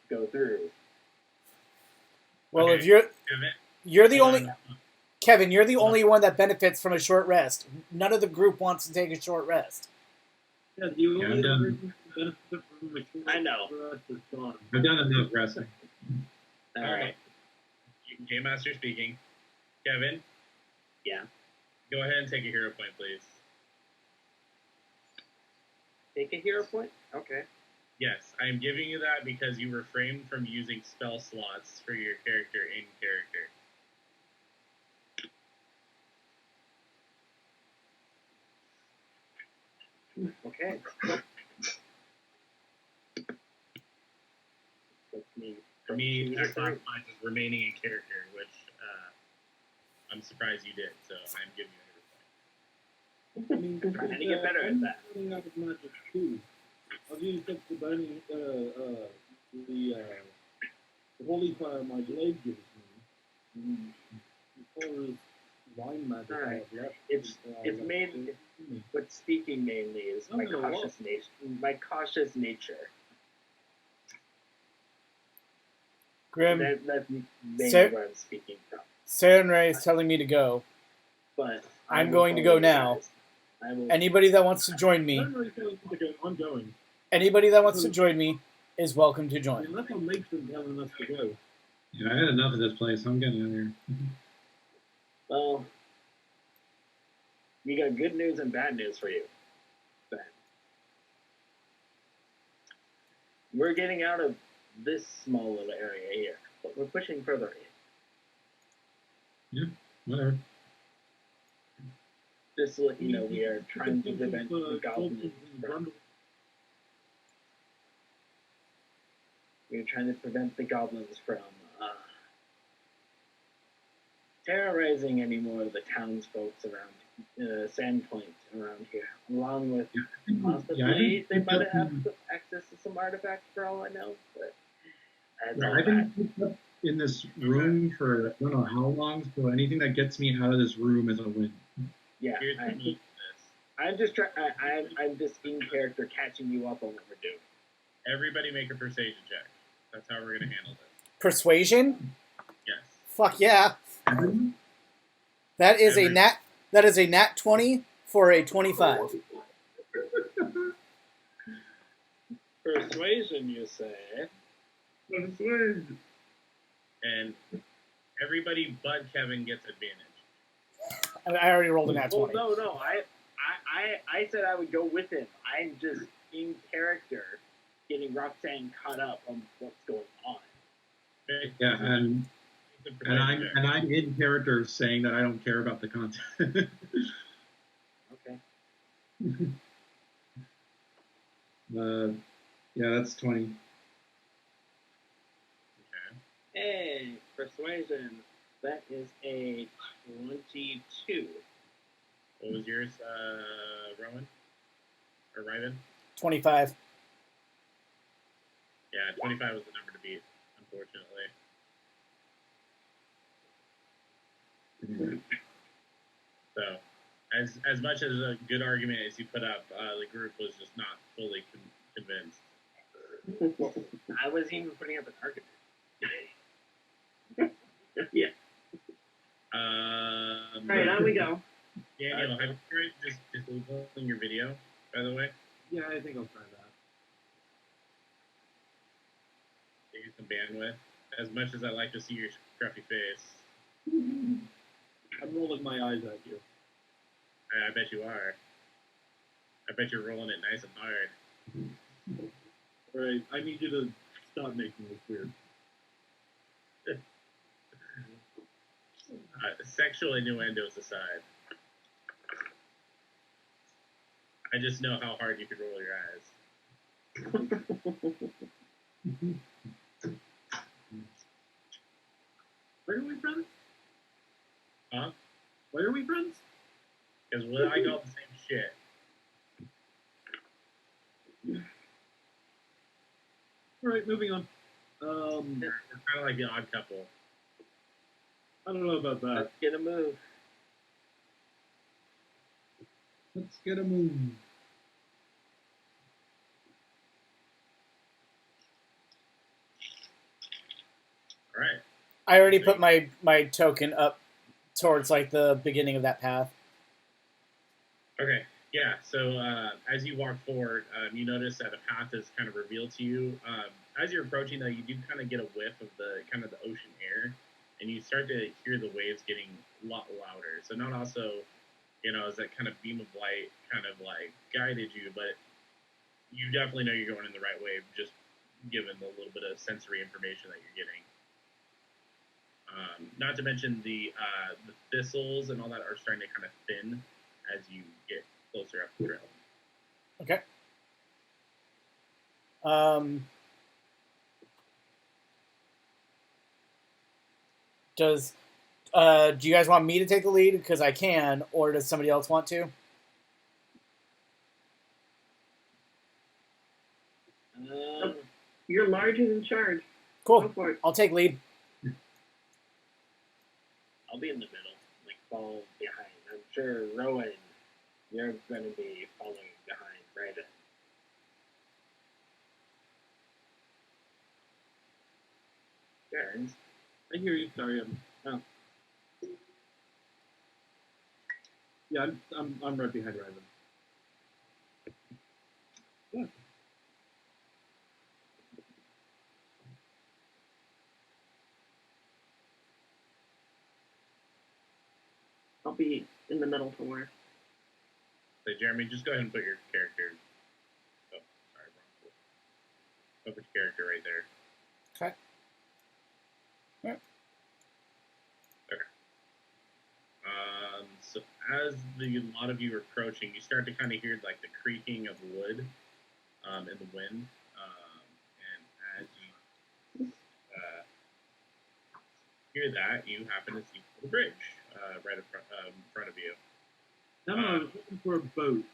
go through. Well, Okay. if you're the only Kevin, you're the Hold only one that benefits from a short rest. None of the group wants to take a short rest. Yeah, the only I'm done. benefit from the short I know. rest is gone. I've done enough resting. All All right. right. Game Master speaking. Kevin, Yeah. go ahead and take a hero point, please. Take a hero point? Okay. Yes, I am giving you that because you refrained from using spell slots for your character in character. Okay. That's me. For me, that classifies as remaining in character, which I'm surprised you did, so I'm giving you a hero point. Trying to get better at that. Running out of magic too. I've used up the burning, the holy fire my blade gives me. As far as line magic, I have left. It's mainly what's speaking mainly is my cautious nature. My cautious nature. Grim, That's mainly Sir- where I'm speaking from. Sarenrae is telling me to go. But I'm I will going to follow go you now. guys. I will. Anybody that wants to join me, I'm going. anybody that wants to join me is welcome to I join. mean, that's what makes them telling us to go. Yeah, I had enough of this place. I'm getting out of here. Well, we got good news and bad news for you, Ben. We're getting out of this small little area here, but we're pushing further in. Whatever. Just to let you know, we are trying to prevent the goblins from. We're trying to prevent the goblins from terrorizing any more of the townsfolk around Sandpoint around here, along with possibly they might have access to some artifacts for all I know. But I've been cooped up in this room for I don't know how long, so anything that gets me out of this room is a win. Yeah, Here's the meat of I'm just trying. I'm just in character catching you up on what we're doing. this. Everybody make a persuasion check. That's how we're going to handle this. Persuasion? Yes. Fuck yeah. That is a nat. That is a nat 20 for a 25. Persuasion, you say? And everybody but Kevin gets advantage. I already rolled a nat 20. Well, no. I said I would go with him. I'm just in character, getting Roxanne caught up on what's going on. Yeah, and I'm in character saying that I don't care about the content. Okay. Yeah, that's 20. Hey, persuasion. That is a 22. What was yours, Rowan? Or Ryven? 25. Yeah, 25 was the number to beat, unfortunately. So, as much as a good argument as you put up, the group was just not fully convinced. I wasn't even putting up an argument. Yeah. Um, All right, on we go. Daniel, have you tried just disabling your video, by the way? Yeah, I think I'll try that. Give you some bandwidth. As much as I like to see your scruffy face, I'm rolling my eyes at you. I bet you are. I bet you're rolling it nice and hard. Alright, I need you to stop making this weird. Sexual innuendos aside, I just know how hard you could roll your eyes. Why are we friends? Huh? Why are we friends? Because we like all the same shit. Alright, moving on. We're kind of like the odd couple. I don't know about that. Let's get a move. Let's get a move. All right. I already put my token up towards like the beginning of that path. Okay. Yeah. So as you walk forward, you notice that a path is kind of revealed to you. As you're approaching, though, you do kind of get a whiff of the kind of the ocean air, and you start to hear the waves getting a lot louder. So not also, as that kind of beam of light kind of like guided you, but you definitely know you're going in the right way, just given the little bit of sensory information that you're getting. Not to mention the thistles and all that are starting to kind of thin as you get closer up the trail. Okay. Do you guys want me to take the lead? Because I can, or does somebody else want to? You're large and in charge. Cool. Go for it. I'll take lead. I'll be in the middle, like fall behind. I'm sure Rowan, you're going to be following behind, right? Turns. I hear you. Sorry, oh. Yeah, I'm right behind Rylan. Yeah. I'll be in the middle somewhere. So, Jeremy, just go ahead and put your character. Oh, sorry, wrong. Put your character right there. Okay. Yep. Okay. So as a lot of you are approaching, you start to kind of hear like the creaking of wood in the wind, and as you hear that, you happen to see the bridge right in front of you. No, I was looking for a boat.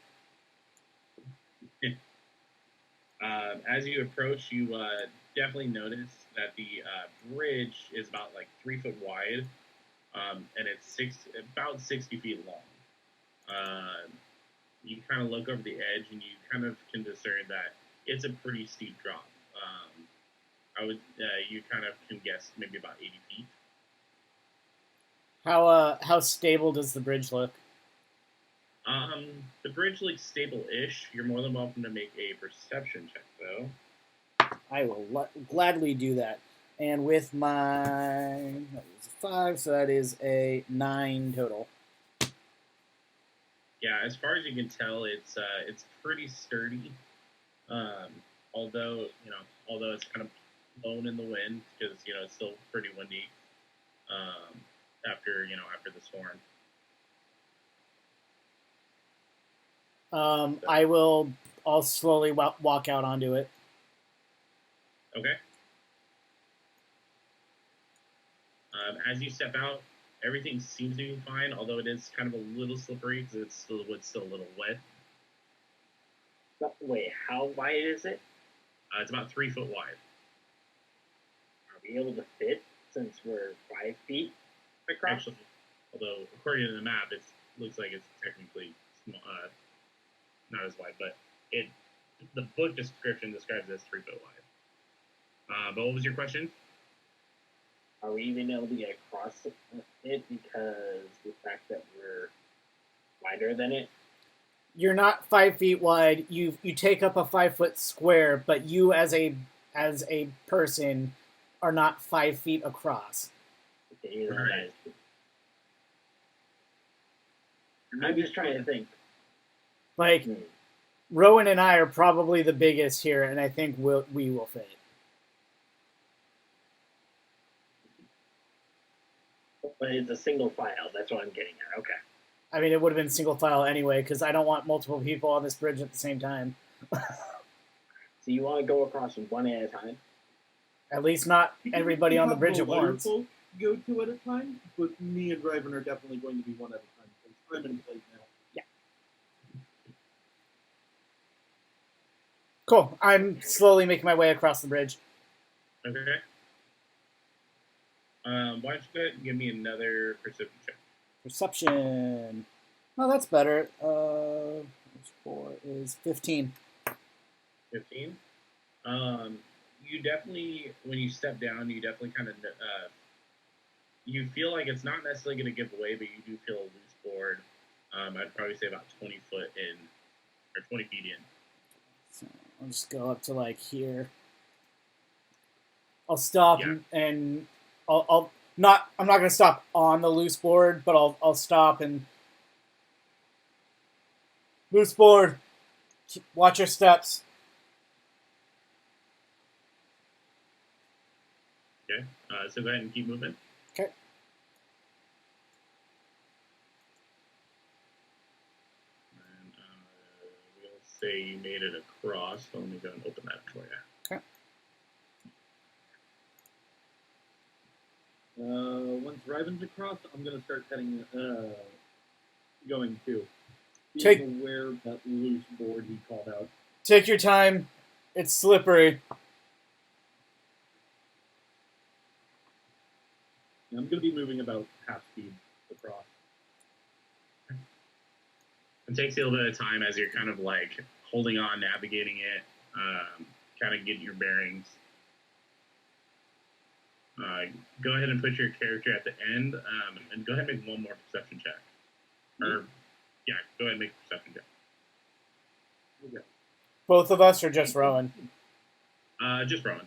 As you approach, you definitely notice that the bridge is about like 3 foot wide, and it's about 60 feet long. You kind of look over the edge, and you kind of can discern that it's a pretty steep drop. You kind of can guess maybe about 80 feet. How stable does the bridge look? The bridge looks stable-ish. You're more than welcome to make a perception check, though. I will gladly do that. And with that was a 5, so that is a 9 total. Yeah, as far as you can tell, it's pretty sturdy. Although it's kind of blown in the wind because it's still pretty windy. After the storm. I'll slowly walk out onto it. Okay. As you step out, everything seems to be fine, although it is kind of a little slippery because the wood's still a little wet. Wait, how wide is it? It's about 3 foot wide. Are we able to fit since we're 5 feet across? Actually, although according to the map, it looks like it's technically small, not as wide, but the book description describes it as 3 foot wide. But what was your question? Are we even able to get across it because the fact that we're wider than it? You're not 5 feet wide. You take up a 5 foot square, but you as a person are not 5 feet across. Okay, right. I'm just trying to think. Like, Rowan and I are probably the biggest here, and I think we will fit. But it's a single file. That's what I'm getting at. Okay. I mean, it would have been single file anyway, because I don't want multiple people on this bridge at the same time. So you want to go across one at a time? At least not everybody on the bridge at once. Go 2 at a time, but me and Raven are definitely going to be 1 at a time. I'm in place now. Yeah. Cool. I'm slowly making my way across the bridge. Okay. Why don't you go ahead and give me another perception check? Perception. Oh, that's better. 4 is 15. 15. You definitely, when you step down, you definitely kind of, you feel like it's not necessarily going to give away, but you do feel a loose board. I'd probably say about 20 foot in, or 20 feet in. So I'll just go up to like here. I'll stop and I'm not going to stop on the loose board, but I'll stop and loose board. Watch your steps. So go ahead and keep moving. Okay. And we'll say you made it across. So let me go and open that for you. Once Riven's across, I'm gonna start heading, going too. Take- Being aware of that loose board he called out. Take your time. It's slippery. And I'm gonna be moving about half speed across. It takes you a little bit of time as you're kind of like holding on, navigating it, kind of getting your bearings. Go ahead and put your character at the end, and go ahead and make one more perception check. Or, yeah, go ahead and make a perception check. Okay. Both of us or just Rowan? Just Rowan.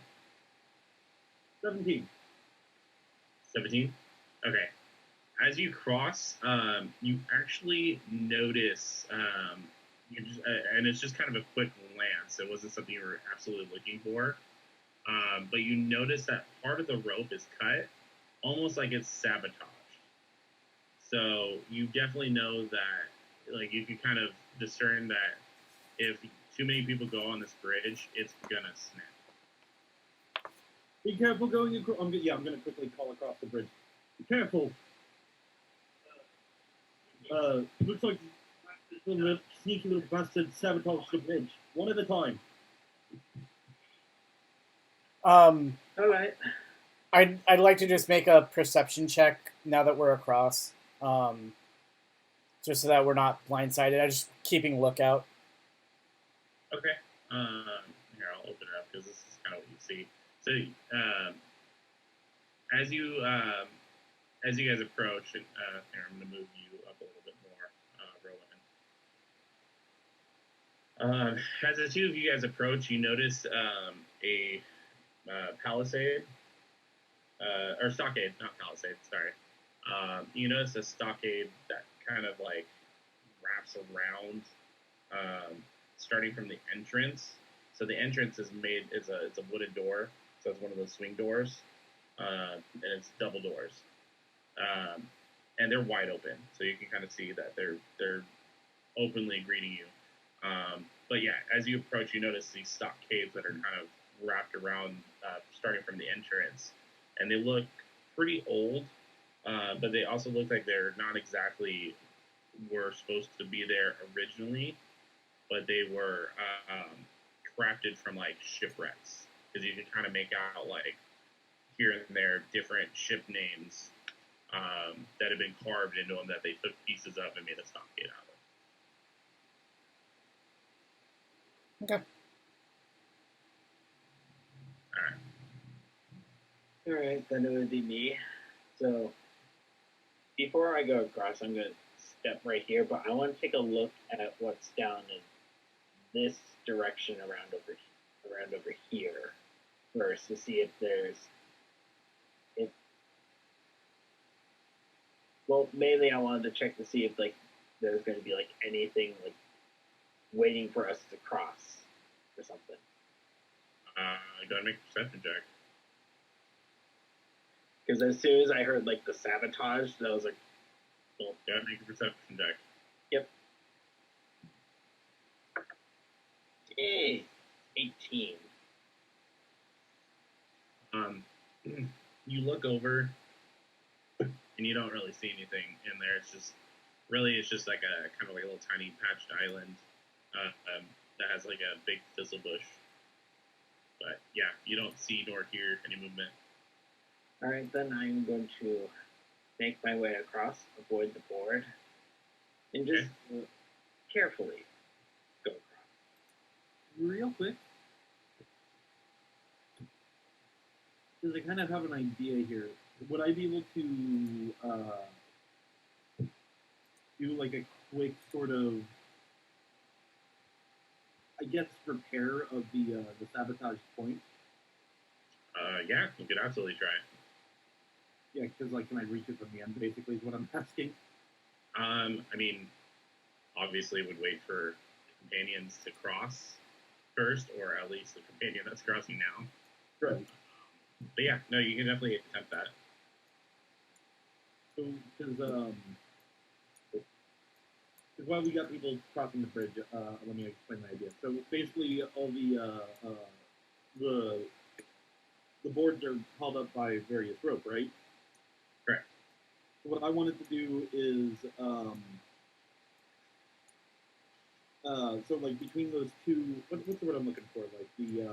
17. 17? Okay. As you cross, you actually notice, and it's just kind of a quick glance. It wasn't something you were absolutely looking for. But you notice that part of the rope is cut, almost like it's sabotaged. So you definitely know that, like, you can kind of discern that if too many people go on this bridge, it's gonna snap. Be careful going across. I'm gonna quickly call across the bridge. Be careful. Looks like the sneaky little bastard sabotaged the bridge. One at a time. All right. I'd like to just make a perception check now that we're across, just so that we're not blindsided. I'm just keeping lookout. Okay. Here, I'll open it up because this is kind of what you see. So, as you guys approach, and here, I'm going to move you up a little bit more, Rowan. As the two of you guys approach, you notice a palisade, or stockade, not palisade, sorry. You notice a stockade that kind of like wraps around, starting from the entrance. So the entrance is it's a wooden door, so it's one of those swing doors, and it's double doors, and they're wide open, so you can kind of see that they're openly greeting you. But yeah, as you approach, you notice these stockades that are kind of wrapped around, starting from the entrance, and they look pretty old, but they also look like they're not exactly were supposed to be there originally, but they were crafted from like shipwrecks, because you can kind of make out like here and there different ship names that have been carved into them that they took pieces of and made a stockade out of. Okay. All right, then it would be me. So before I go across, I'm going to step right here, but I want to take a look at what's down in this direction around over here first to see if well, mainly I wanted to check to see if like there's going to be like anything like waiting for us to cross or something. Go ahead and make a perception check. Because as soon as I heard like the sabotage, I was like, Go ahead and make a perception check. yep. Yay. 18. You look over, and you don't really see anything in there. It's just like a kind of like a little tiny patched island that has like a big thistle bush. But yeah, you don't see nor hear any movement. All right, then I'm going to make my way across, avoid the board, and just carefully go across. Real quick. Because I kind of have an idea here. Would I be able to do like a quick sort of, I guess, repair of the sabotage point? Yeah, you could absolutely try. Yeah, because like, can I reach it from the end? Basically, is what I'm asking. I mean, obviously, would wait for companions to cross first, or at least the companion that's crossing now. Right. But yeah, no, you can definitely attempt that. So, because while we got people crossing the bridge, let me explain the idea. So basically, all the the boards are hauled up by various rope, right? Correct. So what I wanted to do is, so like between those two, what's the word I'm looking for? Like the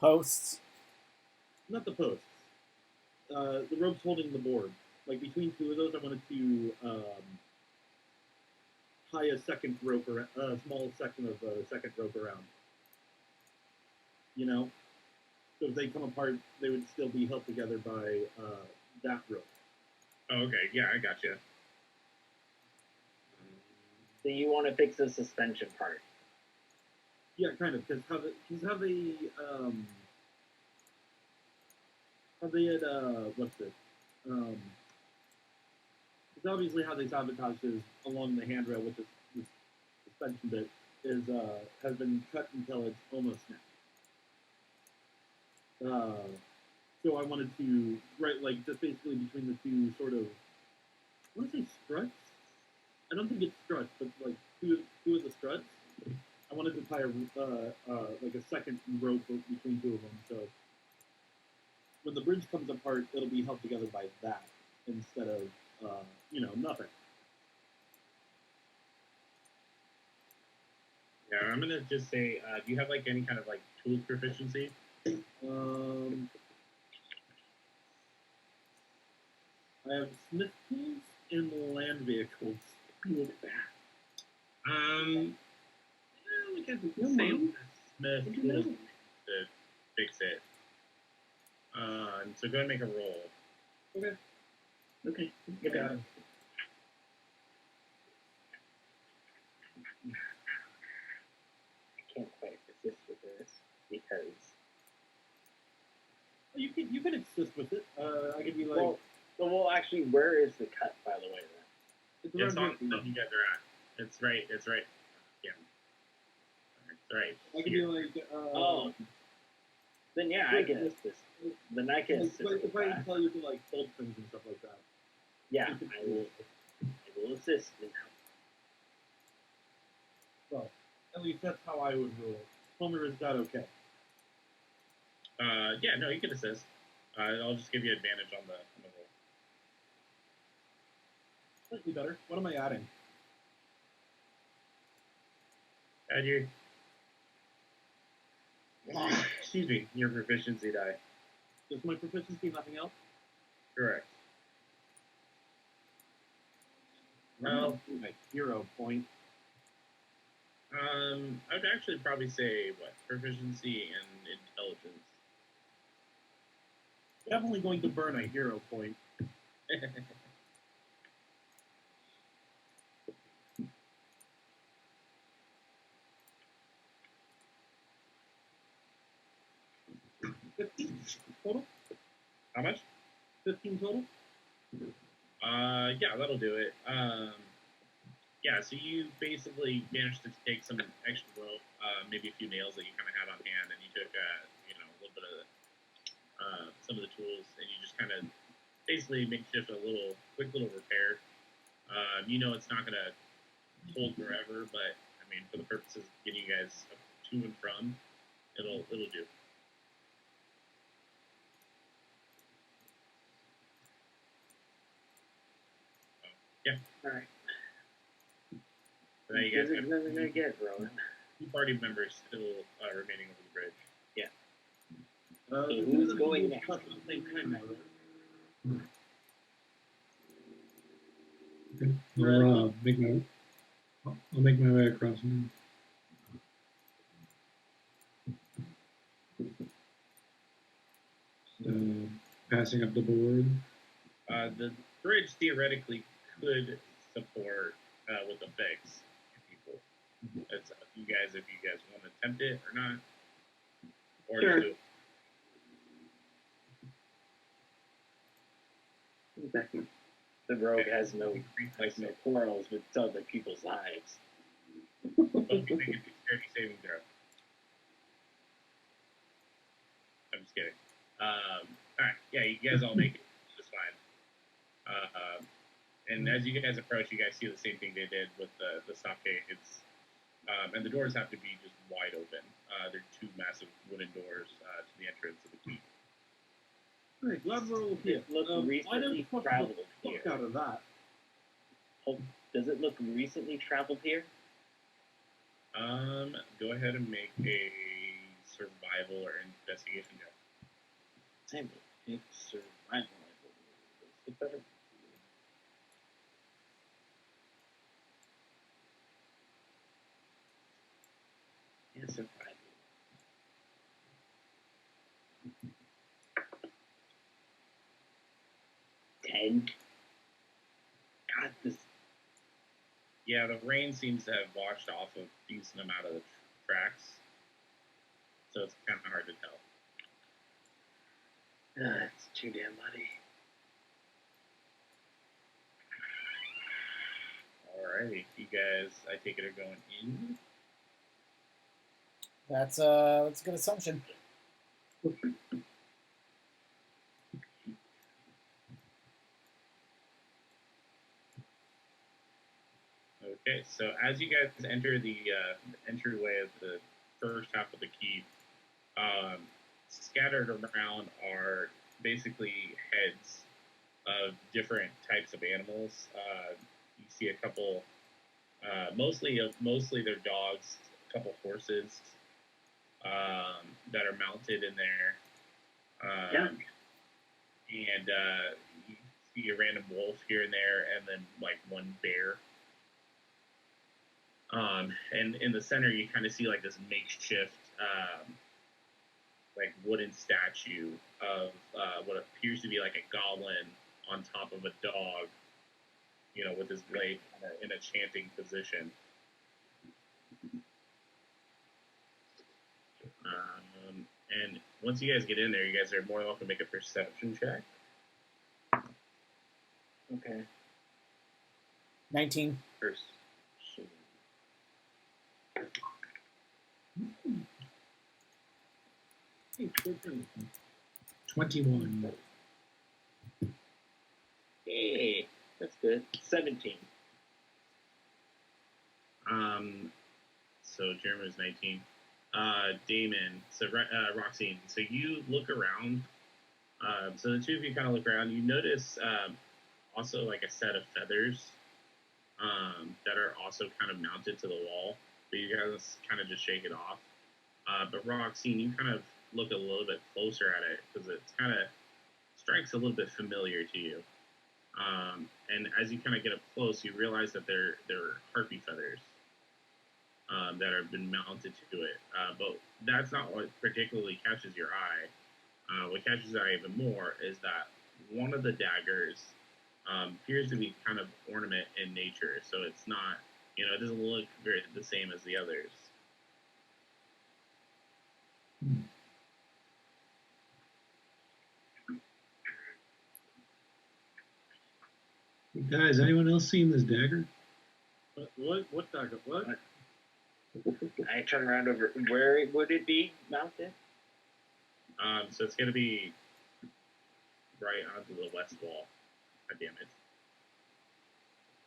Posts. not the posts, the ropes holding the board. Like between two of those, I wanted to tie a second rope or a small section of second rope around. You know, so if they come apart, they would still be held together by that rope. Oh, okay, yeah, I got you. So you want to fix the suspension part? Yeah, kind of, because how they had what's it? Because obviously how they sabotage is along the handrail with this suspension bit is has been cut until it's almost snapped. So I wanted to like just basically between the two sort of I want to say struts. I don't think it's struts, but like two of the struts. I wanted to tie like a second rope between two of them, so when the bridge comes apart, it'll be held together by that instead of nothing. Yeah, I'm gonna just say, do you have like any kind of like tools proficiency? I have smith tools and land vehicles. Yeah, we can No, say Mom. Smith I do know. tools to fix it. So go ahead and make a roll. Okay. You got it. I can't quite resist with this because You can assist with it. I could be like, well, actually, where is the cut, by the way? Then It's around on here. you guys are at. It's right. Yeah. It's right. I could here. be like, oh, then yeah, I can assist. Then I can assist with if I that. tell you to like fold things and stuff like that. Yeah, I will assist in that. Well, at least that's how I would rule it. Homer, is that okay? Yeah, no, you can assist. I'll just give you advantage on the roll. Slightly better. What am I adding? Add your excuse me, your proficiency die. Just my proficiency, nothing else? Correct. No. My hero point. I would actually probably say what proficiency and intelligence. Definitely going to burn a hero point. Total? How much? 15 total? Yeah, that'll do it. Yeah, so you basically managed to take some extra rope, maybe a few nails that you kind of had on hand, and you took, a little bit of some of the tools, and you just kind of basically make just a quick little repair. It's not gonna hold forever, but I mean, for the purposes of getting you guys to and from, it'll do. All right. So now you guys There's have nothing to get, Rowan. 2 party members still remaining over the bridge. Okay, who's going next? At the same time now, right? Okay. I'll make my way across now. So, passing up the board. The bridge theoretically could support with a fix people. It's up to you guys if you guys want to attempt it or not. Or Sure. do it. Exactly. The rogue has no quarrels with other people's lives. But you make a dexterity saving throw. I'm just kidding. All right, yeah, you guys all make it just fine. And as you guys approach, you guys see the same thing they did with the stockades. And the doors have to be just wide open. They're two massive wooden doors to the entrance of the keep. Hey, glad we're all here. It looked I don't recently fuck traveled the here. fuck out of that. Oh, does it look recently traveled here? Go ahead and make a survival or investigation check. Same. It's survival. It's better. Yeah, survival. God, this. Yeah, the rain seems to have washed off a decent amount of the tracks, so it's kind of hard to tell. It's too damn muddy. Alrighty, you guys, I take it are going in. That's a good assumption. Okay, so as you guys enter the entryway of the first half of the keep, scattered around are basically heads of different types of animals. You see a couple, mostly they're dogs, a couple horses that are mounted in there, and you see a random wolf here and there, and then like one bear. And in the center, you kind of see like this makeshift, like wooden statue of what appears to be like a goblin on top of a dog, with his blade in a chanting position. And once you guys get in there, you guys are more than welcome to make a perception check. Okay. 19. First. 21. Hey, that's good. 17. So Jeremy was 19. Damon, so Roxine, so you look around. So the two of you kind of look around. You notice also like a set of feathers that are also kind of mounted to the wall, but you guys kind of just shake it off. But Roxine, you kind of look a little bit closer at it because it kind of strikes a little bit familiar to you. And as you kind of get up close, you realize that they're harpy feathers that have been mounted to it. But that's not what particularly catches your eye. What catches your eye even more is that one of the daggers appears to be kind of ornament in nature. So it's not, it doesn't look very the same as the others. Guys, anyone else seen this dagger? What dagger? What? I turn around over. Where would it be mounted? So it's going to be right onto the west wall. God damn it.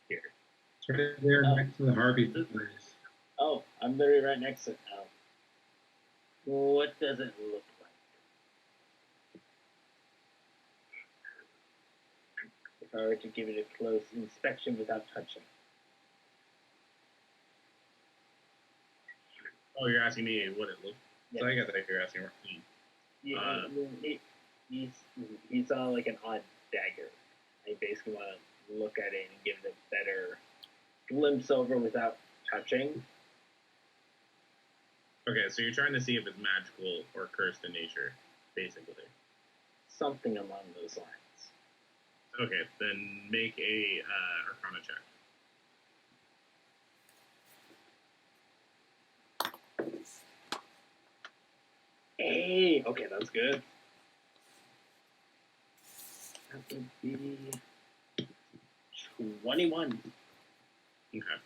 Here. It's right there next to the harpy feathers. Oh, I'm literally right next to it now. What does it look like? If I were to give it a close inspection without touching. Oh, you're asking me what it looks Yeah. like? So I guess you're asking me. He saw like an odd dagger. I basically want to look at it and give it a better glimpse over without touching. Okay, so you're trying to see if it's magical or cursed in nature, basically. Something along those lines. Okay, then make a Arcana check. Hey, okay, that's good. That would be 21. Okay.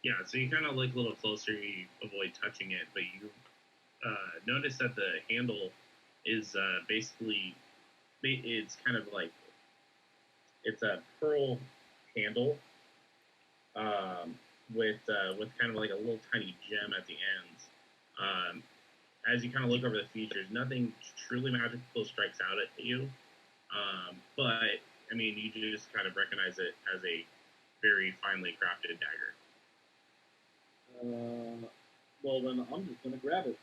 Yeah, so you kind of look a little closer, you avoid touching it, but you notice that the handle is basically it's kind of like it's a pearl handle with kind of like a little tiny gem at the ends. As you kind of look over the features, nothing truly magical strikes out at you. But I mean, you just kind of recognize it as a very finely crafted dagger. Well, then I'm just gonna grab it.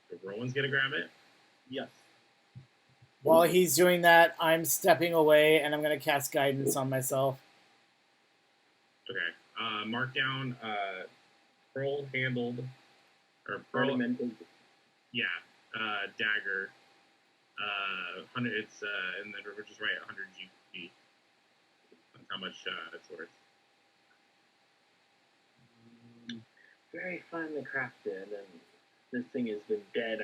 So Rowan's gonna grab it. Yes. While he's doing that, I'm stepping away and I'm going to cast guidance on myself. Okay. Mark down pearl handled or pearl. Ornamental. Yeah. Dagger. 100. It's and then we're just right 100 GP. That's how much it's worth. Very finely crafted, and this thing has been dead.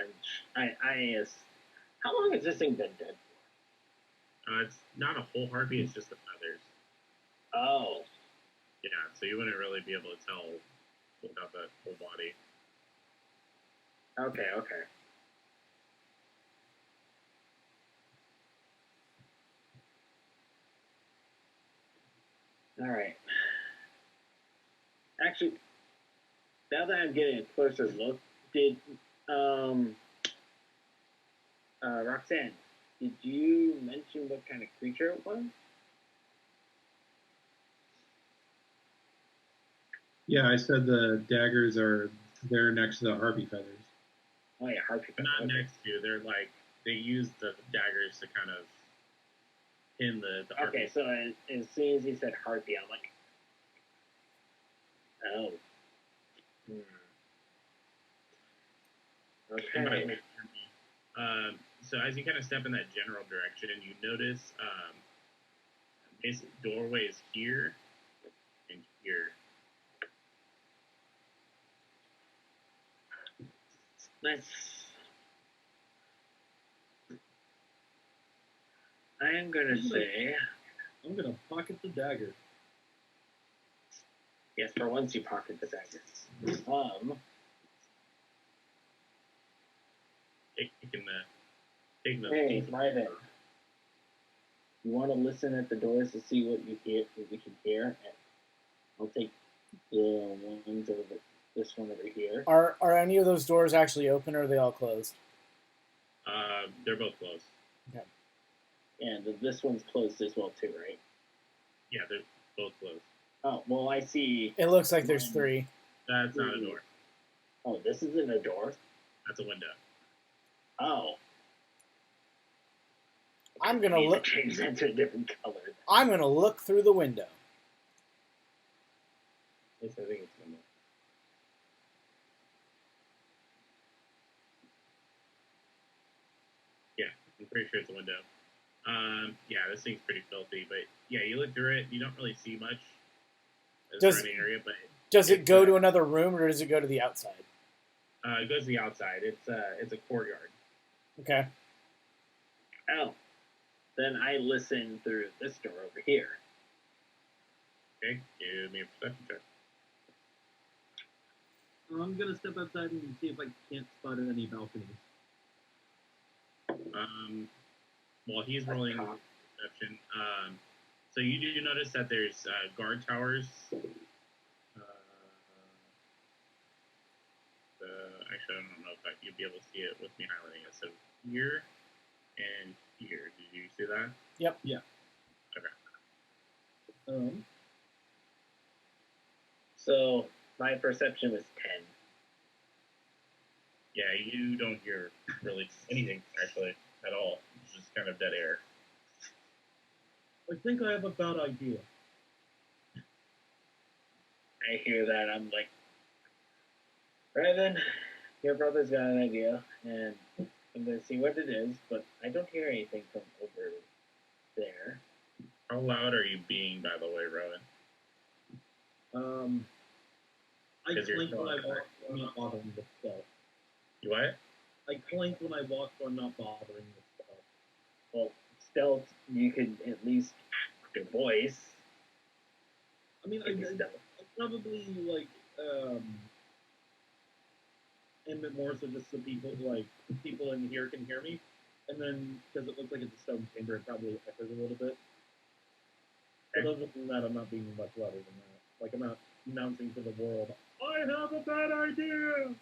How long has this thing been dead for? It's not a whole heartbeat. It's just the feathers. Oh. Yeah. So you wouldn't really be able to tell without the whole body. Okay. All right. Actually, now that I'm getting a closer look, did Roxanne, did you mention what kind of creature it was? Yeah, I said the daggers are there next to the harpy feathers. Oh yeah, harpy. Not next to. They're like they use the daggers to kind of pin the harpy. Okay, so as soon as he said harpy, I'm like, oh. Okay. So as you kind of step in that general direction, you notice basic doorways here and here. I am gonna say, I'm gonna pocket the dagger. yes, for once you pocket the dagger. Taking the Hey, Ryden. You want to listen at the doors to see what you hear, what we can hear? And I'll take the ones over, this one over here. Are any of those doors actually open, or are they all closed? They're both closed. Okay. And this one's closed as well too, right? Yeah, they're both closed. Oh, well, I see. It looks like there's 3. That's not a door. Oh, this isn't a door? That's a window. Oh. I'm gonna look. Change that to a different color. I'm gonna look through the window. Yes, I think it's window. Yeah, I'm pretty sure it's a window. Yeah, this thing's pretty filthy, but yeah, you look through it, you don't really see much as surrounding area, but does it go to another room, or does it go to the outside? It goes to the outside. It's a courtyard. Okay. Oh. Then I listen through this door over here. Okay, give me a perception check. I'm gonna step outside and see if I can't spot any balconies. While he's rolling perception, so you do notice that there's guard towers. Actually, I don't know if you'll be able to see it with me highlighting it. So here and here. Did you see that? Yep. Yeah. Okay. So my perception was 10. Yeah, you don't hear really anything actually at all. It's just kind of dead air. I think I have a bad idea. I hear that. I'm like, right then, your brother's got an idea, and I'm going to see what it is, but I don't hear anything from over there. How loud are you being, by the way, Rowan? I 'Cause you're clink still when I out there. walk, so I'm not bothering the spell. You what? I clink when I walk, so I'm not bothering the spell. Well, stealth, you could at least your voice. I mean, I probably, like, aim it more so just so people in here can hear me, and then because it looks like it's a stone chamber, it probably echoes a little bit. But other than that, I'm not being much louder than that. Like I'm not announcing to the world, I have a bad idea.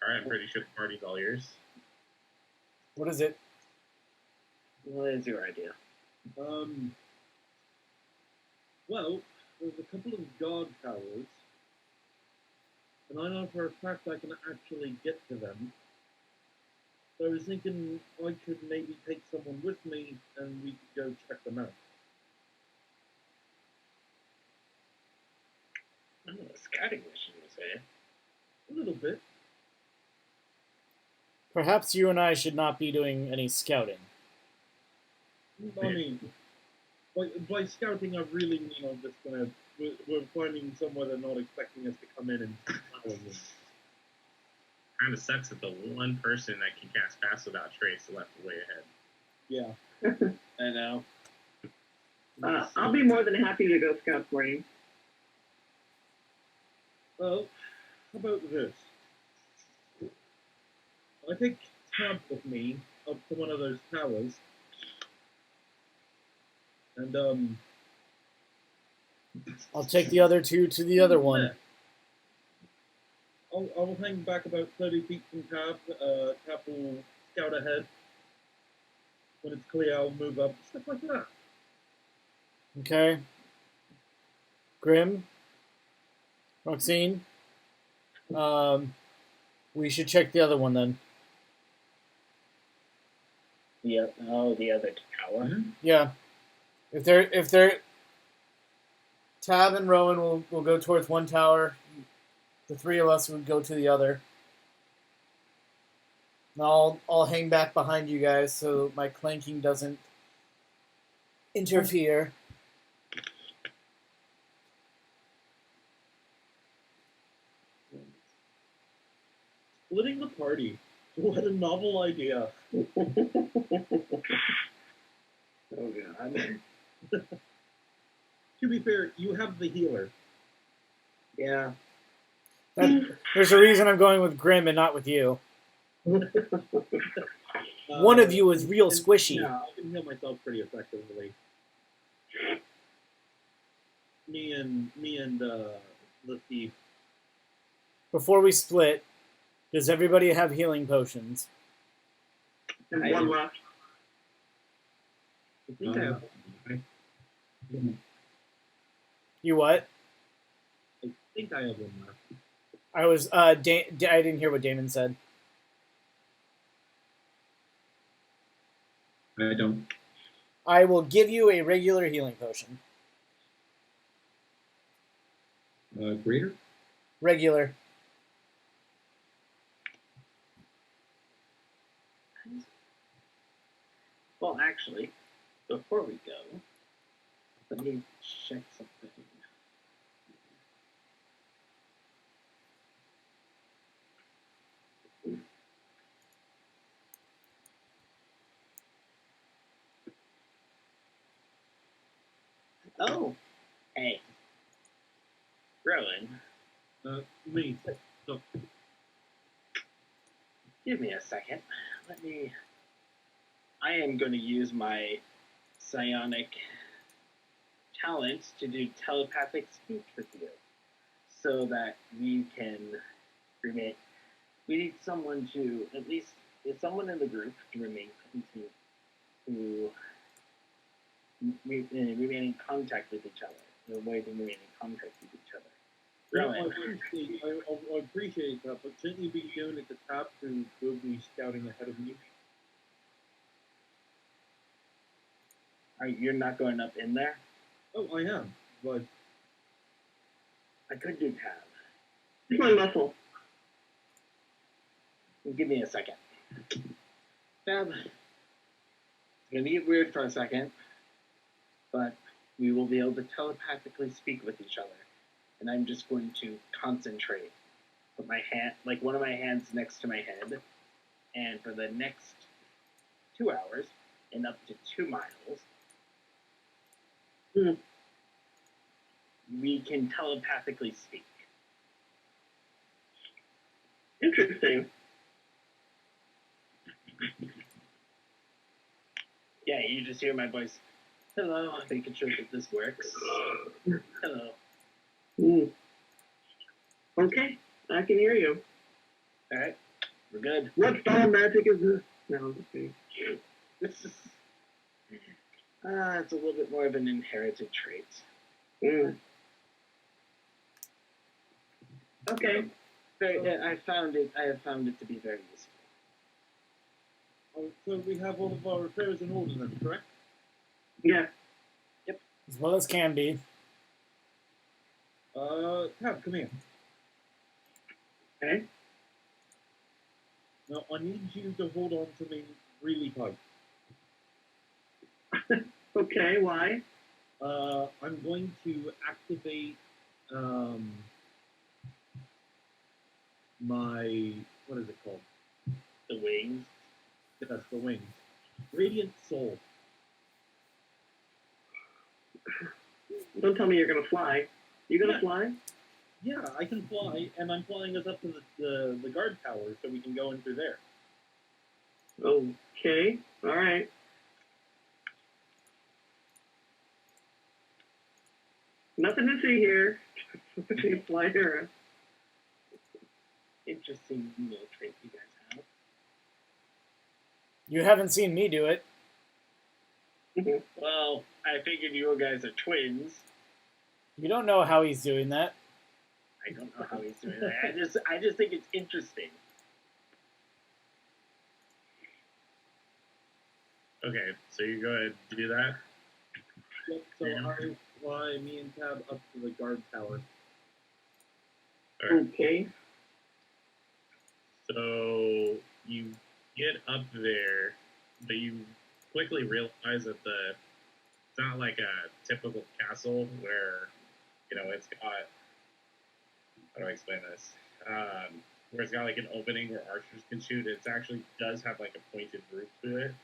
All right, I'm pretty sure the party's all yours. What is it? What is your idea? Well, there's a couple of guard towers, and I know for a fact I can actually get to them. So I was thinking I could maybe take someone with me, and we could go check them out. Oh, a scouting mission, you say? A little bit. Perhaps you and I should not be doing any scouting. I mean, by scouting, I really mean I'm just gonna. We're finding somewhere they're not expecting us to come in and follow them. Kind of sucks that the one person that can cast Pass Without Trace left way ahead. Yeah. I know. I'll be more than happy to go scout for you. Well, how about this? I take Tab with me up to one of those towers, and I'll take the other two to the other one. yeah. I'll hang back about 30 feet from Tab. Tab will scout ahead. When it's clear, I'll move up. Stuff like that. Okay. Grim, Roxine, we should check the other one then. The other tower. Yeah. If they're Tab and Rowan will go towards one tower. The three of us would go to the other. And I'll hang back behind you guys so my clanking doesn't interfere. Splitting the party. What a novel idea. Oh god. To be fair, you have the healer. Yeah. There's a reason I'm going with Grim and not with you. One of you is real squishy. Yeah, I can heal myself pretty effectively. Me and the thief. Before we split, does everybody have healing potions? And I- one left. I think I have. You what? I think I have one left. I was I didn't hear what Damon said. I don't. I will give you a regular healing potion. Greater? Regular. Well, actually, before we go, let me check something. Oh, hey, Rowan, Me. So, give me a second. I am going to use my psionic talents to do telepathic speech with you, so that we can remain. We need someone to at least, if someone in the group to remain remain in contact with each other. A way to remain in contact with each other. Rowan, I appreciate that, but shouldn't you be doing it to Tap who will be scouting ahead of me? you're not going up in there? Oh, I am, but I could do Tab. One muscle. Give me a second. Tab, it's going to get weird for a second, but we will be able to telepathically speak with each other. And I'm just going to concentrate. Put my hand, like one of my hands next to my head, and for the next 2 hours, and up to 2 miles, we can telepathically speak. Interesting. Yeah, you just hear my voice. Hello, I'm making sure that this works. Hello. Mm. Okay, I can hear you. All right, we're good. What style magic is this? No, I'm just kidding. This is. It's a little bit more of an inherited trait. Mm. Okay. I have found it to be very useful. So we have all of our affairs in order then, correct? Yeah. As well as can be. Tab, come here. Okay. Now, I need you to hold on to me really tight. Okay, why? I'm going to activate my, what is it called? The wings. That's the wings. Radiant Soul. Don't tell me you're gonna fly. You gonna Yeah. fly? Yeah, I can fly, and I'm flying us up to the guard tower so we can go in through there. Okay. All right. Nothing to see here. Fly her. Interesting trait you guys have. You haven't seen me do it. Well, I figured you guys are twins. You don't know how he's doing that. I don't know how he's doing that. I just think it's interesting. Okay, so you go ahead and do that. Yep, so I fly me and Tab up to the guard tower. Alright, Okay. so you get up there, but you quickly realize that it's not like a typical castle where, it's got, how do I explain this? Where it's got like an opening where archers can shoot. It actually does have like a pointed roof to it.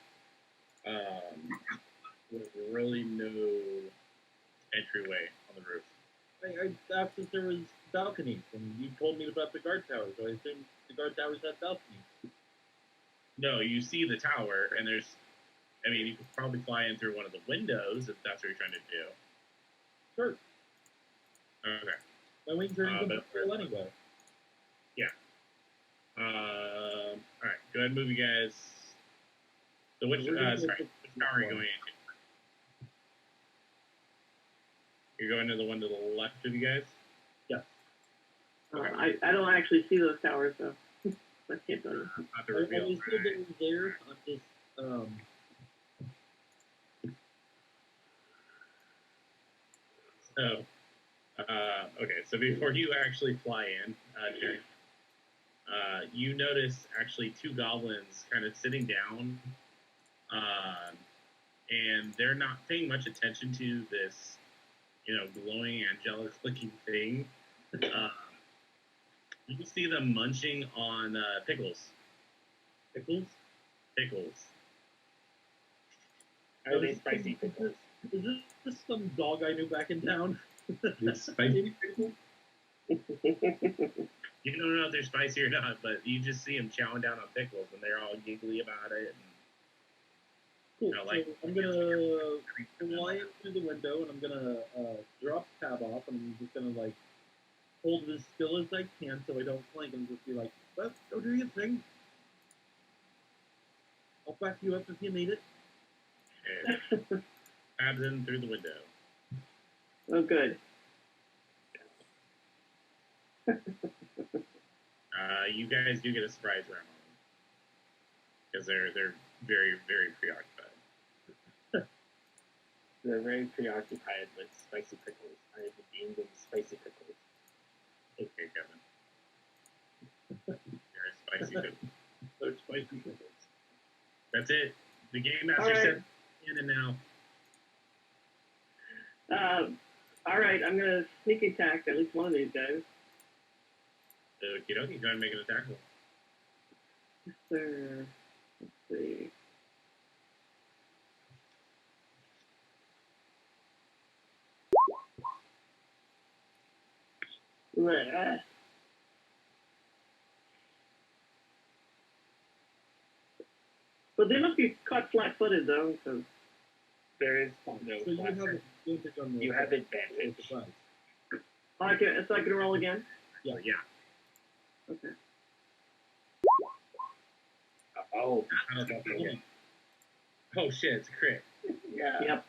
With really no entryway on the roof. I asked if there was balconies, and you told me about the guard towers, so I assume the guard towers have balconies. No, you see the tower, and you could probably fly in through one of the windows if that's what you're trying to do. Sure. Okay. My wings are in but- control anyway. Alright, go ahead and move you guys. So which tower are you going into? You're going to the one to the left of you guys? Okay. I don't actually see those towers, though. I can't tell you. Not to I reveal. was still getting there. I'm just, Okay, so before you actually fly in, Jerry, you notice actually two goblins kind of sitting down, and they're not paying much attention to this, glowing angelic-looking thing. You can see them munching on pickles. pickles. Pickles. Are they spicy pickles? Is this some dog I knew back in town? It's spicy. You don't know if they're spicy or not, but you just see them chowing down on pickles, and they're all giggly about it. Cool. like- So I'm gonna fly in through the window, and I'm gonna drop Tab off, and I'm just gonna hold it as still as I can so I don't clank, and just be like, "Well, go do your thing. I'll back you up if you need it." And tabs in through the window. Oh, good. You guys do get a surprise round on them because they're very, very preoccupied. They're very preoccupied with spicy pickles. I have deemed them spicy pickles. Okay, Kevin. They're spicy pickles. Those spicy pickles. That's it. The game master All right. said in and now. All right, I'm gonna sneak attack at least one of these guys. Okie dokie, go ahead and make an attack roll. There. Let's see. Bleh. But they must be caught flat-footed though, because There is no So you have flat. advantage on the You have with advantage. the size. so I can roll again. Yeah. Okay. Oh, I don't think Oh shit, it's a crit. yeah. Yep.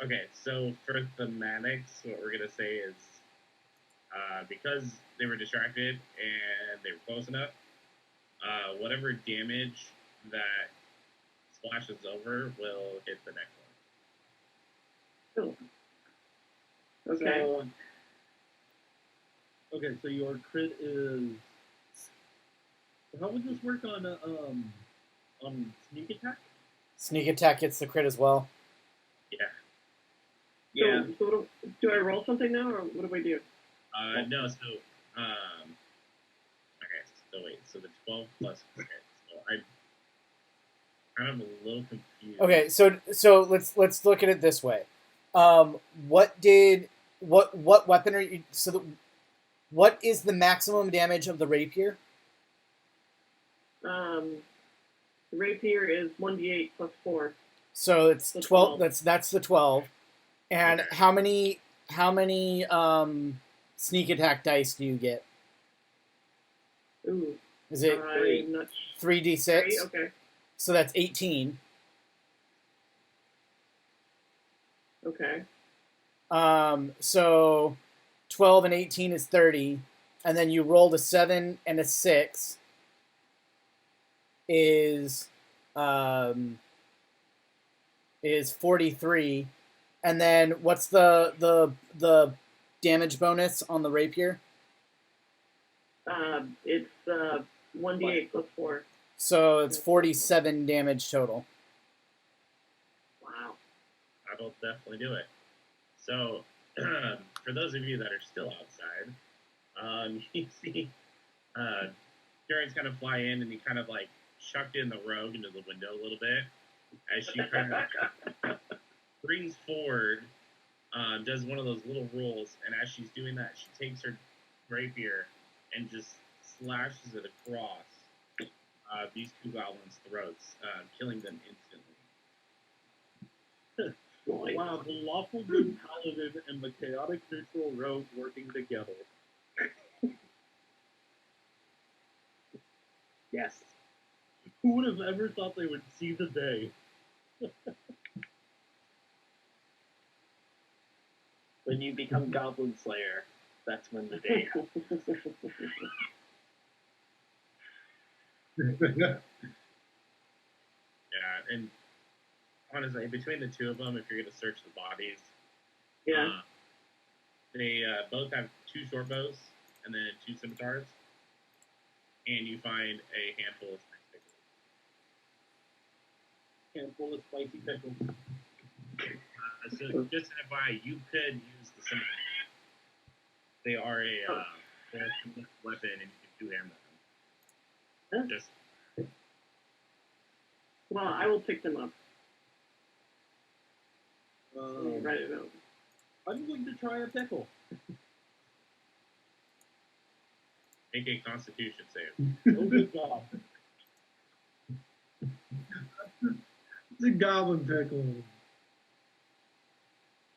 Okay, so for thematics, what we're gonna say is, because they were distracted and they were close enough, whatever damage that splashes over will hit the next one. Cool. Okay. Okay, so your crit is. How would this work on sneak attack? Sneak attack gets the crit as well. Yeah. So do I roll something now, or what do I do? No, so okay, so wait, so the 12 plus crit. So I'm kind of a little confused. Okay, so let's look at it this way. What weapon are you? What is the maximum damage of the rapier? The rapier is 1d8 plus 4. So it's That's 12. 12. That's the 12. And Okay. how many sneak attack dice do you get? Ooh. Is it I'm not 3d6? sure. Okay. So that's 18. Okay. So 12 and 18 is 30, and then you rolled a 7 and a 6 is 43. And then what's the damage bonus on the rapier? It's 1d8 plus 4. So it's 47 damage total. Wow. That'll definitely do it. So, for those of you that are still outside, you see Karen's kind of fly in and he kind of like chucked in the rogue into the window a little bit as she kind of brings forward, does one of those little rolls, and as she's doing that, she takes her rapier and just slashes it across these two goblins' throats, killing them instantly. Wow, the lawful good paladin and the chaotic neutral rogue working together. Yes. Who would have ever thought they would see the day? When you become Goblin Slayer, that's when the day happens. Yeah, and honestly, between the two of them, if you're going to search the bodies, Yeah. they both have 2 short bows and then 2 scimitars, and you find a handful of spice pickles. Handful of spicy pickles. So just an FYI, you could use the scimitar. They are they're a significant weapon, and you can two-hand them. Yeah. Just Well, I will pick them up. Write it out. I'm going to try a pickle. make a Constitution save. Oh, good God. It's a goblin pickle.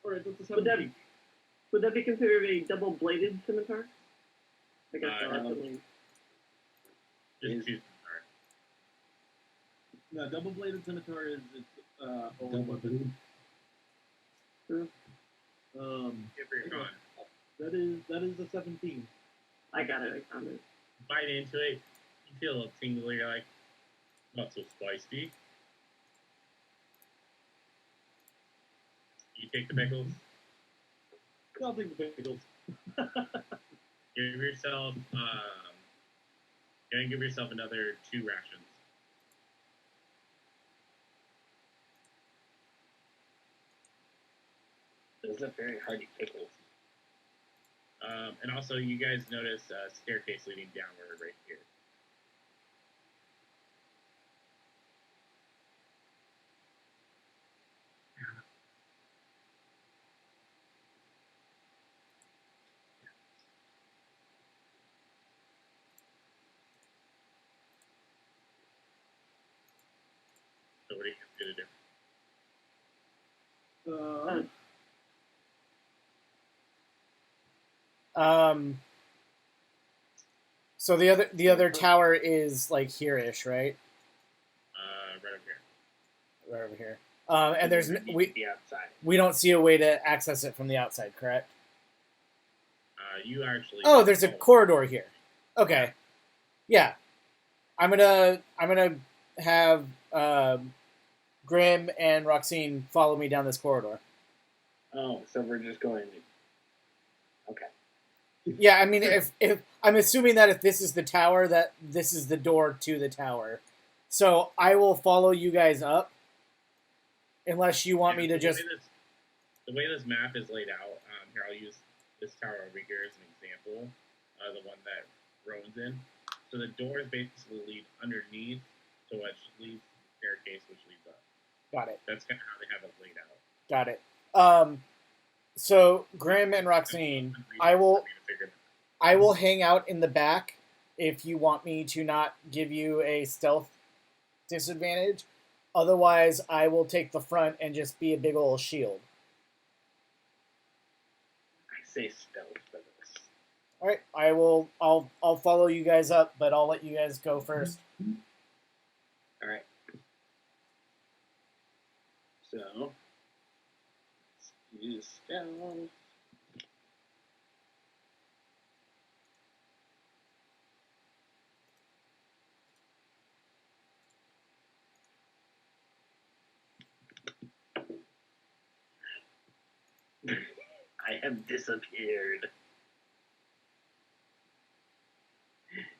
Alright, that's a Would 17. that be considered a double-bladed scimitar? I guess I'll have to no. leave. Just choose. No, double-bladed scimitar is only Double weapon. blade. Give her your con. That is a 17. I got it. I found it. Bite into it. You feel a little tingly. You're like, not so spicy. You take the pickles. I'll take the pickles. Give yourself. Gonna give yourself another 2 rations. Those are very hearty pickles. And also, you guys notice a staircase leading downward right here. you gonna do? So the other tower is like here-ish, right? Right over here. Right over here. And there's the outside. we don't see a way to access it from the outside, correct? You actually. Oh, there's a corridor here. Okay. Yeah. I'm gonna have Grim and Roxine follow me down this corridor. Oh, so we're just going. Okay. Yeah, I mean, if I'm assuming that if this is the tower, that this is the door to the tower, so I will follow you guys up, unless you want me to just. The way this map is laid out, here I'll use this tower over here as an example, the one that Rowan's in. So the doors basically lead underneath to which leads to the staircase, which leads up. Got it. That's kind of how they have it laid out. Got it. So Grim and Roxine, I will hang out in the back if you want me to not give you a stealth disadvantage. Otherwise, I will take the front and just be a big old shield. I say stealth for this. All right, I'll follow you guys up, but I'll let you guys go first. All right. So, let's use stealth. I have disappeared.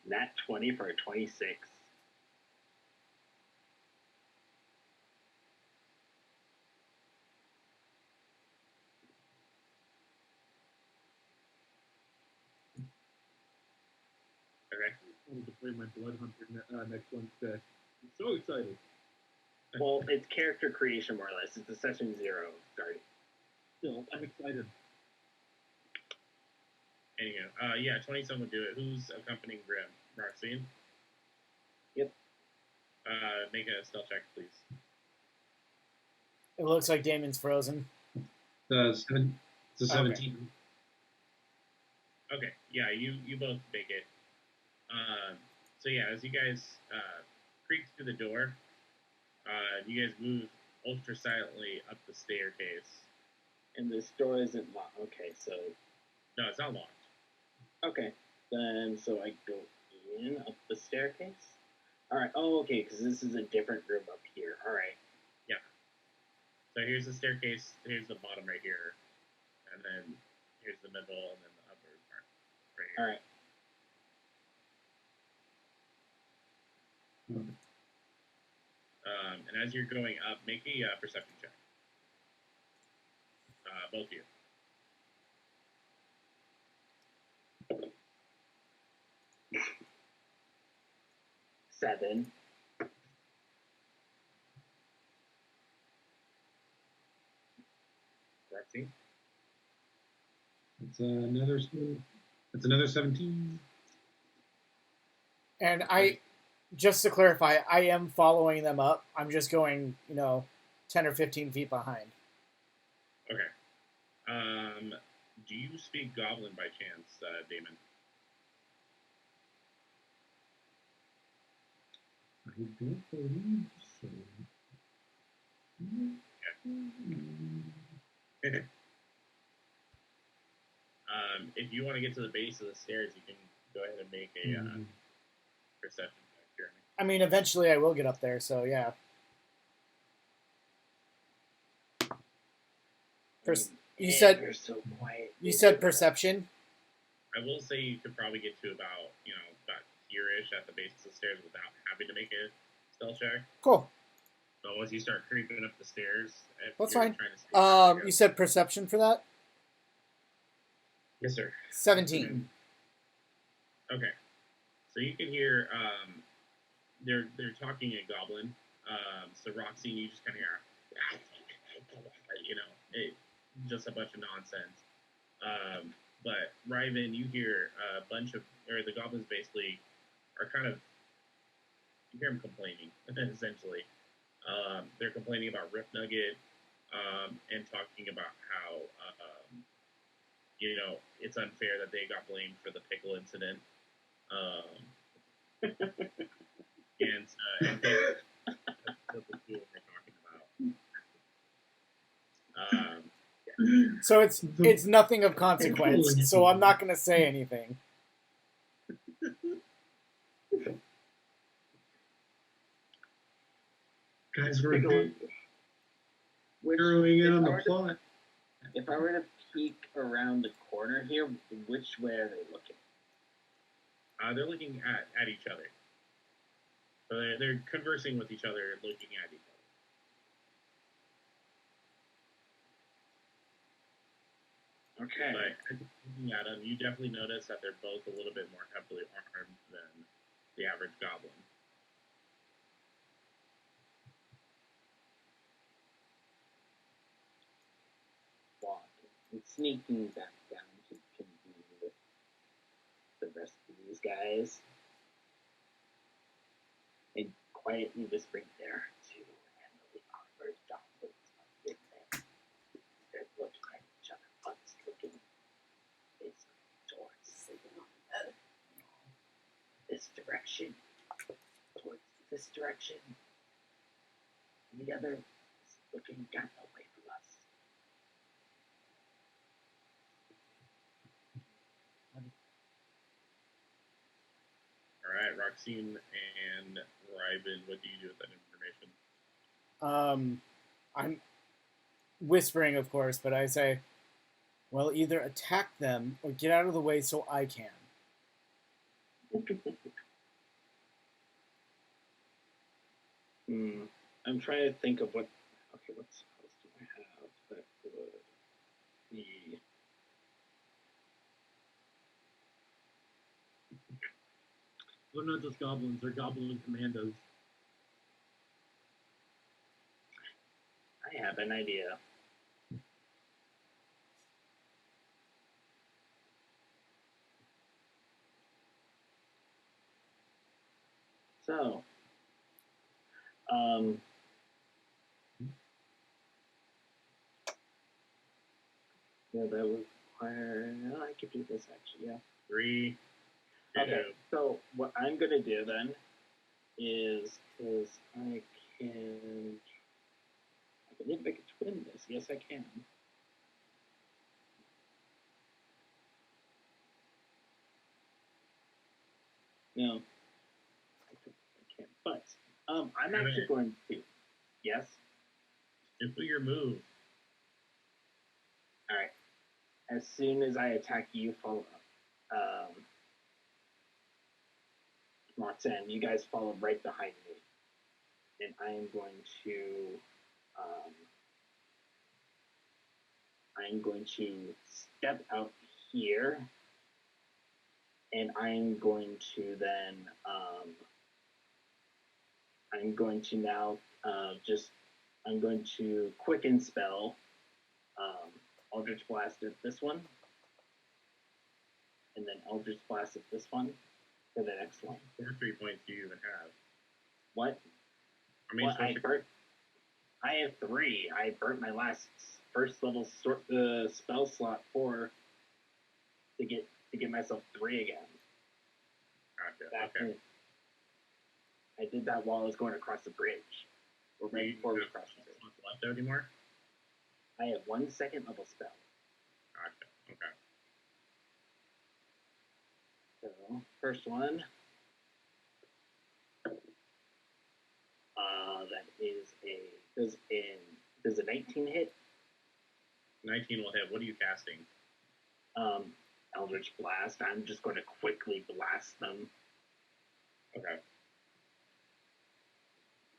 Nat 20 for a 26. Okay. I wanted to play my Blood Hunter next Wednesday. I'm so excited. Well, it's character creation more or less. It's a session 0 starting. Still, I'm excited. Anyhow, yeah, 27 will do it. Who's accompanying Grim? Roxine? Yep. Make a stealth check, please. It looks like Damon's frozen. It's a 17. Okay, yeah, you both make it. So yeah, as you guys creak through the door, you guys move ultra silently up the staircase. And this door isn't locked. Okay, so. No, it's not locked. Okay. Then, so I go in up the staircase? Alright. Oh, okay, because this is a different room up here. Alright. Yeah. So here's the staircase, here's the bottom right here. And then here's the middle, and then the upper part right here. Alright. And as you're going up, make a perception check. Both of you. 7. Roxy? It's another 17. And just to clarify, I am following them up. I'm just going, 10 or 15 feet behind. Okay. Do you speak Goblin by chance, Damon? I don't believe so. Okay. If you want to get to the base of the stairs, you can go ahead and make a perception check, Jeremy. I mean, eventually I will get up there, so yeah. You said you're so quiet. You said perception? I will say you could probably get to about here-ish at the base of the stairs without having to make a stealth check. Cool. So once you start creeping up the stairs, if That's you're fine. trying to sneak out, You said perception for that? yes, sir. 17. Okay. So you can hear they're talking in Goblin. So Roxy, you just kind of hear just a bunch of nonsense. But Ryven, you hear a bunch of, or the goblins basically are kind of, you hear them complaining, essentially. They're complaining about Rip Nugget and talking about how it's unfair that they got blamed for the pickle incident. And that's what the school we're talking about. So it's nothing of consequence. So I'm not going to say anything. Guys, we're zeroing in on the plot. If I were to peek around the corner here, which way are they looking? They're looking at each other. So they're conversing with each other, looking at each other. Okay. But looking at them, you definitely notice that they're both a little bit more heavily armed than the average goblin. Walking and sneaking back down to convene with the rest of these guys. And quietly whispering there to handle the armored goblins of this thing. They're looking at each other, butts looking basically towards this direction. Towards this direction. And the other is looking down away from us. All right, Roxine and Ryben, what do you do with that information? I'm whispering, of course, but I say, well, either attack them or get out of the way so I can. I'm trying to think of what. Okay, what spells do I have that would be? They're not just goblins; they're goblin commandos. I have an idea. So, yeah, that would require. Oh, I could do this actually. Yeah. 3, 2. Okay. So what I'm gonna do then is I believe I can twin this. Yes, I can. No, I can't. But I'm actually going to. Yes. Just do your move. All right. As soon as I attack you, follow up. Roxanne, you guys follow right behind me, and I am going to step out here, and I'm going to then I'm going to now I'm going to quicken spell Eldritch Blast at this one, and then Eldritch Blast at this one for the next one. 4 3 points do you even have? What? I mean, Well, I have 3. I burnt my last first level spell slot 4 to get myself 3 again. Gotcha. Okay. I did that while I was going across the bridge. Or right before we crossed the bridge. What's left anymore? I have 1 second level spell. Gotcha. Okay. So first one. That is does a 19 hit? 19 will hit. What are you casting? Eldritch Blast. I'm just going to quickly blast them. Okay.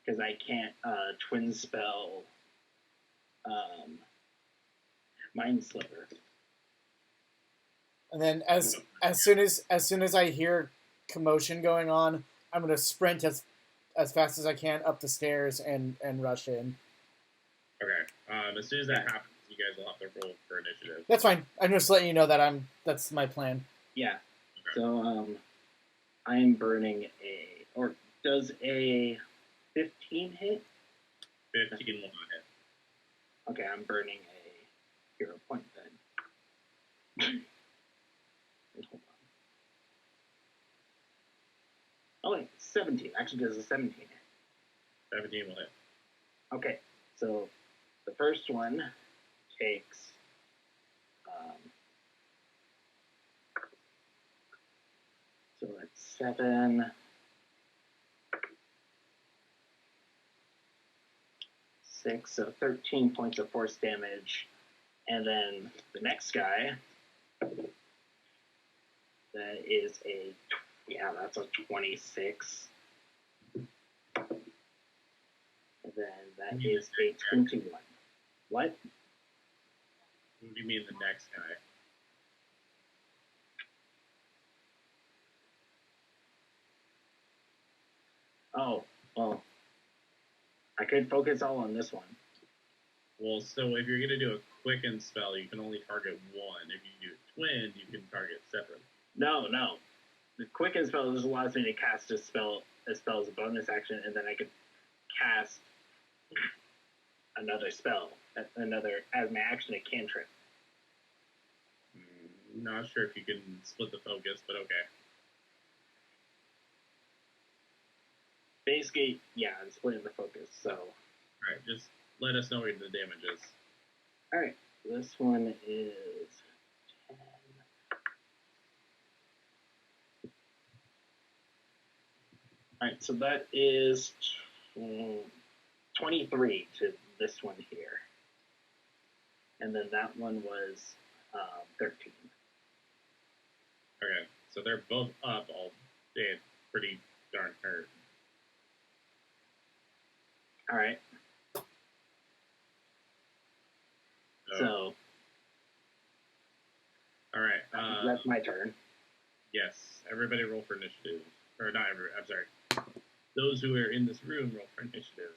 Because I can't twin spell Mind Sliver. And then as soon as I hear commotion going on, I'm gonna sprint as fast as I can up the stairs and rush in. Okay. As soon as that happens, you guys will have to roll for initiative. That's fine. I'm just letting you know that that's my plan. Yeah. Okay. So I'm burning or does a 15 hit? 15 will not hit. Okay, I'm burning a hero point then. Hold on. Oh wait, 17. Actually, does a 17 hit? 17 will hit. Okay, so the first one takes so that's 7, 6, so 13 points of force damage, and then the next guy, that is that's a 26. And then that is a 21. What? What do you mean the next guy? Oh, well, I could focus all on this one. Well, so if you're going to do a quicken spell, you can only target one. If you do a twin, you can target separately. No. The quicken spell just allows me to cast a spell as a bonus action, and then I could cast another spell, as my action, a cantrip. Not sure if you can split the focus, but okay. Basically, yeah, I'm splitting the focus, so... Alright, just let us know what the damage is. Alright, this one is 10. Alright, so that is 23 to this one here. And then that one was 13. Okay, so they're both up, albeit pretty darn hurt. Alright. So... Alright, that's my turn. Yes, everybody roll for initiative. Or not everybody, I'm sorry. Those who are in this room roll for initiative.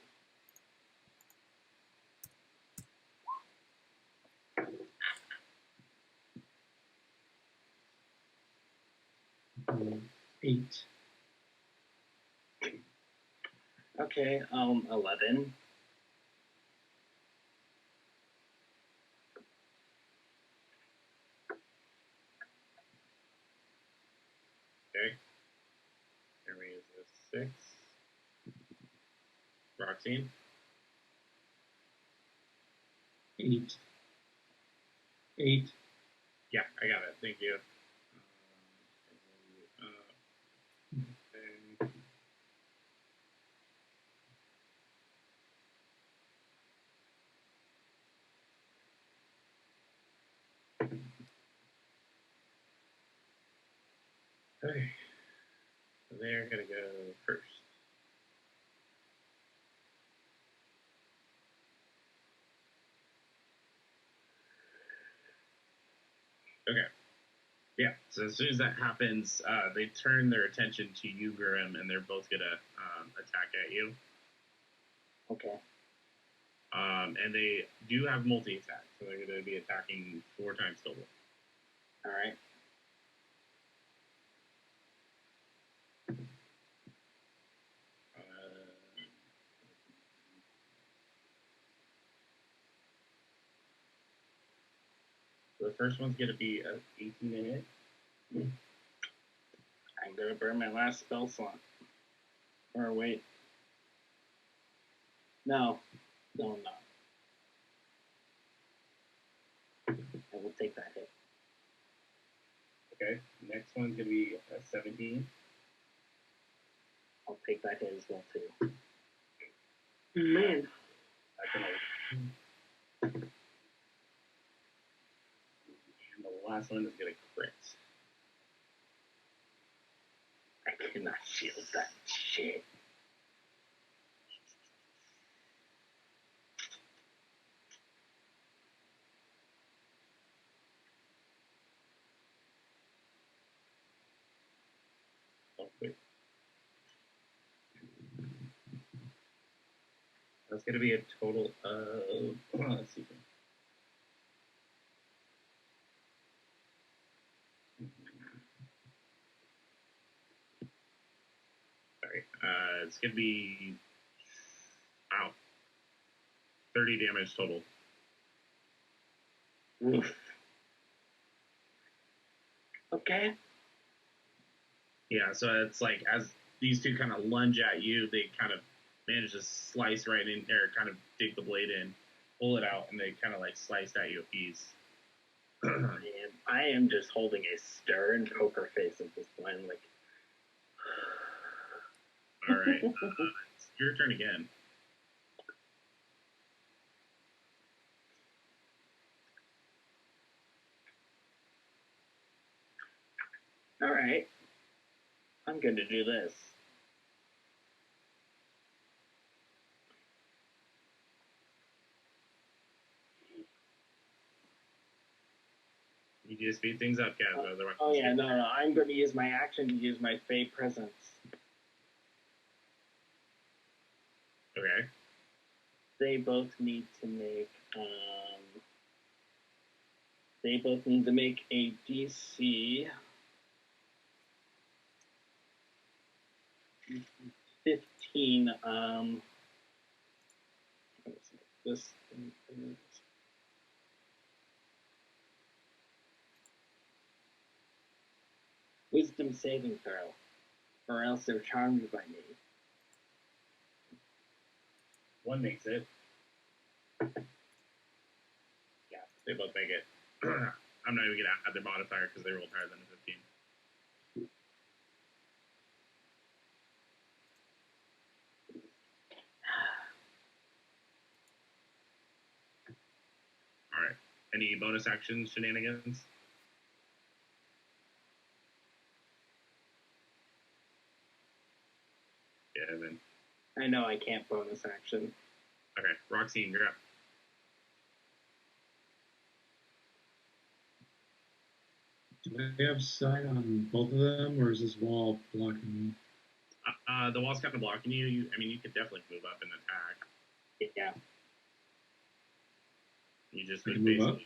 Mm, 8. Okay, 11. Okay. Jeremy is a 6. Roxine? 8. 8. Yeah, I got it. Thank you. Okay. So they're going to go first. Okay. Yeah, so as soon as that happens, they turn their attention to you, Grim, and they're both going to attack at you. Okay. And they do have multi-attack, so they're going to be attacking 4 times total. Alright. So the first one's going to be 18 minutes. I'm gonna burn my last spell slot. Or wait. No. I will take that hit. Okay, next one's going to be 17. I'll take that hit as well too. Man. And the last one is going to crit. I cannot shield that shit. Oh, wait. That's going to be a total of, let's see. Sorry. It's going to be, wow. 30 damage total. Oof. Okay. Yeah, so it's like as these two kind of lunge at you, they kind of manage to slice right in there, kind of dig the blade in, pull it out, and they kind of like sliced at you a piece. I am just holding a stern poker face at this point. I'm like, All right, it's your turn again. all right, I'm going to do this. You just speed things up, Kaz. Otherwise, Oh yeah, no, I'm going to use my action to use my Fey Presence. Okay. They both need to make. They both need to make a DC 15. What is it? This thing is. Wisdom saving throw, or else they're charmed by me. One makes it. Yeah, they both make it. I'm not even going to add their modifier because they rolled higher than a 15. All right. Any bonus actions, shenanigans? Yeah, then. I know I can't bonus action. Okay, Roxy, you're up. Do I have sight on both of them, or is this wall blocking me? The wall's kind of blocking you. I mean, you could definitely move up and attack. Yeah. You just I would can move basically, up?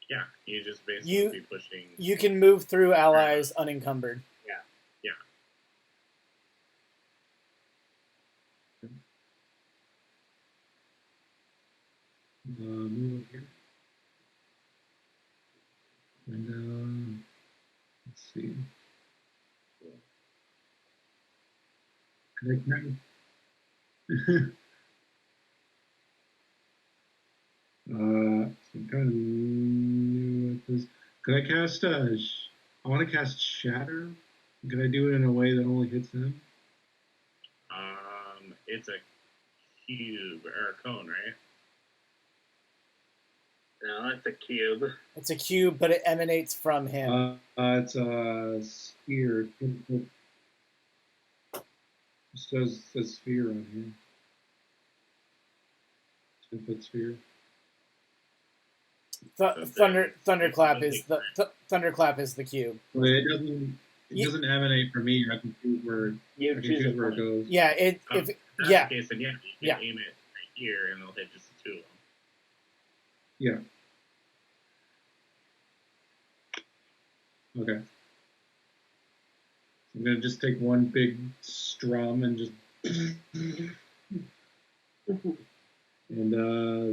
yeah, you just basically be pushing. You can move through allies unencumbered. Move up here. And let's see. Could I kind so I'm kind of new at this. Could I cast I want to cast Shatter. Could I do it in a way that only hits them? It's a cube or a cone, right? No, that's a cube. It's a cube, but it emanates from him. It's a sphere. It says sphere on here. 10-foot sphere. Thunderclap is the Thunderclap is the cube. But it doesn't emanate from me. I can choose where it goes. Yeah, If that's the case, then you can aim it right here, and it'll hit just the two of them. Yeah. Okay. So I'm gonna just take one big strum and just and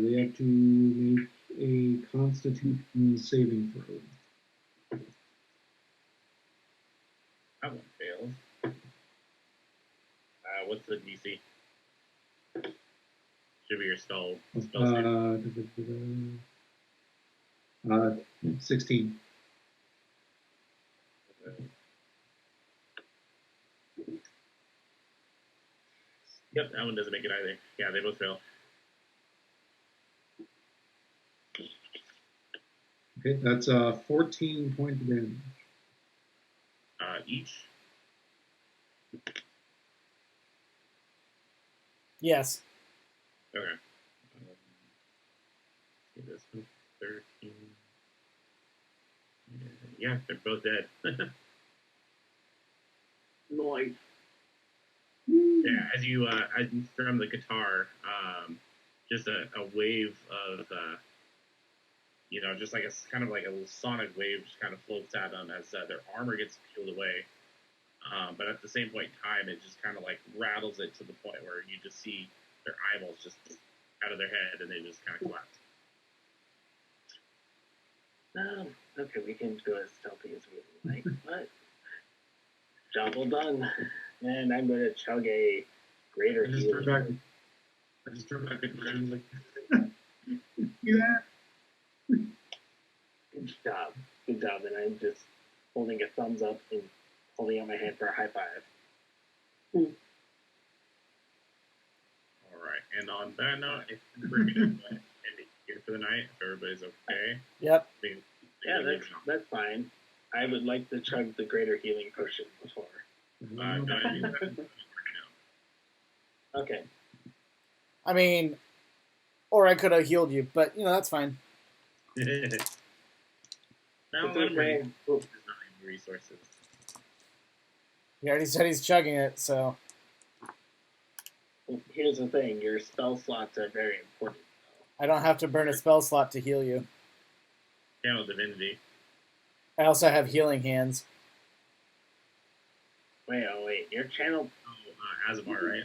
they have to make a Constitution saving throw. That one fails. What's the DC? Should be your spell. 16. Yep, that one doesn't make it either. Yeah, they both fail. Okay, that's 14 points of damage. Each? Yes. Okay. This one, 13. Yeah, they're both dead. Nice. Yeah, as you strum the guitar, just a wave of, just like a kind of like a little sonic wave just kind of floats at them as their armor gets peeled away. But at the same point in time, it just kind of like rattles it to the point where you just see their eyeballs just out of their head, and they just kind of collapse. Okay, we can go as stealthy as we like, but job well done. And I'm going to chug a greater I just healing. turn back at Grim, like, see that? Good job. Good job. And I'm just holding a thumbs up and holding out my hand for a high five. All right. And on that note, I think we're going to end it here for the night. If everybody's okay. Yep. Yeah, that's fine. I would like to chug the greater healing potion before. No, I mean, that's Okay. I mean, or I could have healed you, but that's fine. no, It's let him okay. read. There's not any resources. He already said he's chugging it, so Here's the thing. Your spell slots are very important. I don't have to burn a spell slot to heal you. Channel Divinity. I also have healing hands. Wait. Your channel... Oh, Azamar, right?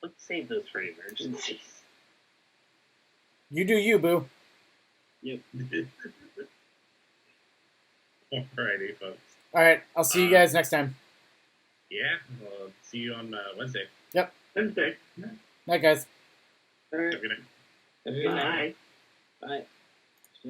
Let's save those for emergencies. You do you, boo. Yep. Alrighty, folks. All right, I'll see you guys next time. Yeah, well, see you on Wednesday. Wednesday. Night, guys. All right. Have a good night. Good night. Bye. So...